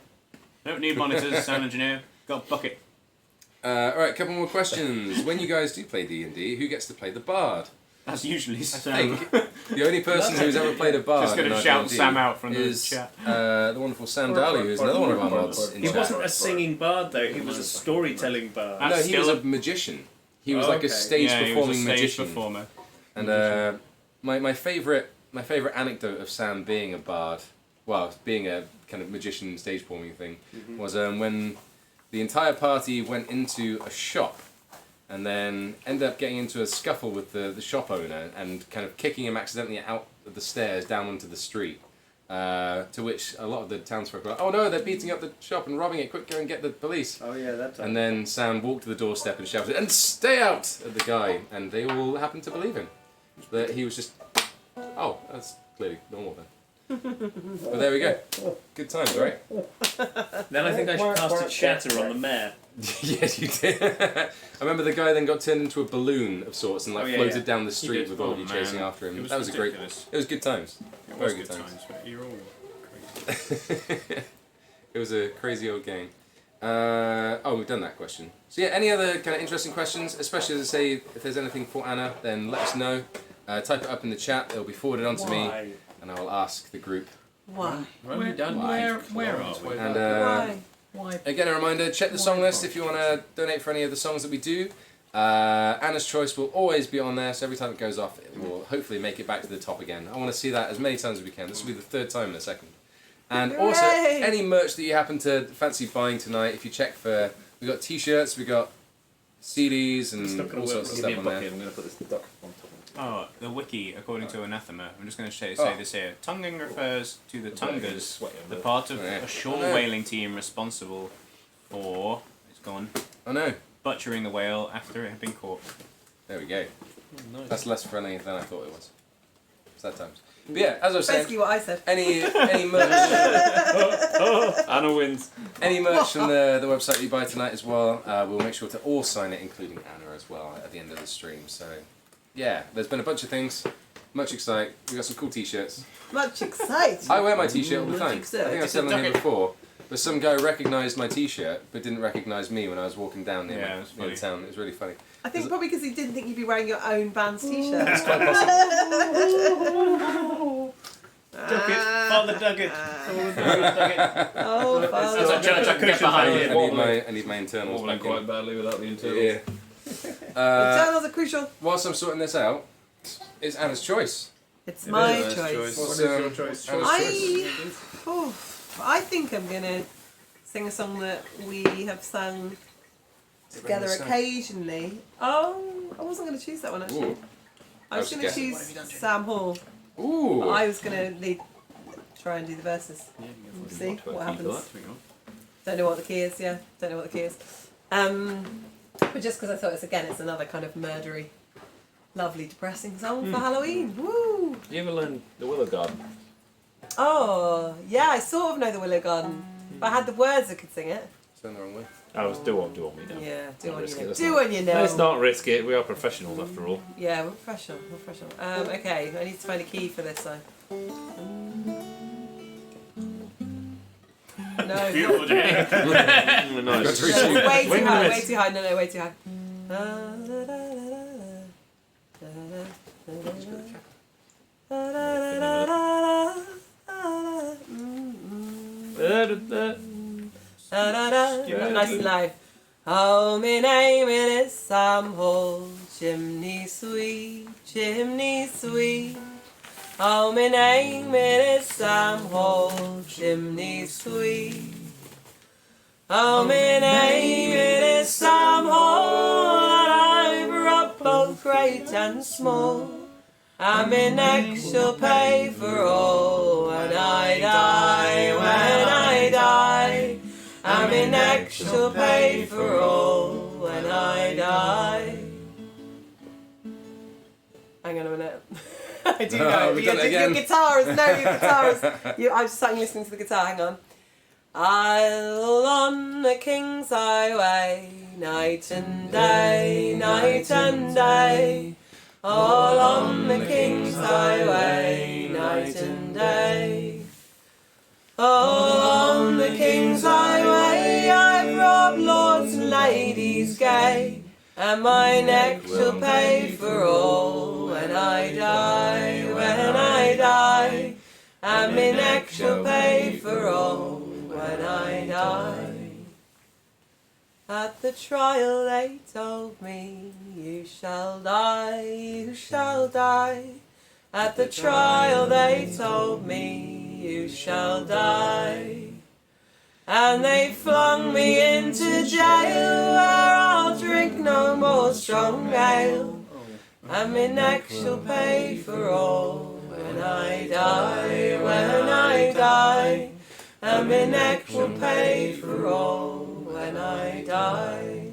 Don't need monitors, sound engineer. Got a bucket. All right, couple more questions. When you guys do play D&D, who gets to play the bard? That's usually I Sam. think the only person who's ever played a bard Just gonna in our shout D&D Sam out from the is chat. the wonderful Sam Daly, who's another one of our mods in He chat. wasn't a singing bard though, he was a storytelling bard. No, he was Still a magician. He was Oh, like a okay. stage Yeah, he was a performing stage magician. performer. And my favourite anecdote of Sam being a bard, well, being a kind of magician stage performing thing, was when the entire party went into a shop and then ended up getting into a scuffle with the shop owner and kind of kicking him accidentally out of the stairs down onto the street. To which a lot of the townsfolk were like, "Oh no, they're beating up the shop and robbing it! Quick, go and get the police!" Oh yeah, that time. And then Sam walked to the doorstep and shouted, "And stay out!" at the guy, and they all happened to believe him. That he was just, oh, that's clearly normal then. But there we go. Good times, right? Then I think I should cast a shatter on the mayor. Yes, you did. I remember the guy then got turned into a balloon of sorts and like Oh, yeah, floated yeah. down the street did. with all Oh, of you man. chasing after him. It was That was a great. ridiculous. It was good times. It Very was good times. but you're all crazy. It was a crazy old game. We've done that question. So yeah, any other kind of interesting questions? Especially as I say, if there's anything for Anna, then let us know. Type it up in the chat. It'll be forwarded on to me, Why? and I will ask the group. Why? Where are we done? Where are we? And Why? again, a reminder: check the song list if you want to donate for any of the songs that we do. Anna's Choice will always be on there, so every time it goes off, it will hopefully make it back to the top again. I want to see that as many times as we can. This will be the third time in a second. And also, Hooray! any merch that you happen to fancy buying tonight, if you check for, we got T-shirts, we got CDs, and It's not gonna all work. sorts of Give me stuff a on bucket. there. I'm going to put this duck on top. Oh, the wiki, according to Anathema, I'm just going to say Oh. this here. Tonguing refers to the Tungers, Sweaty the bit. part of Oh, yeah. a shore Oh, no. whaling team responsible for, it's gone, Oh no, butchering the whale after it had been caught. there we go. Nice. That's less friendly than I thought it was. Sad times. But yeah, as I was saying, Basically what I said. any merch. Anna wins. Any merch from the website you buy tonight as well, we'll make sure to all sign it, including Anna as well, at the end of the stream. So, yeah, there's been a bunch of things. Much excite. We got some cool t-shirts. Much exciting. I wear my t-shirt all the time. I excite. think I've said on here before. But some guy recognised my t-shirt, but didn't recognise me when I was walking down near Yeah, it was funny. in town. It was really funny. I think probably because he didn't think you'd be wearing your own band's t-shirt. It's quite possible. Duck it. Father Duggett. Oh, There's a Father. church I can get behind it. I need my internals Wobbling back in. quite badly without the internals. Yeah. Internals are crucial. Whilst I'm sorting this out, it's Anna's choice. It's my Anna's choice. What's, What is your choice? Anna's choice? I think I'm gonna sing a song that we have sung together occasionally. Oh, I wasn't gonna choose that one actually. Ooh. I was How's gonna it choose Sam Hall. Ooh. But I was gonna try and do the verses. See what happens. Don't know what the key is. Yeah, don't know what the key is. But just because I thought it's another kind of murdery, lovely, depressing song for Halloween. Woo! You ever learn the Willow Garden? Oh, yeah, I sort of know the Willow Garden. If I had the words, I could sing it. It's going the wrong way. I was do on me now. Yeah, do Not one risk you it, know. let's Do not. one you know. Let's not risk it. We are professionals after all. Yeah, we're professional. We're professional. Okay, I need to find a key for this though. No, Beautiful day. Nice. no, it's way too Wait a high. minute. Way too high. No, way too high. Nice and loud. Oh, my name it is Sam Hall, chimney sweet, chimney sweet. Oh, my name it is Sam Hall, chimney sweet. Oh, my name it is Sam Hall, and I've rubbed both great and small. And my neck shall pay for all when I die, when I die. And my neck shall pay for all when I die. Hang on a minute. I do know. we've done it Your again. guitar is I'm just sat listening to the guitar. Hang on. I'll on the King's Highway, night and day, night and day. All on the King's Highway, night and day. All on the King's Highway, I've robbed lords and ladies gay, and my neck shall pay for all when I die, when I die. And my neck shall pay for all when I die. At the trial they told me, you shall die, you shall die. At the trial they told me, you shall die. And they flung me into jail, where I'll drink no more strong ale. And my neck shall pay for all when I die, when I die. And my neck will pay for all when I die.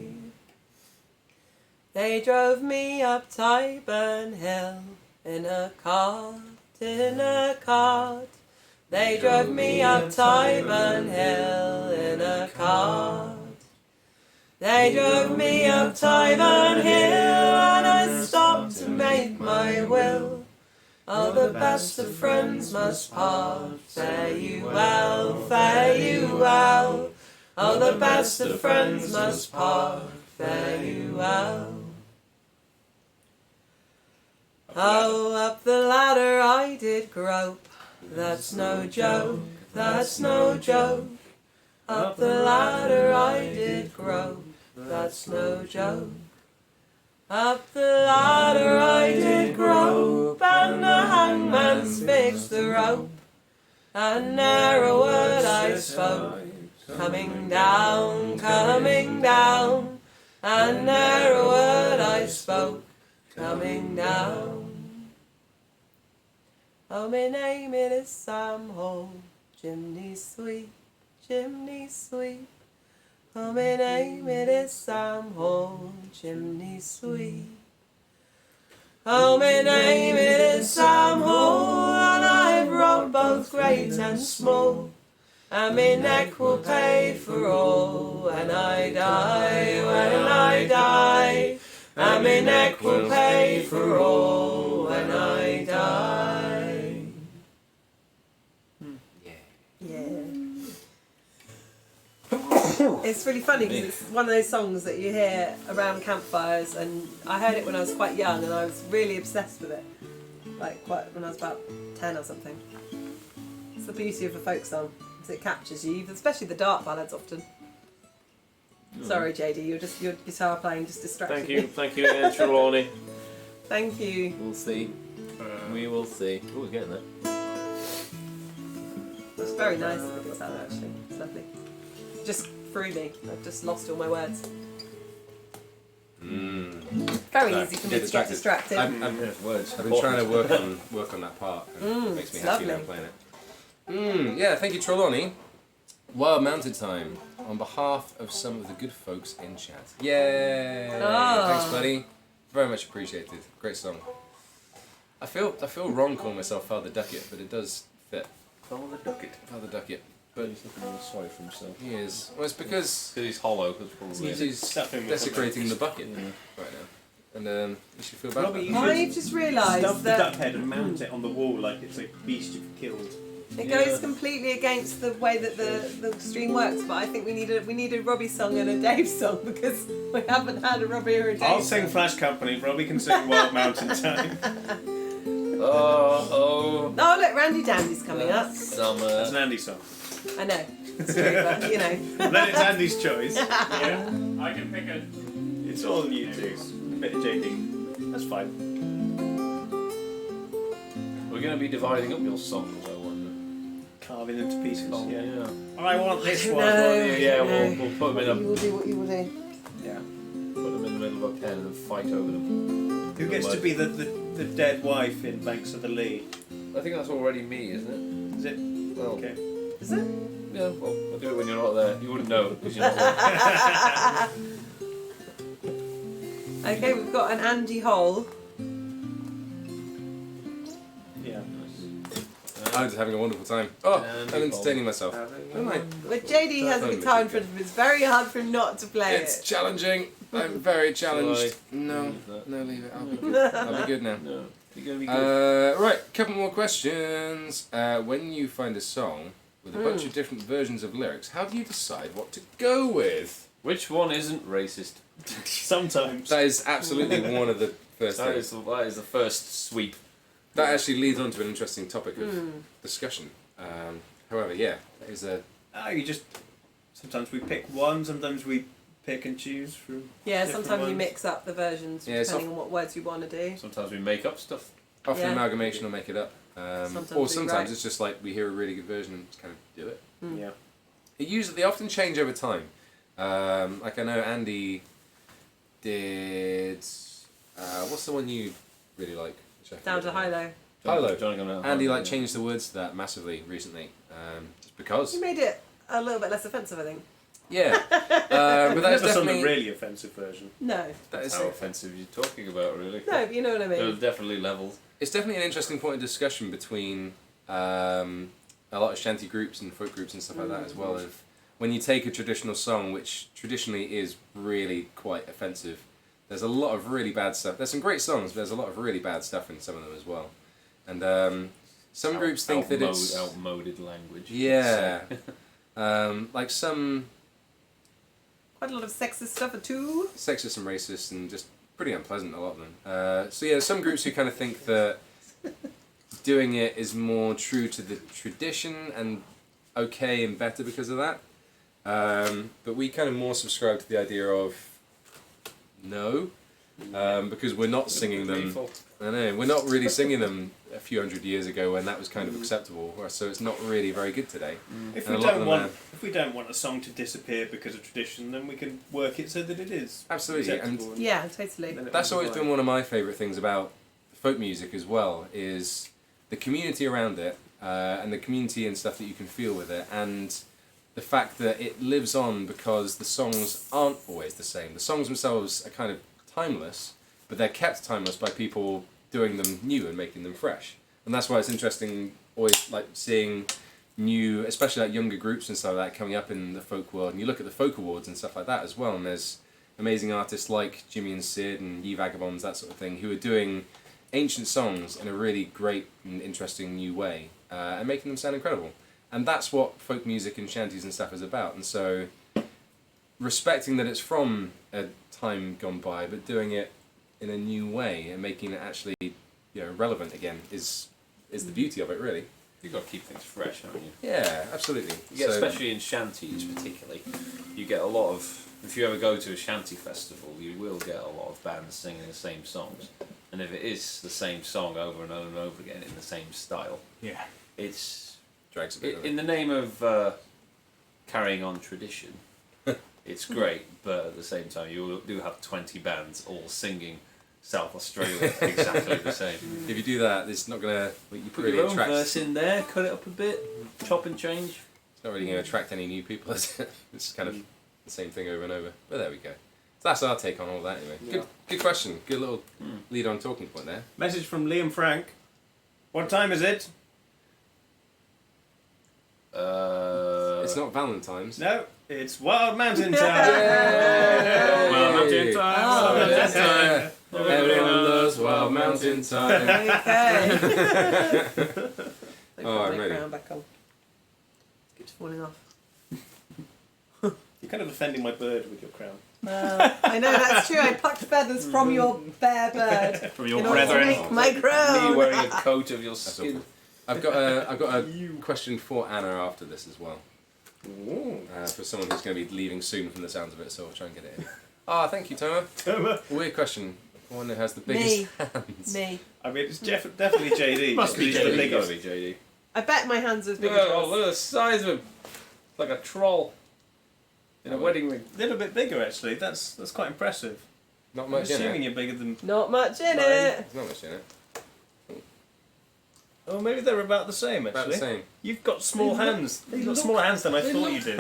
They drove me up Tyburn Hill in a cart, in a cart. They drove me up Tyburn Hill in a cart. They drove me up Tyburn Hill, and I stopped to make my will. Oh, the best of friends must part. Fare you well, fare you well. Oh, the best of friends must part. Fare you well. Oh, up the ladder I did grope. That's no joke, that's no joke. Up the ladder I did grope. That's no joke. Up the ladder I did grope, and the hangman's fixed the rope. And ne'er a word I spoke, coming down, coming down. And ne'er a word I spoke, coming down. Oh, my name it is Sam Hall, chimney sweep, chimney sweep. Oh, my name it is Sam Hall, chimney sweep. Oh, my name it is Sam Hall, and I've robbed both great and small. and my neck will pay for all when I die, when I die. And my neck will pay for all when I die. Yeah. It's really funny because it's one of those songs that you hear around campfires, and I heard it when I was quite young and I was really obsessed with it. Like quite when I was about 10 or something. It's the beauty of a folk song, is it captures you, especially the dark ballads often. Sorry, JD, your guitar playing just distracted me. Thank you again, Trelawney. Thank you. We'll see. We will see. Oh, we're getting there. It's very nice, the guitar actually. It's lovely. Just threw me. I've just lost all my words. Very easy for me to get distracted. I've been trying to work on that part. And it makes me happy now playing it. Yeah, thank you, Trelawney. Wild Mountain Time on behalf of some of the good folks in chat. Yay! Thanks, buddy. Very much appreciated. Great song. I feel wrong calling myself Father Duckett, but it does fit. Father Duckett. Father Duckett. But he's looking really sorry for himself. He is. Well, it's because he's hollow. That's probably he's desecrating the bucket right now. And you should feel bad about that. I've just realised stuff that the duck head and mount it on the wall like it's a beast you've killed. it goes completely against the way that the stream works. But I think we need a Robbie song and a Dave song because we haven't had a Robbie or a Dave. I'll sing Flash Company. Robbie can sing Wild Mountain Time. Oh, look, Randy Dandy's coming up. Summer. That's an Andy song. I know. It's true, but you know. Then it's Andy's choice. Yeah, I can pick a. It's all you two. Bit of JD. That's fine. We're going to be dividing up your songs, I wonder. Carving into pieces. Oh, yeah. I want this one. Yeah, we'll put them in You will do what you will do. Yeah. Put them in the middle of a pen and fight over them. Who gets to be the dead wife in Banks of the Lee? I think that's already me, isn't it? Is it? Well, Okay. Is it? yeah, well, I'll do it when you're not there. You wouldn't know because you're not there. Okay, we've got an Andy Hole. Yeah. I'm just having a wonderful time. Oh, And I'm entertaining myself. Don't I? But JD has a guitar in front of him. It's very hard for him not to play It's it. challenging. I'm very challenged. Sorry. No, Leave that. no, leave it. I'll be good. I'll be good now. No, you're going to be good. Right, couple more questions. When you find a song with a bunch of different versions of lyrics, how do you decide what to go with? Which one isn't racist? Sometimes. That is absolutely one of the first That things. is the first sweep. That actually leads on to an interesting topic of discussion. However, yeah, that is a... You just... Sometimes we pick one, sometimes we pick and choose from Yeah, different sometimes you ones. mix up the versions Yeah, depending on what words you want to do. Sometimes we make up stuff. Often Yeah. amalgamation will make it up. Sometimes Or we sometimes write. it's just like we hear a really good version and just kind of do it. Yeah. They often change over time. Like I know Andy did... what's the one you really like? Which I Down forget to the name. high-low. Hello. Johnny Come Down. Andy changed the words to that massively recently. Just because. You made it a little bit less offensive, I think. Yeah. But We've that's never sung definitely... a really offensive version. No. That is How offensive are you talking about, really? No, but you know what I mean. There's definitely levels. It's definitely an interesting point of discussion between a lot of shanty groups and folk groups and stuff like that as well. Of when you take a traditional song, which traditionally is really quite offensive, there's a lot of really bad stuff. There's some great songs, but there's a lot of really bad stuff in some of them as well. And some groups think that it's... outmoded language. Yeah. Like some Quite a lot of sexist stuff too. sexist and racist and just pretty unpleasant, a lot of them. So yeah, some groups who kind of think that doing it is more true to the tradition and okay and better because of that. But we kind of more subscribe to the idea of no, because we're not singing them. I know, we're not really singing them a few hundred years ago when that was kind of acceptable, so it's not really very good today. If And we a lot of don't them want, if we don't want a song to disappear because of tradition, then we can work it so that it is Absolutely, and acceptable Yeah, totally. then it that's will always survive. been one of my favourite things about folk music as well, is the community around it, and the community and stuff that you can feel with it, and the fact that it lives on because the songs aren't always the same. The songs themselves are kind of timeless, but they're kept timeless by people doing them new and making them fresh. And that's why it's interesting always like seeing new, especially like younger groups and stuff like that coming up in the folk world. And you look at the folk awards and stuff like that as well, and there's amazing artists like Jimmy and Sid and Ye Vagabonds, that sort of thing, who are doing ancient songs in a really great and interesting new way, and making them sound incredible. And that's what folk music and shanties and stuff is about. And so, respecting that it's from a time gone by, but doing it in a new way and making it actually, relevant again is the beauty of it, really. You've got to keep things fresh, haven't you? Yeah, absolutely. Especially in shanties, particularly, you get a lot of. If you ever go to a shanty festival, you will get a lot of bands singing the same songs, and if it is the same song over and over and over again in the same style, it's drags a bit. in the name of carrying on tradition. It's great, but at the same time, you do have 20 bands all singing South Australia exactly the same. If you do that, it's not gonna. You put really your own attract. verse in there, cut it up a bit, chop and change. It's not really going to attract any new people, is it? It's kind of the same thing over and over. But there we go. So that's our take on all that anyway. Yeah. Good question. Good little lead on talking point there. Message from Liam Frank. What time is it? It's not Valentine's. No, it's Wild Mountain Time. Wild Mountain Time. Oh, Wild that's Mountain Time. Everyone loves Wild Mountain Time. Okay. Oh, I'm my ready. crown back on. Keeps falling off. You're kind of offending my bird with your crown. I know, that's true. I plucked feathers from your bare bird. From your in order to brethren. make my crown. Me wearing a coat of your That's skin. awful. I've got a question for Anna after this as well. Ooh. For someone who's going to be leaving soon from the sounds of it, so I'll try and get it in. Ah, thank you, Toma. Weird question. One who has the biggest hands. Me. I mean, it's definitely JD. Must be He's JD. the It's gotta biggest. be JD. I bet my hands are as big as Oh, yours. look at the size of him. It's like a troll in a wedding ring. A little bit bigger, actually. That's quite impressive. Not I'm much in assuming it. you're bigger than. Not much in Mine. it. There's not much in it. Oh, maybe they're about the same, actually. About the same. You've got small hands. You've got smaller hands than I thought you did.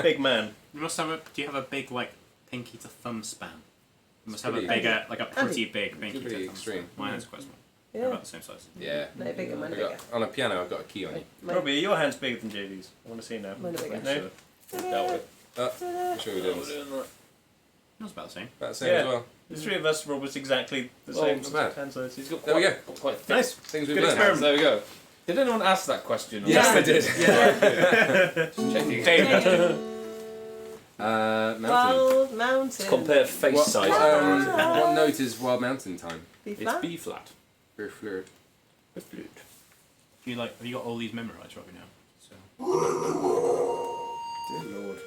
Big man. You must have do you have a big, like, pinky to thumb span? You must have a pretty- bigger, like a pretty big pinky pretty to thumb extreme. span. Mine is quite small. They're Yeah. about the same size. Yeah. No, bigger, mine are bigger. On a piano, I've got a key on you. Mine- Robbie, are your hands bigger than JD's? I want to see now. Mine are bigger. No? Dealt with. I'm sure we We're do. doing that. That's about the same. About the same Yeah. as well. The three of us were almost exactly the Well, same not bad. hand size. He's got There we quite, go. quite thick. Nice. Things we've Good learned. experiment. There we go. Did anyone ask that question? Yes, Yeah. I did. Checking. Mountain. Wild mountain. Compare face What, size. what note is Wild Mountain Time? B It's flat. B flat. Very fluid. Do you like? Have you got all these memorised, Robbie? Now. So Dear Lord.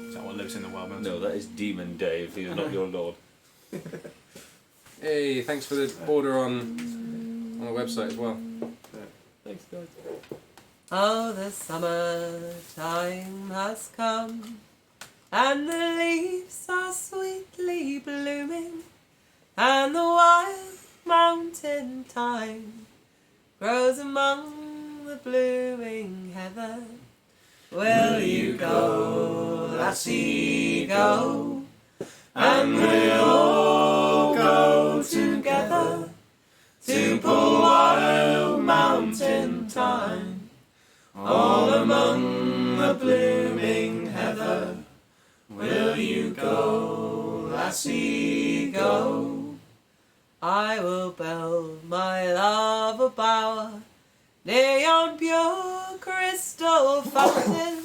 is that what lives in the wild mountain? No, that is Demon Dave. He is not your lord. Hey, thanks for the order on the website as well. Thanks, guys. Oh, the summertime has come, and the leaves are sweetly blooming, and the wild mountain thyme grows among the blooming heather. Will you go, lassie, go, and we'll all go together to pull wild mountain thyme all among the blooming heather. Will you go, lassie, go? I will build my love a bower near yon pure crystal fountain,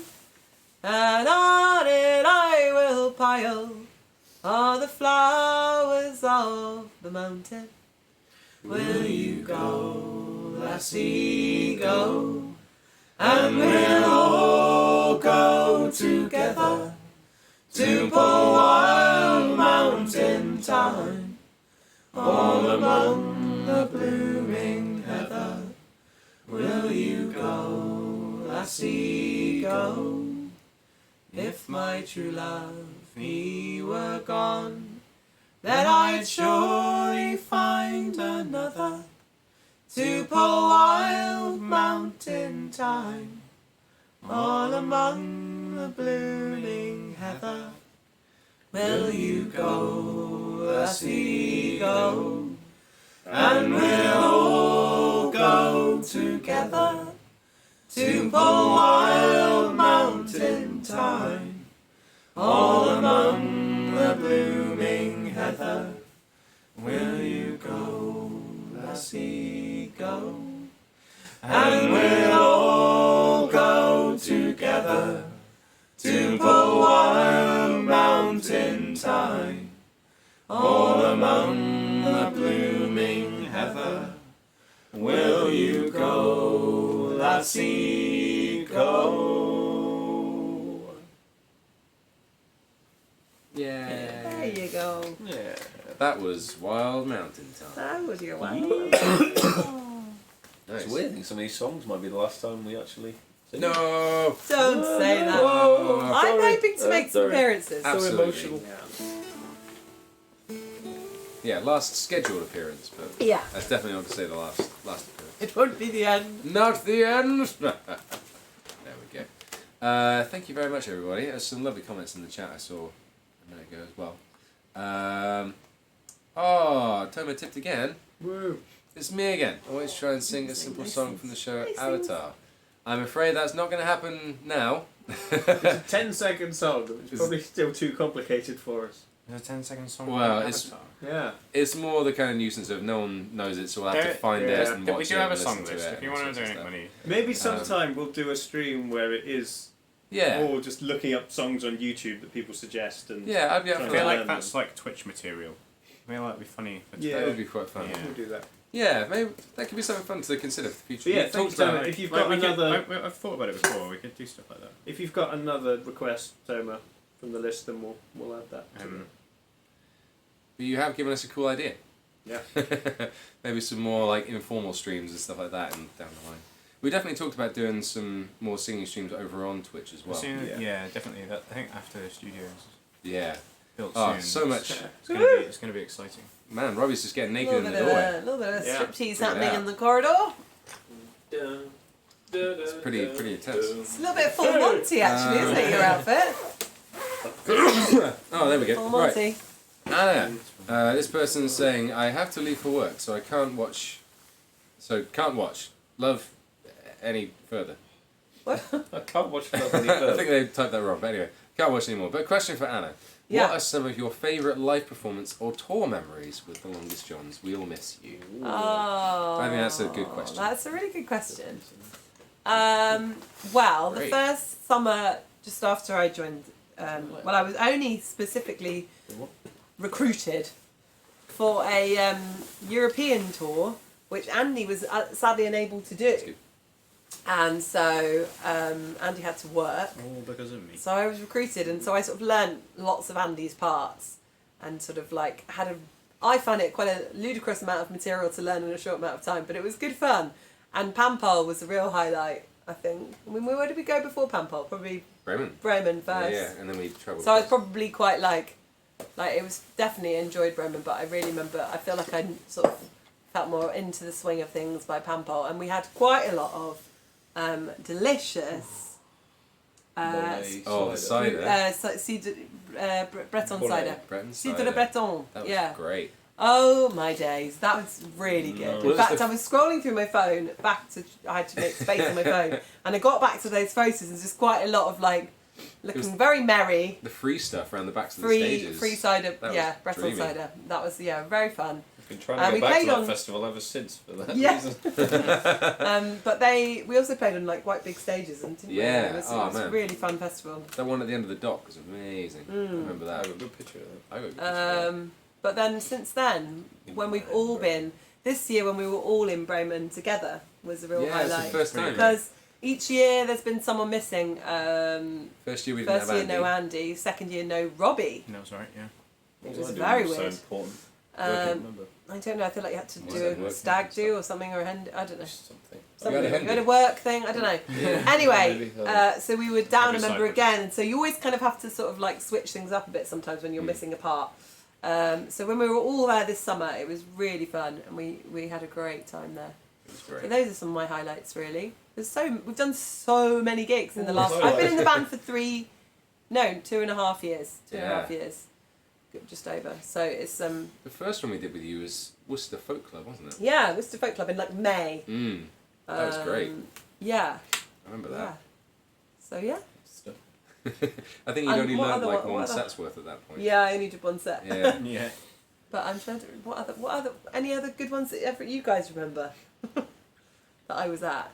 and on it I will pile all the flowers of the mountain. Will you go, lassie, go? And we'll all go together to pull wild mountain thyme all among the blooming heather. Will you go, lassie, go? If my true love, he were gone, then I'd surely find another to pull wild mountain thyme all among the blooming heather. Will you go, lassie, go? And we'll all go together Simple wild mountain thyme, all among the blooming heather. Will you go, lassie, go? And we'll all go together to pull wild mountain thyme, all among the blooming heather. Will you go, lassie, go? Yeah. There you go. Yeah. That was Wild Mountain Time. That was your one. Nice. It's weird. I think some of these songs might be the last time we actually sing. No. Don't say that. Oh, I'm sorry. hoping to make some Sorry. appearances. Absolutely. So emotional. Yeah, last scheduled appearance, but Yeah. that's definitely not to say the last appearance. It won't be the end. Not the end. There we go. Thank you very much, everybody. There's some lovely comments in the chat I saw a minute ago as well. Tomo tipped again. Woo. It's me again. Always try and sing a simple song from the show Nice Avatar. I'm afraid that's not going to happen now. It's a 10-second song, which is probably still too complicated for us. There's a 10-second song. Well, from it's- Avatar. Yeah. It's more the kind of nuisance of no one knows it, so we'll have to There- find yeah. it and watch We do it have a and song listen list. to it If you and all want to sorts of donate stuff. money. Maybe sometime we'll do a stream where it is Yeah. all just looking up songs on YouTube that people suggest and Yeah, I'd be up I for feel that. like learn that's them. like Twitch material. I feel like it'd be funny. For Yeah. That would be quite fun. Yeah. we'll do that. Yeah, maybe that could be something fun to consider for the future. But yeah, We've thank talked you, about Toma. If you've Like, got we could- another, I've thought about it before. We could do stuff like that. if you've got another request, Toma, from the list, then we'll add that. to But you have given us a cool idea. Yeah. Maybe some more like informal streams and stuff like that and down the line. We definitely talked about doing some more singing streams over on Twitch as well. Soon, Yeah. yeah, definitely. That, I think after the studio's Yeah. built Oh, soon. so much. It's gonna be exciting. Man, Robbie's just getting A naked in little the bit of doorway. a little bit of Yeah. striptease Yeah. happening in the corridor. It's pretty intense. It's a little bit full Monty actually, isn't it? Your outfit. Oh, there we go. Full Right. Monty. Anna, this person's saying, I have to leave for work, so I can't watch. Love any further. I can't watch Love any I further. think they typed that wrong, but anyway, can't watch anymore. But question for Anna. Yeah. What are some of your favourite live performance or tour memories with the Longest Johns? We'll miss you. Oh. I think that's a good question. That's a really good question. Well, the Great. first summer just after I joined, I was only specifically recruited for a European tour, which Andy was sadly unable to do. good. And so Andy had to work. All because of me. So I was recruited, and so I sort of learnt lots of Andy's parts, and sort of like I found it quite a ludicrous amount of material to learn in a short amount of time, but it was good fun. And Pampol was a real highlight, I think. I mean, where did we go before Pampol? Probably Bremen. Bremen Yeah, first. yeah, and then we travelled. So I was probably quite like it was definitely enjoyed Bremen, but I really remember, I feel like I sort of felt more into the swing of things by Pampol, and we had quite a lot of delicious the cider. Breton Bollet. cider. Breton Cidre cider. Breton. That was Yeah. great. Oh my days, that was really good. Well, In fact, it's the- I was scrolling through my phone I had to make space on my phone, and I got back to those photos, and there's just quite a lot of like looking very merry. The free stuff around the backs of the stages. Free cider, That yeah, was Breton dreamy. cider. That was very fun. I've been trying we to get back played to that on- festival ever since for that Yeah. reason. But we also played on like quite big stages, and didn't we? Yeah. It was Oh, a man. really fun festival. That one at the end of the dock was amazing. I remember I that. have a good picture of that. I got a good picture of But then since then, when we've all been this year, when we were all in Bremen together, was a real that. Yeah, it's highlight. the first time. Because each year there's been someone missing. First year we didn't First have year Andy. no Andy, second year no Robbie. That was right. Yeah. It What was I do very was weird. So important. I Um, can't remember. I don't know. I feel like you had to Was do it a work stag and do stuff? or something, or a hen. I don't know. Something. Something. You had a You had a hen work thing. I don't know. Yeah. Anyway, Maybe. so we were down a Like a member cycle. again, and so you always kind of have to sort of like switch things up a bit sometimes when you're missing a part. So when we were all there this summer, it was really fun, and we had a great time there. It was So great. those are some of my highlights, really. We've done so many gigs in the last. Ooh. I've been in the band for 2.5 years. 2.5 Yeah. years, just over. So it's The first one we did with you was Worcester Folk Club, wasn't it? yeah, Worcester Folk Club in like May. That was great. Yeah, I remember Yeah. that. So yeah. I think you'd And only what learned other like one- one what other- set's worth at that point. Yeah, I only did one set. Yeah. Yeah. But I'm trying to. What other? Any other good ones that ever you guys remember that I was at?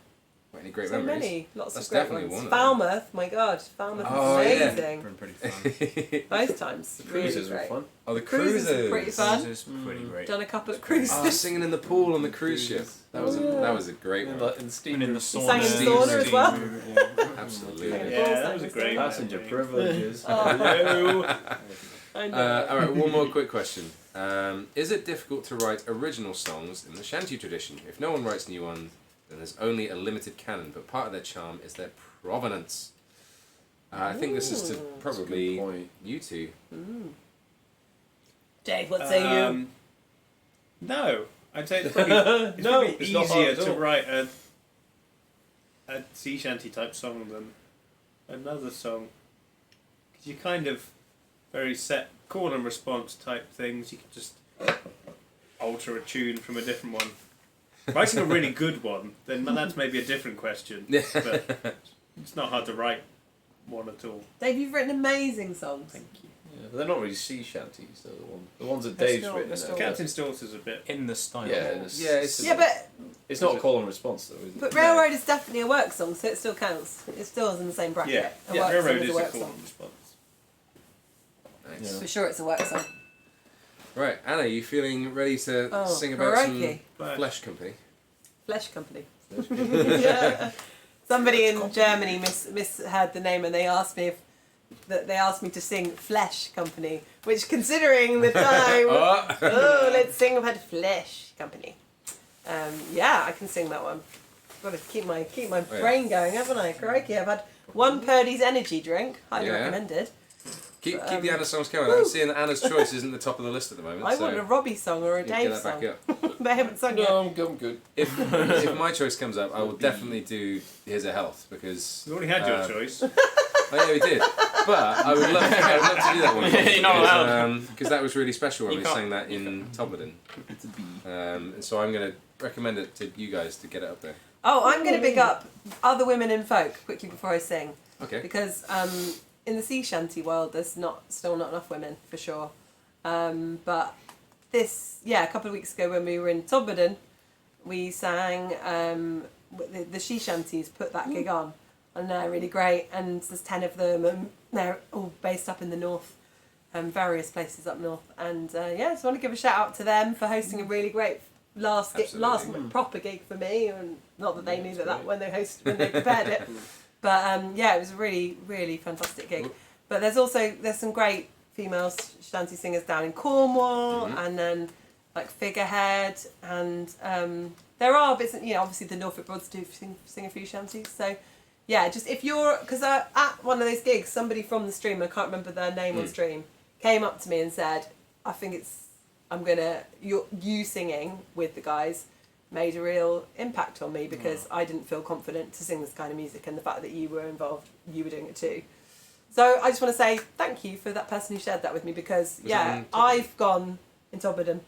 What, any great So memories? many, lots That's of great definitely ones. one of them. Falmouth, my God, Falmouth Oh, was yeah. amazing. Been pretty fun. Those times, The really cruises were great. fun. Oh, the Cruises cruises. are pretty fun. This is pretty great. Done a couple of cruises. Oh, singing in the pool on the cruise ship. That was Yeah. a great In one. the steam And in the room. sauna. sang in the Steam sauna as steam well. Absolutely. Yeah. Yeah, that was a great Passenger memory. privileges. Oh. Hello. I know. All right, one more quick question. Is it difficult to write original songs in the shanty tradition? If no one writes new ones, then there's only a limited canon, but part of their charm is their provenance. I think this is to probably Good point. you two. Dave, what say you? No, I'd say it's probably, No, it's it's probably not hard easier at to all. write a sea shanty type song than another song. Because you kind of very set call and response type things. You can just alter a tune from a different one. Writing a really good one, then that's maybe a different question. But it's not hard to write one at all. Dave, you've written amazing songs. Thank you. Yeah, but they're not really sea shanties. They're the ones that They're Dave's still- written. they're still- are- Captain's Daughter's a bit. In the style. Yeah, Yeah, but it's not a call and response though, is it? but Railroad is definitely a work song, so it still counts. It still is in the same bracket. Yeah, A work Railroad song is a a work call song. and response. Nice. Yeah. For sure, it's a work song. Right, Anna, you feeling ready to Oh, sing about crikey. some Flesh Company? Flesh Company. Yeah. Somebody in Germany misheard the name, and they asked me to sing Flesh Company, which, considering the time, let's sing about Flesh Company. Yeah, I can sing that one. Got to keep my yeah. brain going, haven't I? Crikey, I've had one Purdy's energy drink, highly Yeah. recommended. Keep the Anna songs coming. I'm seeing that Anna's Choice isn't the top of the list at the moment. I so want a Robbie song or a you get Dave that back song. up. They haven't sung yet. No, I'm good. If my choice comes up, I will definitely do Here's a Health because You already had your choice. oh yeah, we did. But I would love to do that one. You're not allowed. Because that was really special when You we can't- sang that in Toblerone. And so I'm going to recommend it to you guys to get it up there. Oh, I'm going to pick up other women in folk quickly before I sing. Okay. Because in the sea shanty world, there's still not enough women, for sure. But a couple of weeks ago when we were in Toblerone, we sang, the she shanties put that gig on. And they're really great, and there's 10 of them, and they're all based up in the north, various places up north. And so I just want to give a shout out to them for hosting a really great last Absolutely. proper gig for me, and not that they knew that when they prepared it. But it was a really, really fantastic gig. But there's some great female shanty singers down in Cornwall, and then like Figurehead, and there are bits. Obviously the Norfolk Broads do sing a few shanties. So just if you're, because at one of those gigs, somebody from the stream, I can't remember their name on stream, came up to me and said, "I think you singing with the guys made a real impact on me because I didn't feel confident to sing this kind of music, and the fact that you were involved, you were doing it too." So I just want to say thank you for that person who shared that with me, because I've gone in Toblerone.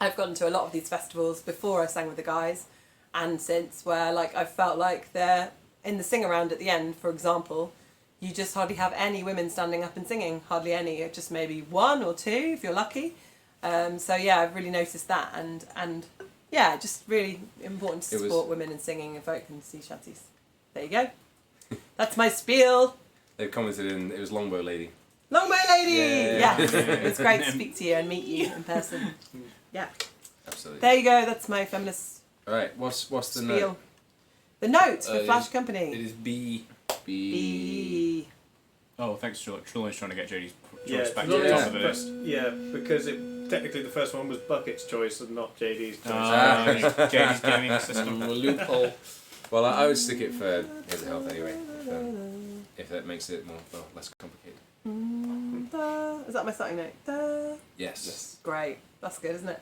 I've gone to a lot of these festivals before I sang with the guys, and since, where like I felt like they're in the sing around at the end, for example, you just hardly have any women standing up and singing, hardly any, just maybe one or two if you're lucky. I've really noticed that, and just really important to support women in singing and folk and sea shanties. There you go. That's my spiel. They've commented it was Longbow Lady. Longbow Lady! Yeah. It's great to speak to you and meet you in person. Yeah. Absolutely. There you go, that's my feminist Alright, what's the spiel. note? The notes for It Flash is- Company. It is B. B. Oh, thanks, Trullian's trying to get JD's Yeah, choice back to not the Yeah. top of the list. Yeah, because technically the first one was Bucket's choice and not JD's choice. JD's gaming the system. Loophole. Well, I would stick it for Here's a Health anyway, if that makes it less complicated. Da. Is that my starting note? Da. Yes. Great. That's good, isn't it?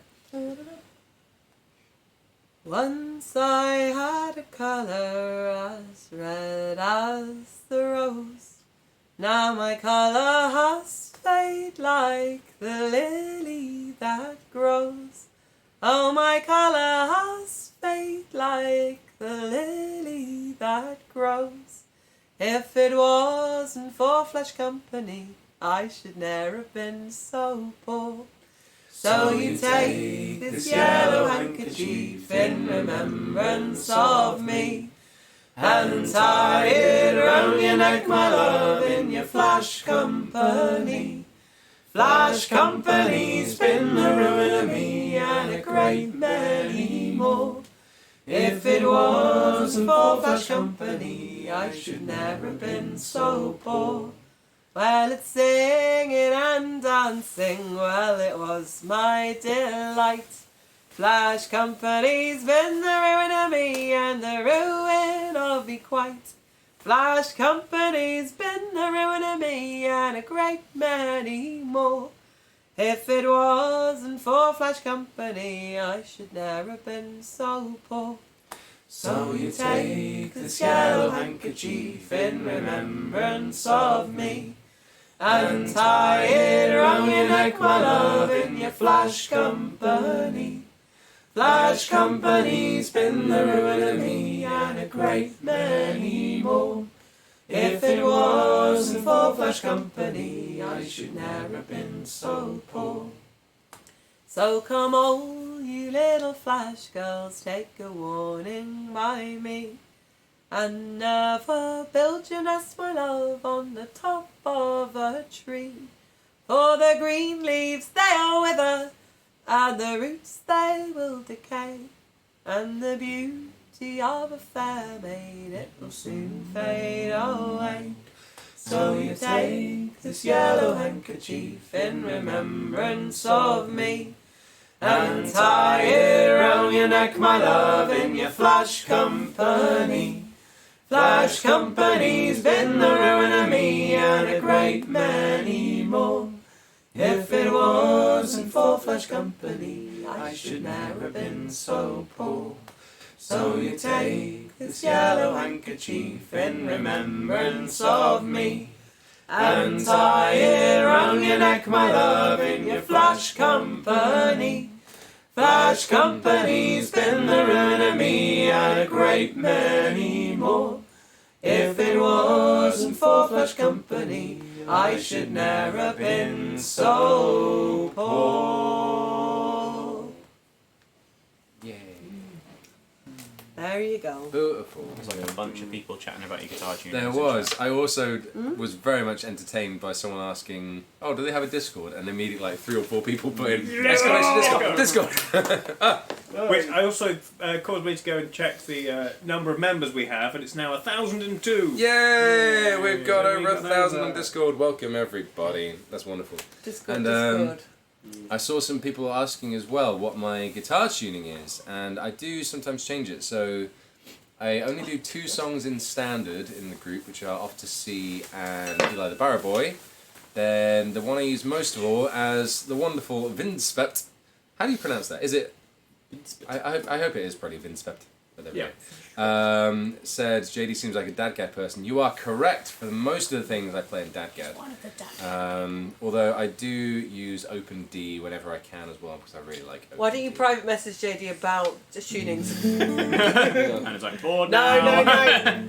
Once I had a colour as red as the rose. Now my colour has faded like the lily that grows. Oh, my colour has faded like the lily that grows. If it wasn't for flesh company, I should ne'er have been so poor. So you take this yellow handkerchief in remembrance of me, and tie it round your neck, my love, in your flash company. Flash company's been the ruin of me and a great many more. If it wasn't for flash company, I should never have been so poor. Well, it's singing and dancing, well, it was my delight. Flash company's been the ruin of me and the ruin of me quite. Flash company's been the ruin of me and a great many more. If it wasn't for flash company, I should never have been so poor. So you take this yellow handkerchief in remembrance of me, and tie it round your neck, my love, in your flash company. Flash company's been the ruin of me and a great many more. If it wasn't for flash company, I should never have been so poor. So come all you little flash girls, take a warning by me, and never build your nest, my love, on the top of a tree. For the green leaves they all wither, and the roots they will decay, and the beauty of a fair maid, it will soon fade away. So you take this yellow handkerchief in remembrance of me, and tie it round your neck, my love, in your flash company. Flash company's been the ruin of me and a great many more. If it wasn't for flash company, I should never have been so poor. So you take this yellow handkerchief in remembrance of me, and tie it round your neck, my love, in your flash company. Flash company's been the ruin of me and a great many more. If it wasn't for flash company, I should never have been so poor. Yay. There you go. Beautiful. There's like a bunch of people chatting about your guitar tuning. There was. I also was very much entertained by someone asking, "Oh, do they have a Discord?" And immediately, like 3 or 4 people put in Discord. Which I also caused me to go and check the number of members we have, and it's now 1,002. Yay! We've got Yeah, over we got 1,000 on over. Discord. Welcome everybody. That's wonderful. Discord, And, Discord. I saw some people asking as well what my guitar tuning is, and I do sometimes change it. So I only do 2 songs in standard in the group, which are Off to Sea and Eli the Barrow Boy. Then the one I use most of all as the wonderful Vinspept. How do you pronounce that? Is it? I hope it is probably Vinspept. But there we go. Said JD seems like a Dadgad person. You are correct for most of the things I play in Dadgad. One of the Although I do use OpenD whenever I can as well because I really like OpenD. Why don't you private message JD about the tunings? And it's like, bored No. now.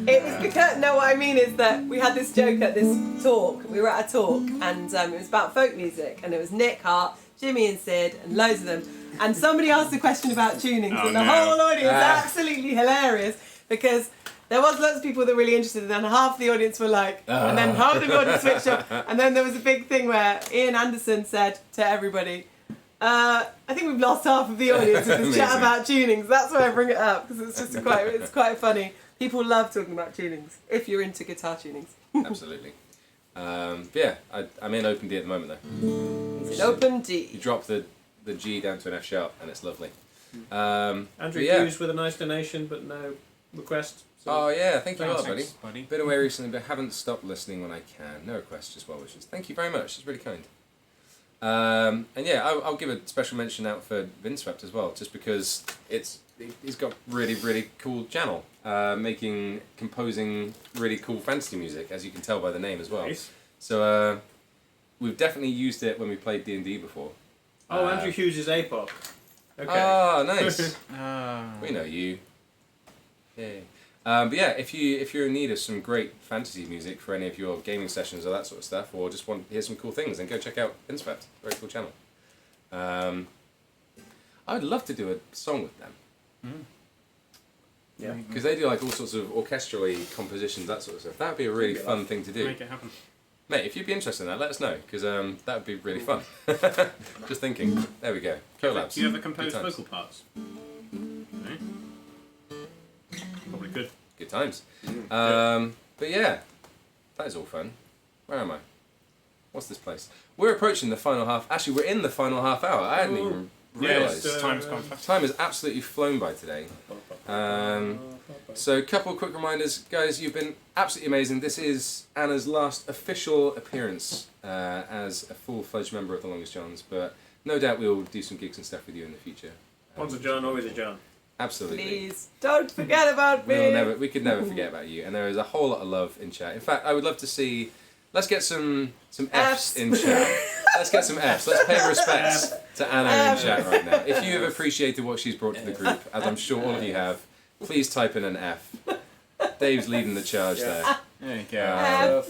It was because, no, what I mean is that we had this joke at this talk. We were at a talk, and it was about folk music, and it was Nick Hart, Jimmy and Sid, and loads of them. And somebody asked a question about tunings, and the whole audience absolutely hilarious because there was lots of people that were really interested, and then half the audience were like, and then half the audience switched off, and then there was a big thing where Ian Anderson said to everybody, I think we've lost half of the audience with this chat Amazing. about tunings. That's why I bring it up because it's just it's quite funny. People love talking about tunings if you're into guitar tunings. Absolutely. But yeah, I'm in OpenD at the moment though. It's an open You D. drop the G down to an F sharp and it's lovely. Andrew but yeah. Hughes with a nice donation, but no request. So Oh yeah, thank you a lot, buddy. Thanks, buddy. Been away recently, but haven't stopped listening when I can. No requests, just well wishes. Thank you very much. It's really kind. And yeah, I'll give a special mention out for Vinswept as well, just because he's got really cool channel, composing really cool fantasy music, as you can tell by the name as well. nice. So we've definitely used it when we played D&D before. Oh, Andrew Hughes is APOC. Okay. Ah, nice. Ah. We know you. Yay. But yeah, if you're in need of some great fantasy music for any of your gaming sessions or that sort of stuff, or just want to hear some cool things, then go check out Inswept. Very cool channel. I'd love to do a song with them. Yeah. Because they do like all sorts of orchestrally compositions, that sort of stuff. That would be a really fun thing to do. Make it happen. Mate, if you'd be interested in that, let us know, because that would be really fun. Just thinking. There we go. Collabs. Do you ever compose Good times. vocal parts? No? Probably could. Good times. But yeah, that is all fun. Where am I? What's this place? We're approaching the final half. Actually, we're in the final half hour. I hadn't even realised. Yes, time's gone fast. Time has absolutely flown by today. So a couple of quick reminders. Guys, you've been absolutely amazing. This is Anna's last official appearance as a full-fledged member of the Longest Johns, but no doubt we'll do some gigs and stuff with you in the future. Once a John, always a John. Absolutely. Please don't forget about me. We could never forget about you, and there is a whole lot of love in chat. In fact, I would love to see. Let's get some Fs in chat. Let's get some Fs. Let's pay respects to Anna in chat right now. If you have appreciated what she's brought to the group, as I'm sure all of you have, please type in an F. Dave's leading the charge there. There you go.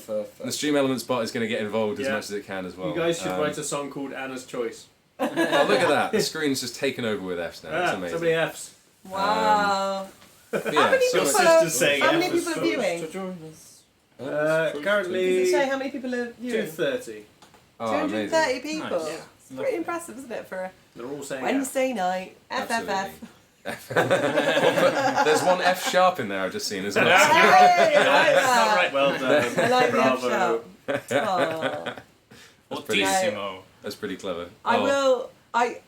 The Stream Elements bot is going to get involved as much as it can as well. You guys should write a song called Anna's Choice. Oh, look at that. The screen's just taken over with Fs now. It's amazing. So many Fs. Wow. But How yeah, many so people sister's saying How many F people are viewing? Does Currently it say how many people are viewing? 230. oh, amazing. 230 people. Nice. Yeah. It's pretty impressive, isn't it, for a They're all saying Wednesday night? FFF. There's one F sharp in there I've just seen as well. Hey, I like F. that. Right, well done. I like the F Bravo. sharp. Aw. Fortissimo. That's pretty clever. I Oh, will.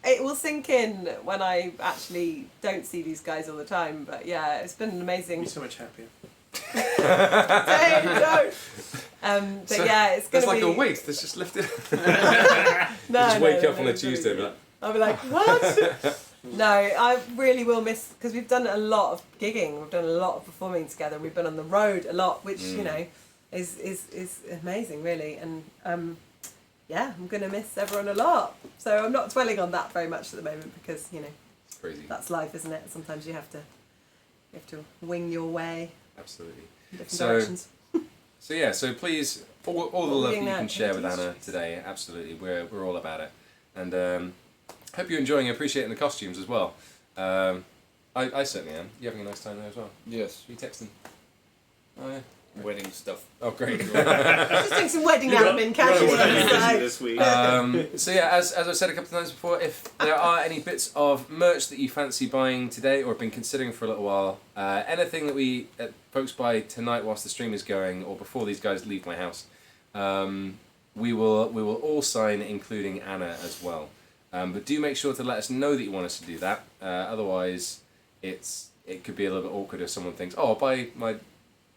It will sink in when I actually don't see these guys all the time. But yeah, it's been an amazing. You'll be so much happier. Don't. But So, yeah, it's There's gonna like be. a weight that's just lifted. No, just wake no, up on no, a it's really Tuesday and be good. like, I'll be like, what? No, I really will miss because we've done a lot of gigging. We've done a lot of performing together. We've been on the road a lot, which you know is amazing, really. And yeah, I'm gonna miss everyone a lot. So I'm not dwelling on that very much at the moment because you know it's crazy. that's life, isn't it? Sometimes you have to wing your way Absolutely. in different So- directions. So yeah, so please, all the What love were that you you can gonna- share with Shanties? Anna today, absolutely, we're all about it. And hope you're enjoying and appreciating the costumes as well. I certainly am. You having a nice time there as well? Yes. Are you texting? Oh yeah. Wedding stuff. Oh great. Just doing some wedding admin You're casually. what I so- busy this week. So yeah, as I've said a couple of times before, if there are any bits of merch that you fancy buying today or have been considering for a little while, anything that we folks buy tonight whilst the stream is going or before these guys leave my house, we will all sign, including Anna as well. But do make sure to let us know that you want us to do that. Otherwise, it could be a little bit awkward if someone thinks, oh, I'll buy my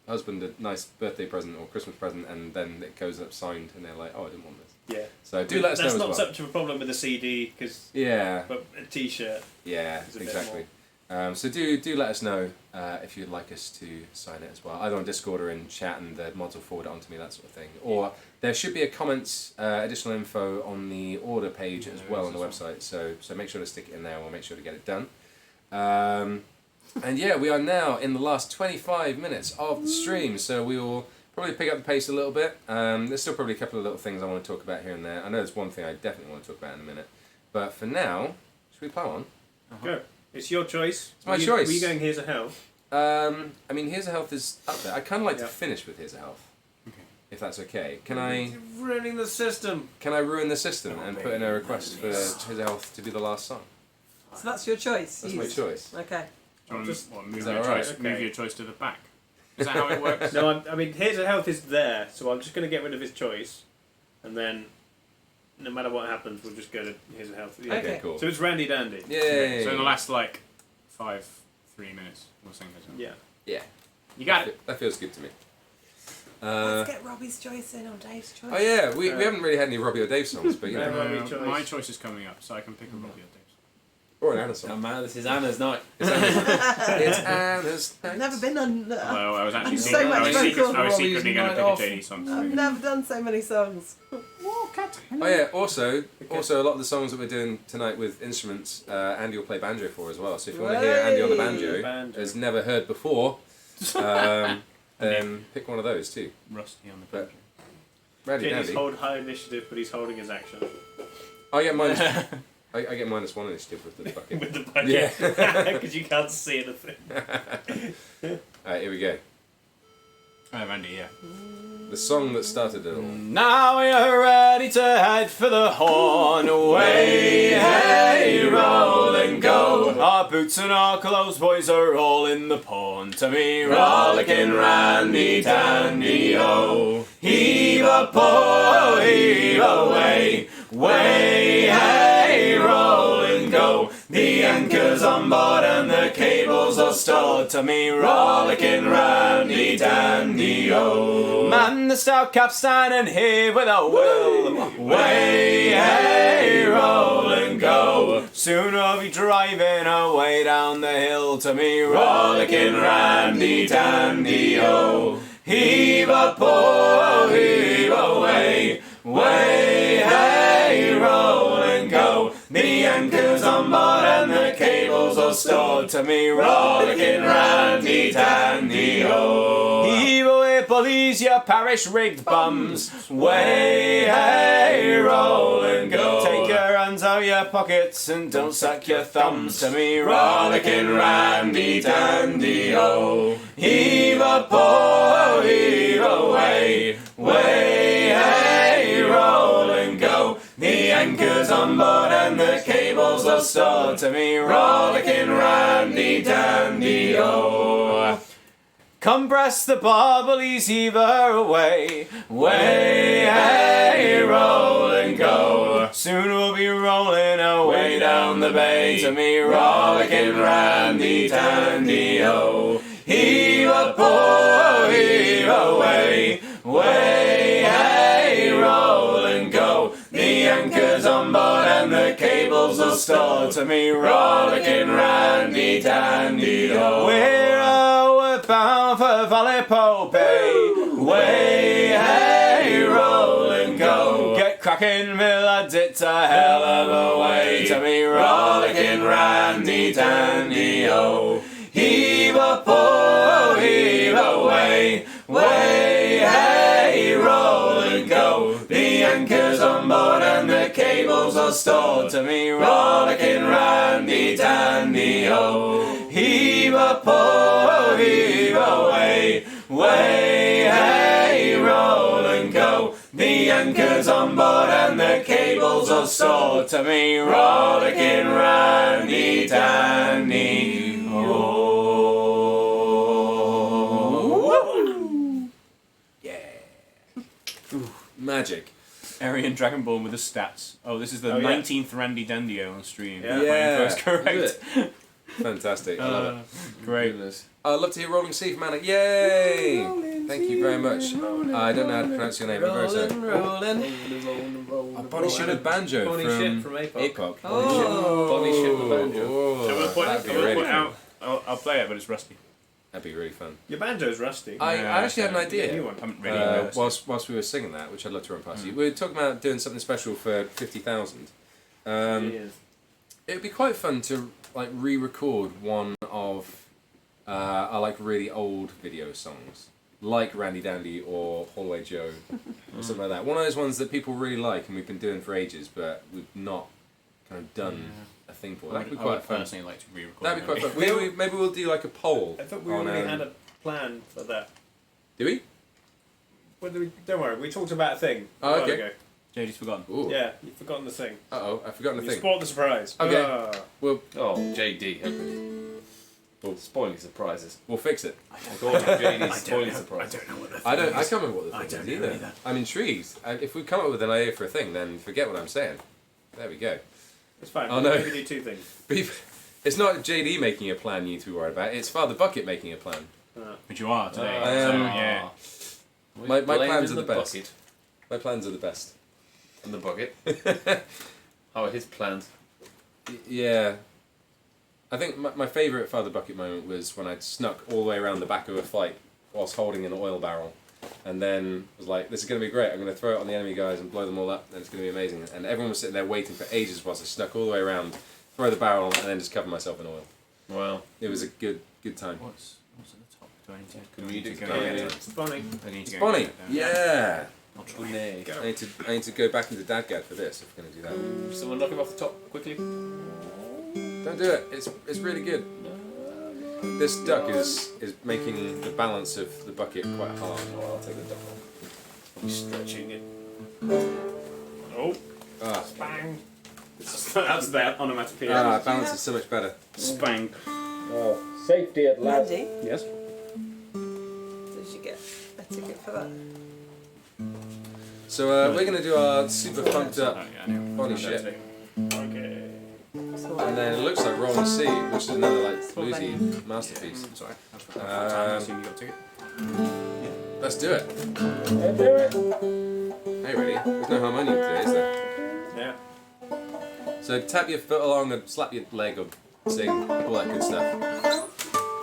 husband a nice birthday present or Christmas present, and then it goes up signed, and they're like, oh, I didn't want this. Yeah. So do let us know That's as not well. such a problem with a CD, because Yeah, but a T-shirt. yeah, It's a bit exactly. So do let us know if you'd like us to sign it as well, either on Discord or in chat, and the mods will forward it on to me, that sort of thing. Or there should be a comments, additional info on the order page as well on the website. So make sure to stick it in there, and we'll make sure to get it done. And yeah, we are now in the last 25 minutes of the stream, so we will probably pick up the pace a little bit. There's still probably a couple of little things I want to talk about here and there. I know there's one thing I definitely want to talk about in a minute. But for now, should we plow on? Go. It's your choice. It's my choice. Were you going Here's a Health? I mean, Here's a Health is up there. I kind of like to Yeah. finish with Here's a Health, Okay. if that's okay. Can I You're ruining the system. ruin the system and put in a request for Here's a Health to be the last song? So that's your choice. That's my choice. Okay. Do you want Just- to move is that your alright? choice? Okay. Move your choice to the back. Is that how it works? No, I mean Here's a Health is there, so I'm just going to get rid of his choice, and then no matter what happens, we'll just go to Here's a Health. Yeah. Okay, Okay. cool. So it's Randy Dandy. Yay! So in the last 3 minutes, we'll sing this one. Yeah. Yeah, You got it. that feels good to me. Let's get Robbie's choice in or Dave's choice. Oh yeah, we haven't really had any Robbie or Dave songs, but you Yeah, know, Robbie choice. My choice is coming up, so I can pick a Robbie or Dave's. or an Anna Oh song. man, this is Anna's night. It's Anna's I've night. never been on. Although I was actually I'm so much vocal. I was secretly going to pick a Off. JD song. I've never done so many songs. Oh yeah. Also, a lot of the songs that we're doing tonight with instruments, Andy will play banjo for as well. So if you want to hear Andy on the banjo, as never heard before, then pick one of those too. Rusty on the But- banjo. Ready, He's Andy. hold high initiative, but he's holding his action I get minus. I get -1 initiative with the bucket. with the bucket. Yeah. Because you can't see anything. Alright, here we go. Randy, yeah. The song that started it all. Now we are ready to head for the horn. Away, hey, roll and go. Our boots and our clothes, boys, are all in the pawn. To me, rollicking Randy Dandy, oh. Heave up, oh, heave away. Way, hey, roll and go. The anchor's on board and the cables are stowed. To me, rollicking Randy Dandy, oh. Man the stout capstan and heave with a will. Way, hey, roll and go. Soon we'll be driving away down the hill. To me, rollicking Randy Dandy, oh. Heave up, oh, heave away. Way, hey, roll and go. The anchor's on board and the cables are stored. To me, rollicking Randy Dandy, oh. Heave away, bullies, you parish rigged bums. Way, hey, roll and go. Take your hands out your pockets and don't suck your thumbs. To me, rollicking Randy Dandy, oh. Heave up, oh, heave away. Way, hey, roll and go. The anchor's on board and the cables are stowed. To me, rollicking Randy Dandy, oh. Come breast the barbelies, heave her away. Way, hey, roll and go. Soon we'll be rolling away down the bay. To me, rollicking Randy Dandy, oh. Heave up, oh, heave away. Way, hey, roll and go. The anchor's on board and the cables are stored. To me, rollicking Randy Dandy, oh. We're bound for Vallepo Bay. Way, hey, roll and go. Get cracking, lads, it's a hell of a way. To me, rollicking Randy Dandy, oh. Heave up, oh, heave away. Way, hey, roll and go. The anchor's on board and the cables are stored. To me, rollicking Randy Dandy, oh. Heave up, oh, heave away. Way, hey, roll and go. The anchor's on board and the cables are stored. To me, rollicking Randy Dandy, oh. Magic. Aryan Dragonborn with the stats. Oh, this is the Oh, yeah. 19th Randy Dandio on stream. Yeah. Yeah. First correct. Fantastic. I love it. Great. I'd love to hear Rolling Sea from Anna. Yay! Thank you very much. I don't know how to pronounce your name. I'm very sorry. Rolling. Bonnie Ship with Banjo Bonnie Ship from APOC. APOC. Oh. Bonnie Ship with Banjo. Oh, So we'll put, that'd be we'll really put fun. out. I'll play it, but it's rusty. That'd be really fun. Your banjo's rusty. I actually had an New idea. one. I haven't really noticed. Whilst we were singing that, which I'd love to run past you. We were talking about doing something special for 50,000. Yes. It would be quite fun to like re-record one of our like really old video songs, like Randy Dandy or Hallway Joe, or something like that. One of those ones that people really like and we've been doing for ages, but we've not kind of done a thing for. That'd be I quite would fun. personally like to re-record. That'd be quite maybe. fun. Maybe we'll do like a poll. I thought we on, already had a plan for that. Do we? Don't worry, we talked about a thing. Oh, a while okay. ago. JD's forgotten. Ooh. Yeah, you've forgotten the thing. Uh-oh, I've forgotten the You thing. spoiled the surprise. Okay. Ah. We'll Oh, JD, how good. Spoiling surprises. we'll fix it. According to JD, spoiling surprises. know what I can't remember what the thing don't is know either. either. I'm intrigued. If we come up with an idea for a thing, then forget what I'm saying. There we go. It's fine. Oh, We'll no. maybe do two things. It's not JD making a plan you need to be worried about. It's Father Bucket making a plan. But you are today. I am- So, yeah. My Blamed plans in are the best. bucket. My plans are the best. And the bucket. How are his plans? Yeah. I think my favourite Father Bucket moment was when I'd snuck all the way around the back of a fight whilst holding an oil barrel And then was like, this is going to be great. I'm going to throw it on the enemy guys and blow them all up, and it's going to be amazing. And everyone was sitting there waiting for ages whilst I snuck all the way around, throw the barrel on, and then just cover myself in oil. Wow. It was a good time. What's at the top? Do I need to? Comedic go comedy. get it? It's funny. I need to go Bonnie, get it down. yeah. I'll try. Nay. I need to go back into Dadgad for this if we're going to do that. Someone knock him off the top quickly. Don't do it. It's really good. This duck is making the balance of the bucket quite hard. Oh, I'll take the duck off. I'm stretching it. Oh, Ah, bang. That's that onomatopoeia. balance is so much better. Spang. Oh, safety at last. Andy, Yes. did you get a ticket for that? So we're going to do our super funked Oh, up yeah, I know. body shit. okay. And then it looks like Roll and See, which is another like bluesy masterpiece. Sorry. That's what I assume you got a ticket. Let's do it. Let's do it. Hey, ready? There's no harmonium today, is there? Yeah. So tap your foot along and slap your leg or sing, all that good stuff.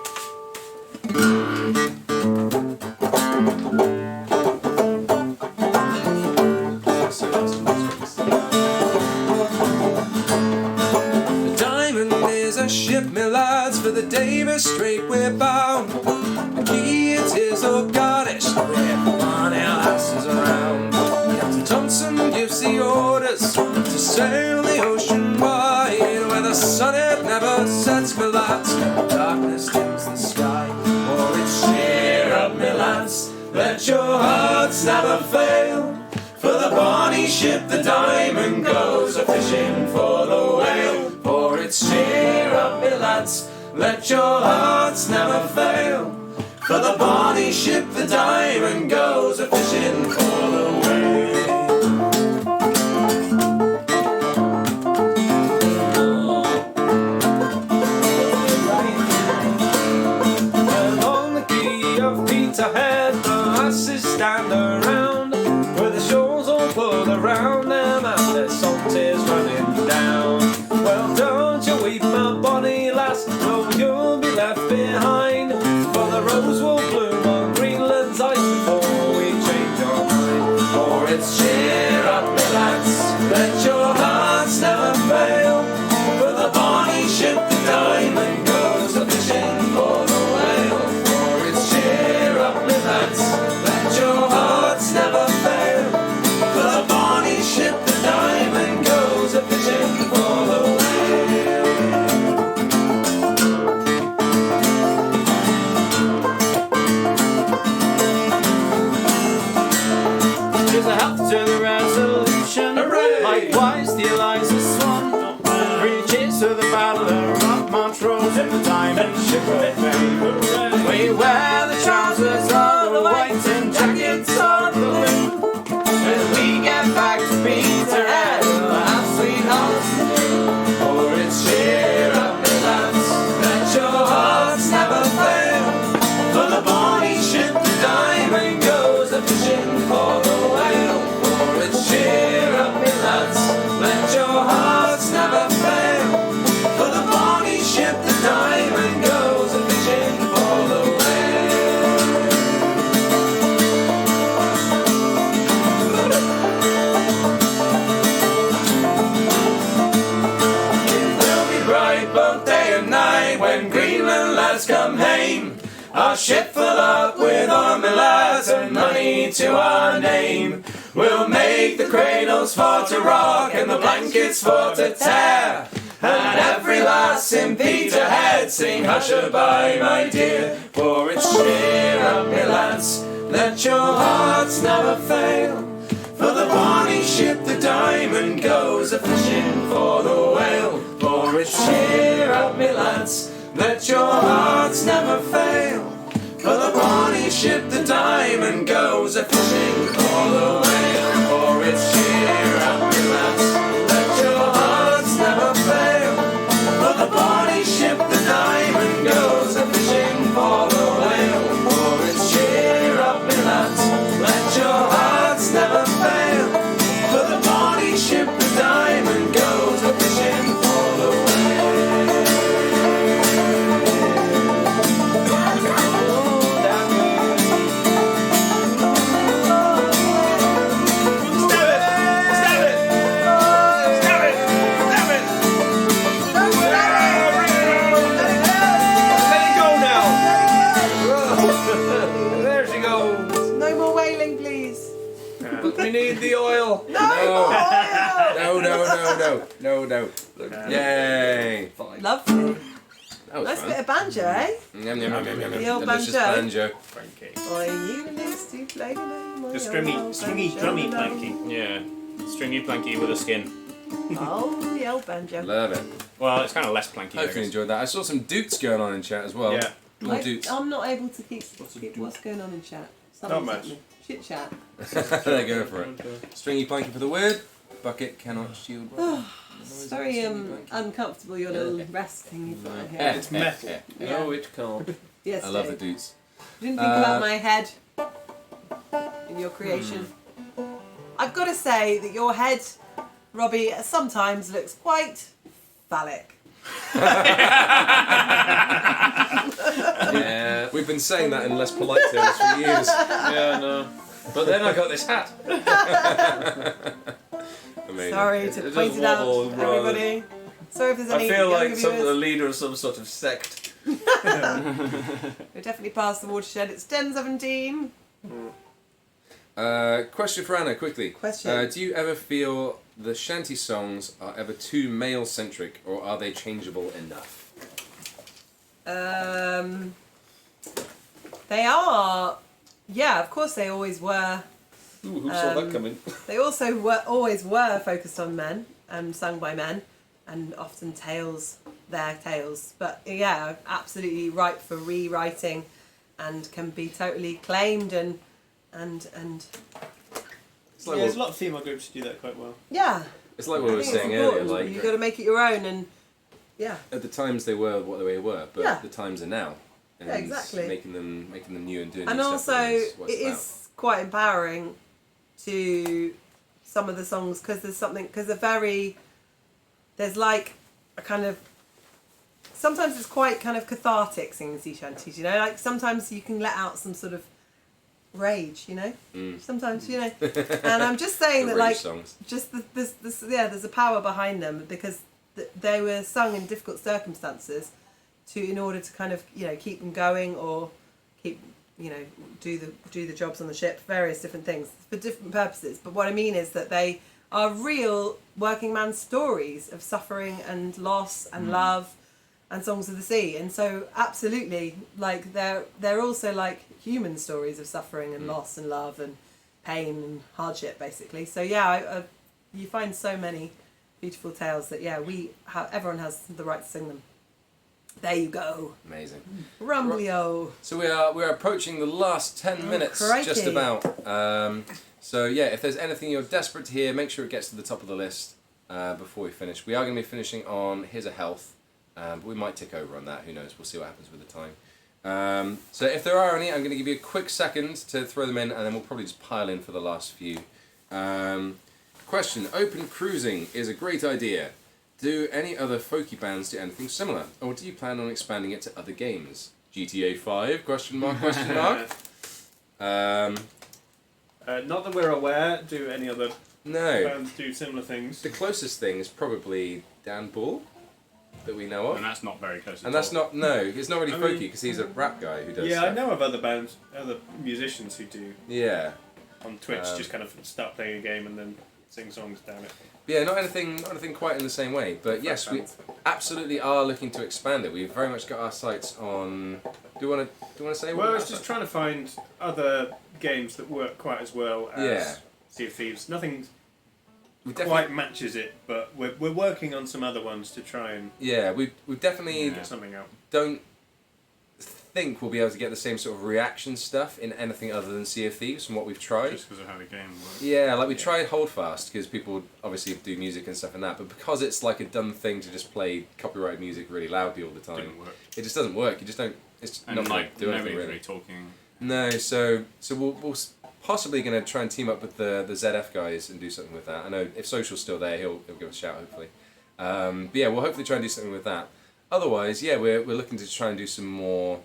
The diamond is a ship, me lads, for the Davis Strait we're bound. The key it is, oh garnish, with one asses around. Captain Thompson gives the orders to sail the ocean wide, where the sun it never sets, me lads, darkness dims the sky. For it's cheer up, me lads, let your hearts never fail. For the bonny ship, the diamond goes a-fishing for the whale. For it's cheer up, me lads, let your hearts never fail. For the bonny ship, the diamond goes a-fishing for the whale. Along the quay of Peterhead, the lasses stand around, where the shores all pull around them and their salt is running down. Well, don't you weep, my bonny lass, no, you'll be left behind, for the rose will bloom on Greenland's ice before we change our mind. For it's cheer up, me lads, let your hearts never fail. For the bonny ship, the diamond goes a-fishing for the whale. For it's cheer up, me lads, let your hearts never fail. For the bonny ship, the diamond goes a-fishing for the whale. Here's a health to the resolution. Hooray! Likewise, the Eliza Swan. Three cheers to the battle of Montrose and the diamond ship of fame. We wear the trousers of the white and jackets of the blue. When we get back to Peterhead, we'll have sweethearts to do. For it's cheer up, me lads, let your hearts never fail. For the bonny ship, the diamond goes a-fishing for the whale. For it's cheer up, me lads, let your hearts never fail. For the bonny ship, the diamond goes a-fishing for the whale. It will be bright both day and night when Greenland lads come home. Our ship full up with army lads and money to our name. We'll make the cradles for to rock and the blankets for to tear. And every lass in Peterhead sing hush-a-bye, my dear. For it's cheer up, me lads, let your hearts never fail. For the bonny ship, the diamond goes a-fishing for the whale. For it's cheer up, me lads, let your hearts never fail. For the bonny ship, the diamond goes a-fishing for the whale. For it's cheer up, me lads, let your hearts never fail. For the bonny ship, the diamond goes a-fishing for the whale. For it's cheer up, me lads, let your hearts never fail. For the bonny ship, the diamond goes a-fishing for the whale. But we need the oil. No. No. Yay. Lovely. That was Nice fun. bit of banjo, eh? Yum, yum, yum, yum, yum. The old Delicious banjo. Frankie. Boy, you used to play my The stringy banjo. drummy planky. Yeah. Stringy planky with a skin. Oh, the old banjo. Love it. Well, it's kind of less planky. I Hopefully you guess. enjoyed that. I saw some doots going on in chat as well. Yeah. More doots. I'm not able to keep what's going on in chat. Something's much. happening. Chit chat. There, go for it. Stringy planky for the word. Bucket cannot shield. It's very uncomfortable, your little rest thing you've got Yeah. here. It's metal. Yeah. No, it can't. Yes, I love the Dave. dudes. You didn't think about my head in your creation. I've got to say that your head, Robbie, sometimes looks quite phallic. Yeah. We've been saying that in less polite terms for years. Yeah, no. But then I got this hat. Amazing. Sorry It to does point it out, wobble rather- everybody. Sorry if there's I any feel like younger the viewers. leader of some sort of sect. We're definitely past the watershed. It's 10:17. Question for Anna, quickly. Question. Do you ever feel the shanty songs are ever too male-centric, or are they changeable enough? They are. Yeah, of course they always were. Ooh, who saw that coming? They also always were focused on men and sung by men, and often their tales. But yeah, absolutely ripe for rewriting, and can be totally claimed and It's like, There's a what, lot of female groups who do that quite well. yeah. it's like what I we were think it's saying earlier. important. Like You've got to make it your own, and yeah. at the times they were what they were, but Yeah. the times are now. And Yeah, exactly. Making them new and doing And new also, stuff it what it's about. is quite empowering to some of the songs because there's like a kind of, sometimes it's quite kind of cathartic singing sea shanties, you know, like sometimes you can let out some sort of rage, you know, sometimes, you know, and I'm just saying The that rage like, songs. just there's a power behind them because they were sung in difficult circumstances in order to kind of, you know, keep them going or keep, you know, do the jobs on the ship, various different things for different purposes. But what I mean is that they are real working man stories of suffering and loss and love and songs of the sea. And so absolutely, like they're also like human stories of suffering and loss and love and pain and hardship, basically. So yeah, you find so many beautiful tales that everyone has the right to sing them. There you go. Amazing. Rumblio. So we're approaching the last 10 minutes, crikey. just about. So yeah, if there's anything you're desperate to hear, make sure it gets to the top of the list before we finish. We are going to be finishing on Here's a Health, but we might tick over on that. Who knows? We'll see what happens with the time. So if there are any, I'm going to give you a quick second to throw them in, and then we'll probably just pile in for the last few. Question: Open cruising is a great idea. Do any other folky bands do anything similar, or do you plan on expanding it to other games? GTA 5? Question mark? Question mark? Not that we're aware, do any other No. bands do similar things? The closest thing is probably Dan Bull, that we know And of. that's not very close. And that's not, no, it's not really I folky mean- because he's a rap guy who does Yeah, I stuff. know of other bands, other musicians who do Yeah. on Twitch, just kind of start playing a game and then sing songs down it. Yeah, not anything quite in the same way. But yes, we absolutely are looking to expand it. We've very much got our sights on. Do you want to say? Well, I what was just trying to find other games that work quite as well as Yeah. Sea of Thieves. Nothing we quite matches it, but we're working on some other ones to try and Yeah, we definitely get something out. don't think we'll be able to get the same sort of reaction stuff in anything other than Sea of Thieves from what we've tried. Just because of how the game works. Yeah, like we tried Holdfast because people obviously do music and stuff and that, but because it's like a dumb thing to just play copyrighted music really loudly all the time, Didn't work. it just doesn't work. You just don't. It's And not gonna like do anything nobody's really. really talking. No, so we'll possibly going to try and team up with the ZF guys and do something with that. I know if Social's still there, he'll give us a shout hopefully. But yeah, we'll hopefully try and do something with that. Otherwise, yeah, we're looking to try and do some more.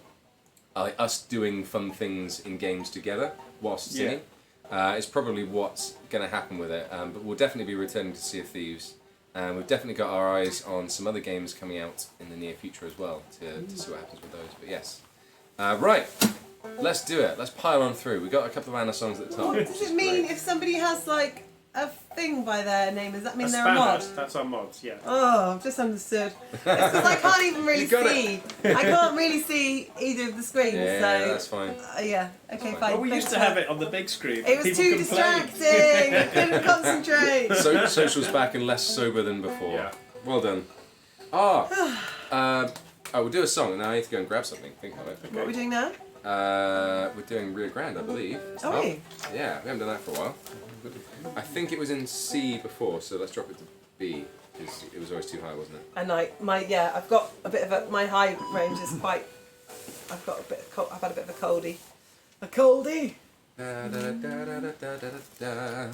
Us doing fun things in games together whilst singing is probably what's going to happen with it. But we'll definitely be returning to Sea of Thieves. We've definitely got our eyes on some other games coming out in the near future as well to see what happens with those. But yes. Right. Let's do it. Let's pile on through. We got a couple of Anna songs at the top. What which does is it mean great. if somebody has like a thing by their name? Does that mean That's they're a mod? Spanish. That's our mods, yeah. Oh, I've just understood. It's because I can't even really You got see. I can't really see either of the screens. Yeah, so that's fine. Yeah. Okay, fine. Well, we Thanks used to for- have it on the big screen. It was People too complained. distracting. I couldn't concentrate. So, social's back and less sober than before. Yeah. Well done. We'll do a song. Now I need to go and grab something. Think of it. What are we doing now? We're doing Rio Grande, I believe. Are we? Yeah, we haven't done that for a while. I think it was in C before, so let's drop it to B. Because it was always too high, wasn't it? And I've got a bit of a, my high range is quite, I've got a bit, I've had a bit of a coldie. A coldie? Da, da, da, da, da, da, da,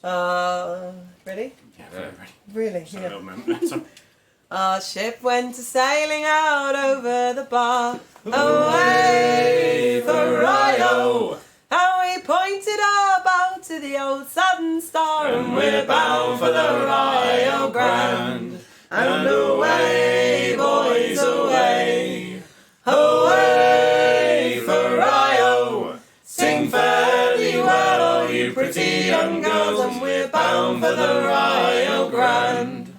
da. Ready? Yeah, Yeah. ready. Really? Sorry, Yeah. little moment. Sorry. Our ship went sailing out over the bar, away for Rio. And we pointed our bow to the old southern star, and we're bound for the Rio Grande. And away, boys, away, away for Rio. Sing fairly well, all you pretty young girls, and we're bound for the Rio Grande.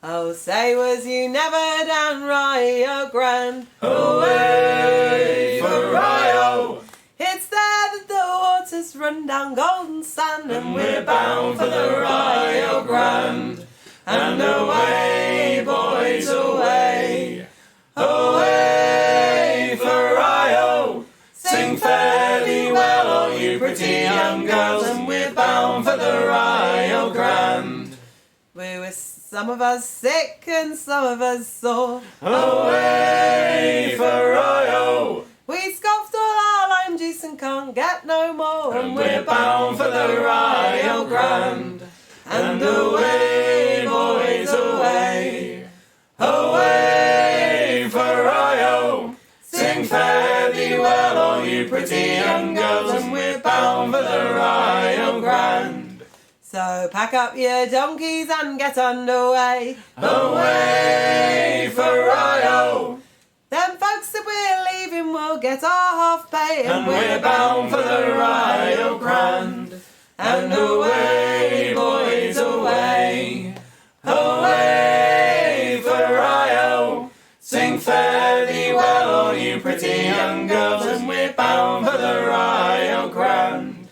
Oh, say was you never down Rio Grande, away for Rio. It's there that the waters run down golden sand, and we're bound for the Rio Grande. And away, boys, away, away for Rio. Sing fairly well, all you pretty young girls, and we're bound for the Rio Grande. We were some of us sick and some of us sore, away for Rio. We scoffed all our lime juice and can't get no more, and we're bound for the Rio Grande. And away, boys, away, away for Rio. Sing fairly well, all you pretty young girls, and we're bound for the Rio Grande. So pack up your donkeys and get underway, away for Rio. Them folks that we're leaving will get our half pay, and we're bound for the Rio Grande. And away, boys, away, away for Rio. Sing fairly well, all you pretty young girls, and we're bound for the Rio Grande.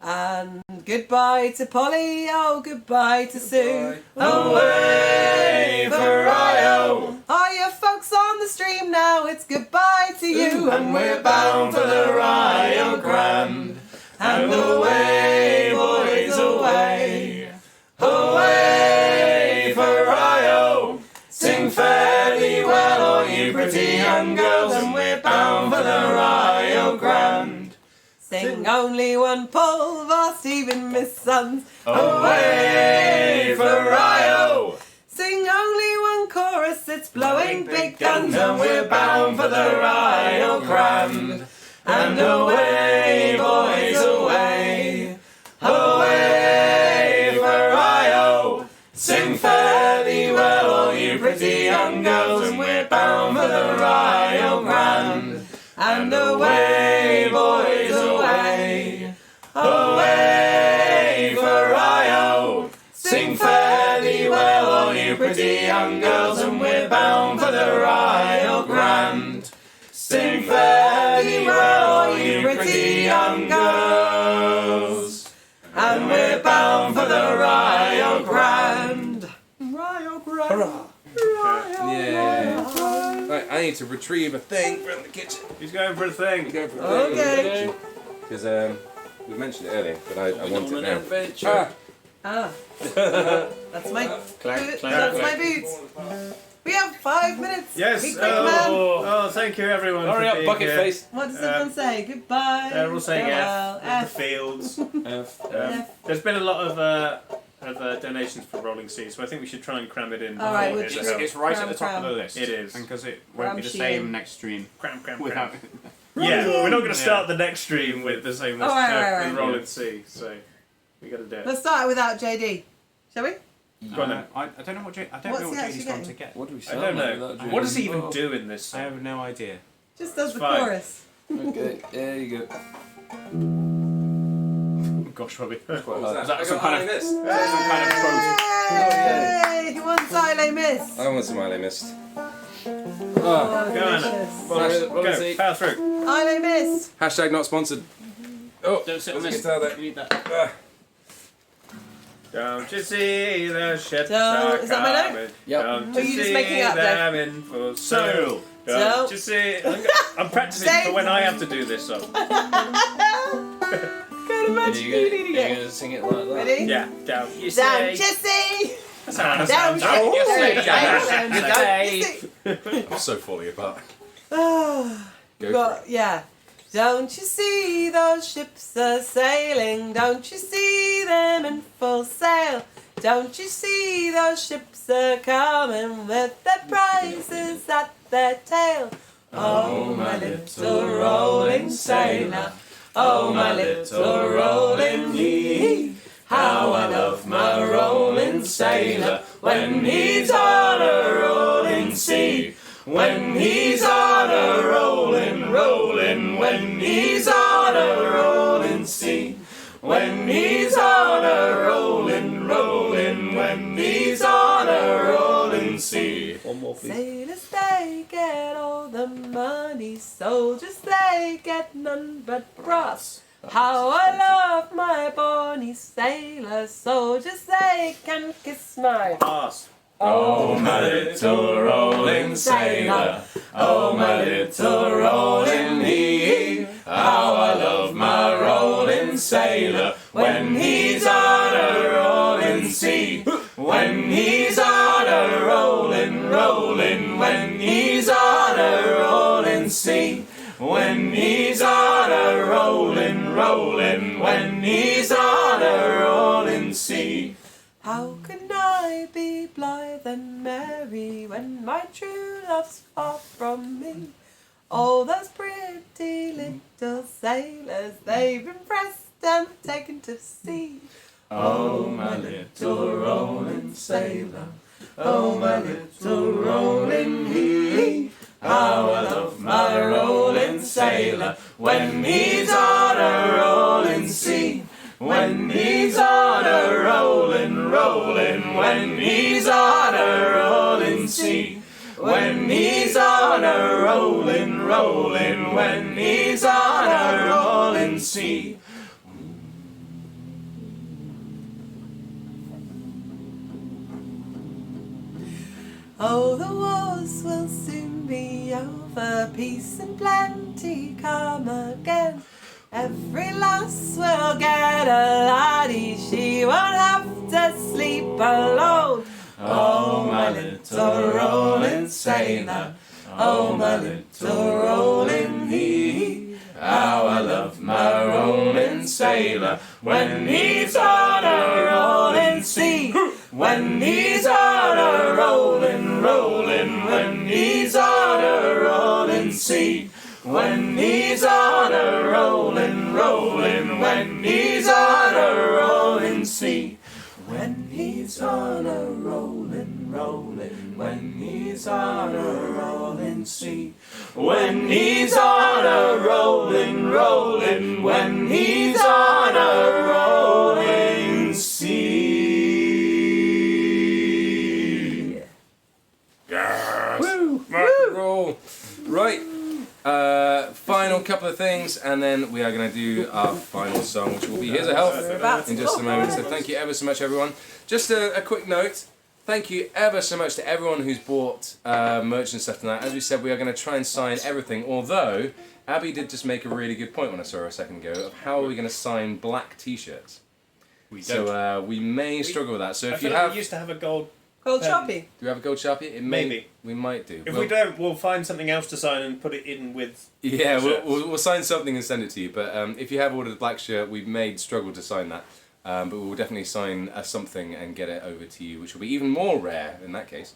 And goodbye to Polly, oh goodbye to Sue, away for Rio. All you folks on the stream now, it's goodbye to you, and we're bound for the Rio Grande. And away, boys, away, away for Rio. Sing fairly well, all you pretty young girls, and we're bound for the Rio Grande. Sing only one pull for Stephen Miss Sons, away for Rio. Sing only one chorus, it's blowing big guns, and we're bound for the Rio Grande. And away, boys, away, away for Rio. Sing fairly well, all you pretty young girls, and we're bound for the Rio Grande. And away, boys, away, away for Rio. Sing fairly well, all you pretty young girls, and we're bound for the Rio Grande. Sing fairly well, all you pretty young girls, and we're bound for the Rio Grande. Rio Grande. Yeah. Right, I need to retrieve a thing from the kitchen. He's going for a thing. Go for a Okay. Because we mentioned it earlier, but I want it now. Adventure. That's my Clank, that's clank. my boots. We have 5 minutes. Yes. Be quick, man. Oh, thank you everyone. Hurry for up, being bucket here. face. What does everyone say? Goodbye. They're all saying Farewell. F. The fields. There's been a lot of donations for Rolling Sea, so I think we should try and cram it in. All right, before we'll it just- goes. It's right Cram, at the top cram. of the list. It is. And because it Cram won't be the sheeting. same next stream Cram. without. Yeah, we're not going to start the next stream with the same as Oh, right. with Rolling Sea, so we got to do it. Let's start without JD, shall we? Go on then. I don't know what I don't What's know he what actually JD's gone getting? to get. What do we I sound don't like know. without What does he Judy? even do in this I song? have no idea. Just does the Fine. chorus. Okay, there you go. Gosh, Robbie. Quite What was hard. that? Is that I some got kind I of- Mist. Some kind of quote. Yay! He wants I Mist. I want some I Mist. Oh, Go on. delicious. Go, power through. I Mist. Hashtag not sponsored. Oh, Don't sit on there's a this. guitar there. You need that. Ah. Don't you see the ships Don't- are is that my note? coming? Yep. Don't Are you you just see making it up, them in full sail? Don't Don't. you see? I'm practicing Say- for when I have to do this song. Can't imagine you needing You're it. gonna sing it like that? Ready? Yeah. Don't you Don't see? you see? That's how I Don't sound. you see? Don't you see? I'm so falling apart. Oh, Go for got, yeah. Don't you see those ships are sailing? Don't you see them in full sail? Don't you see those ships are coming with their prizes at their tail? Oh, my little rolling sailor. Oh, my little rolling he. How I love my rolling sailor when he's on a rolling sea. When he's on a rolling, rolling, when he's on a rolling sea. When he's on a rolling, rolling, when he's on a rolling sea. One more, please. Sailors, they get all the money, soldiers, they get none but brass. How I love my bonny sailor, soldiers, they can kiss my Pass. Oh, my little rolling sailor. Oh, my little rolling he. How I love my rolling sailor when he's on a rolling sea. When he's on a rolling, rolling. When he's on a rolling sea. When he's on a rolling, rolling. When he's on a rolling sea. How can I be blithe and merry when my true love's far from me? All those pretty little sailors, they've been pressed and taken to sea. Oh, my little rolling sailor, oh, my little rolling he. How I love my rolling sailor when he's on a rolling sea. When he's on a rolling, rolling, when he's on a rolling sea. When he's on a rolling, rolling, when he's on a rolling sea. Oh, the wars will soon be over, peace and plenty come again. Every lass will get a laddie, she won't have to sleep alone. Oh, my little rolling sailor, oh, my little rolling he. How I love my rolling sailor when he's on a rolling sea. When he's on a rolling, rolling, when he's on a rolling sea. When he's on a rolling, rolling, when he's on a rolling sea. When he's on a rolling, rolling, when he's on a rolling sea. When he's on a rolling, rolling, when he's on a rolling sea. Yes! Woo! Rock and roll. Right. Final couple of things, and then we are going to do our final song, which will be Here's a Help in just a moment. So thank you ever so much, everyone. Just a quick note. Thank you ever so much to everyone who's bought merch and stuff tonight. As we said, we are going to try and sign everything, although Abby did just make a really good point when I saw her a second ago of how are we going to sign black t-shirts. So we may struggle with that. So if you have... we used to have a gold... Gold Sharpie. Do we have a gold Sharpie? It Maybe. We might do. If we don't, we'll find something else to sign and put it in with... Yeah, we'll sign something and send it to you. But if you have ordered a black shirt, we may struggle to sign that. But we'll definitely sign something and get it over to you, which will be even more rare in that case.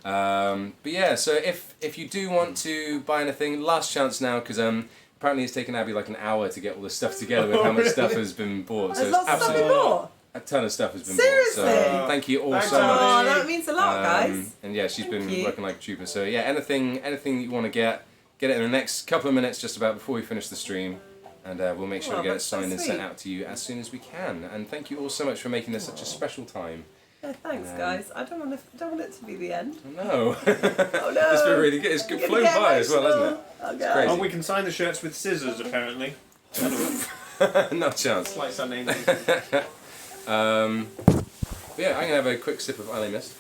But yeah, so if you do want to buy anything, last chance now, because apparently it's taken Abby like an hour to get all this stuff together with how much stuff has been bought. So There's lots of stuff we bought. a ton of stuff has been Seriously? bought. So thank you all so much. Oh, that means a lot, guys. And yeah, she's been you. working like a trooper. So yeah, anything you want to get get it in the next couple of minutes, just about before we finish the stream. And we'll make sure to get it that's so signed and sent sweet. out to you as soon as we can. And thank you all so much for making this such a special time. Yeah, thanks, guys. I don't want it to be the end. No. Oh no! It's been really good. It's I'm gonna flown get by as well, hasn't it? Oh, It's crazy. Oh, we can sign the shirts with scissors, apparently. No chance. Like something. But yeah, I'm going to have a quick sip of Isle Mist.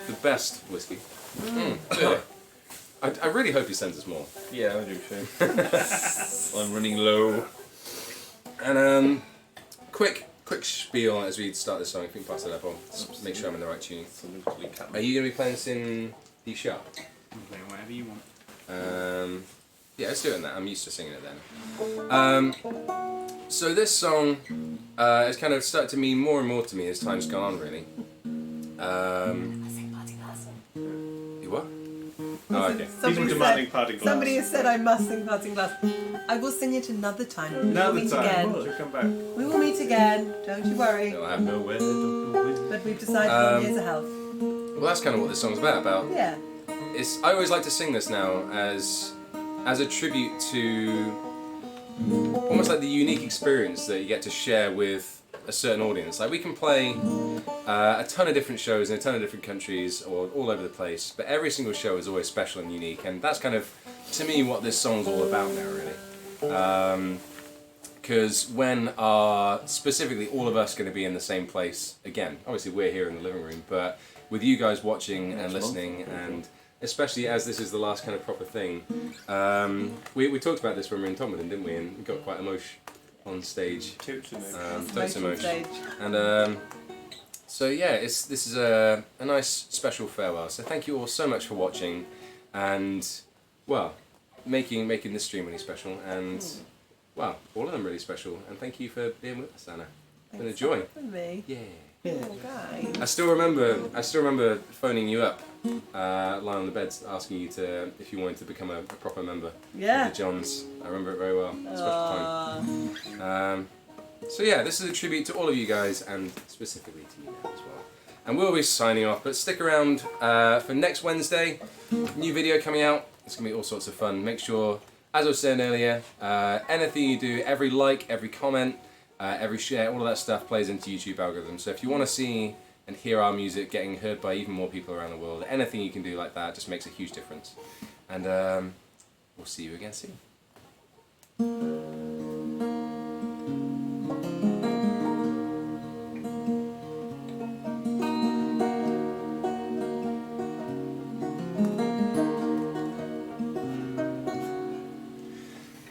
The best whiskey. Really. I really hope he sends us more. Yeah, I do too. I'm running low. And quick spiel as we start this song. If you can pass it up, I'll just make sure I'm in the right tune. Are you going to be playing this in D sharp? Play whatever you want. Yeah, let's do it in that. I'm used to singing it then. So this song has kind of started to mean more and more to me as time's gone on, really. You what? Oh, okay. People demanding parting glass. Somebody has said I must sing Parting Glass. I will sing it another time. We will Another meet time. again. She'll come back. We will meet again. Don't you worry. No, I have no. But we've decided on Years of Health. Well, that's kind of what this song's about. Yeah. I always like to sing this now as a tribute to almost like the unique experience that you get to share with a certain audience. Like we can play a ton of different shows in a ton of different countries or all over the place, but every single show is always special and unique, and that's kind of, to me, what this song's all about now, really. Because when are specifically all of us going to be in the same place again? Obviously we're here in the living room, but with you guys watching and listening, and especially as this is the last kind of proper thing, we talked about this when we were in Tomlin, didn't we? And we got quite emotional on stage. Totes emotion. Totes Emotion emotion. stage. And so yeah, this is a nice special farewell. So thank you all so much for watching, and well, making this stream really special, and well, all of them really special. And thank you for being with us, Anna. It's been a joy. For me. Yeah. Oh, guys. I still remember phoning you up, lying on the bed, asking you if you wanted to become a proper member Yeah. of the Johns. I remember it very well. Special time. So yeah, this is a tribute to all of you guys, and specifically to you as well. And we'll be signing off, but stick around for next Wednesday. New video coming out. It's gonna be all sorts of fun. Make sure, as I was saying earlier, anything you do, every like, every comment, every share, all of that stuff plays into YouTube algorithms. So if you want to see and hear our music getting heard by even more people around the world, anything you can do like that just makes a huge difference. And we'll see you again soon.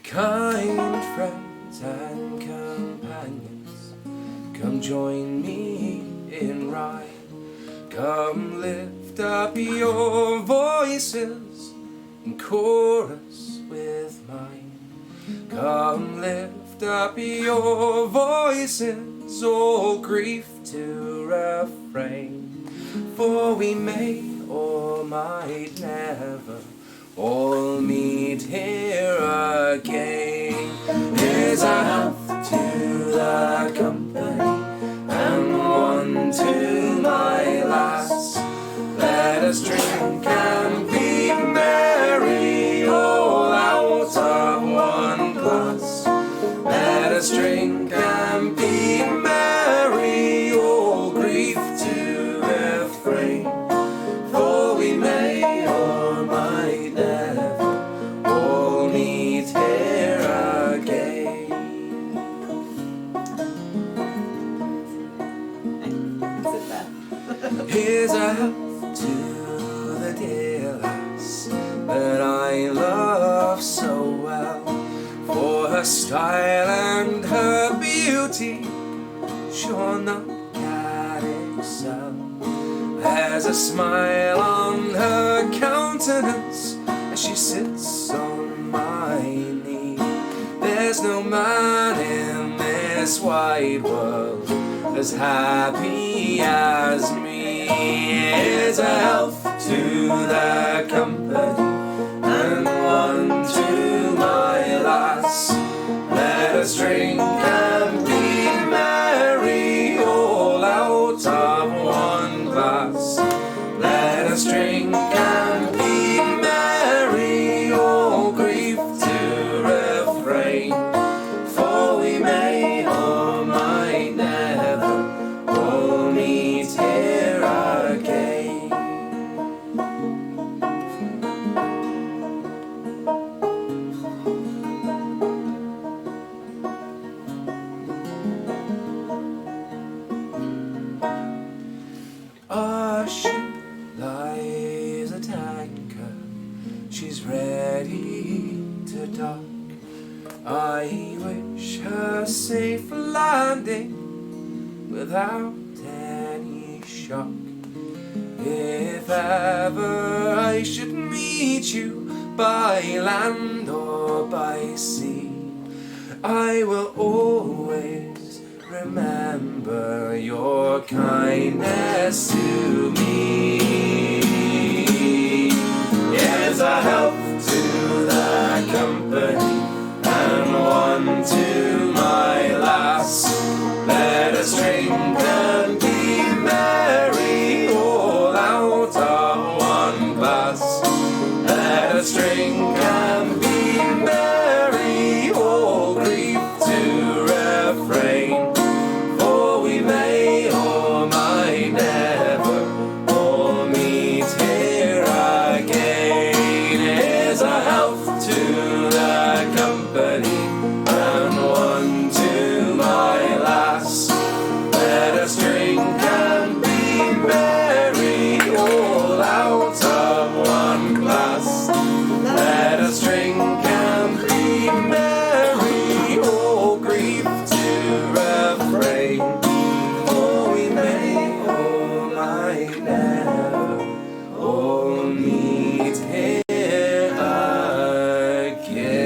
Kind friends and companions, come join me in rhyme. Come lift up your voices in chorus with mine. Come lift up your voices, all grief to refrain. For we may or might never all meet here again. Here's a health to the company, and one to my lass. Let us drink and be merry, all out of one glass. Let us drink and be merry, all grief to refrain. For we may or might never all meet here again. Sit there. Here's a health to the dear lass that I love so well, for her style and her beauty sure none can excel. There's a smile on her countenance as she sits on my knee. There's no man in this wide world as happy as me. Here's a health to the company, and one to my lass. Let us drink and be merry, all out of one glass. Let us drink and be merry, all grief without any shock. If ever I should meet you by land or by sea, I will always remember your kindness to me. Here's a health to the company and one to my lass. Let us drink and be merry, all out of one glass. Let us drink and be merry, all grief to refrain. For we may or might never all meet here again. Here's a health to the company and one to my lass. Let us drink and be merry, all out of one glass. Let us drink and be merry, all grief to refrain. For we may or might never all meet here again.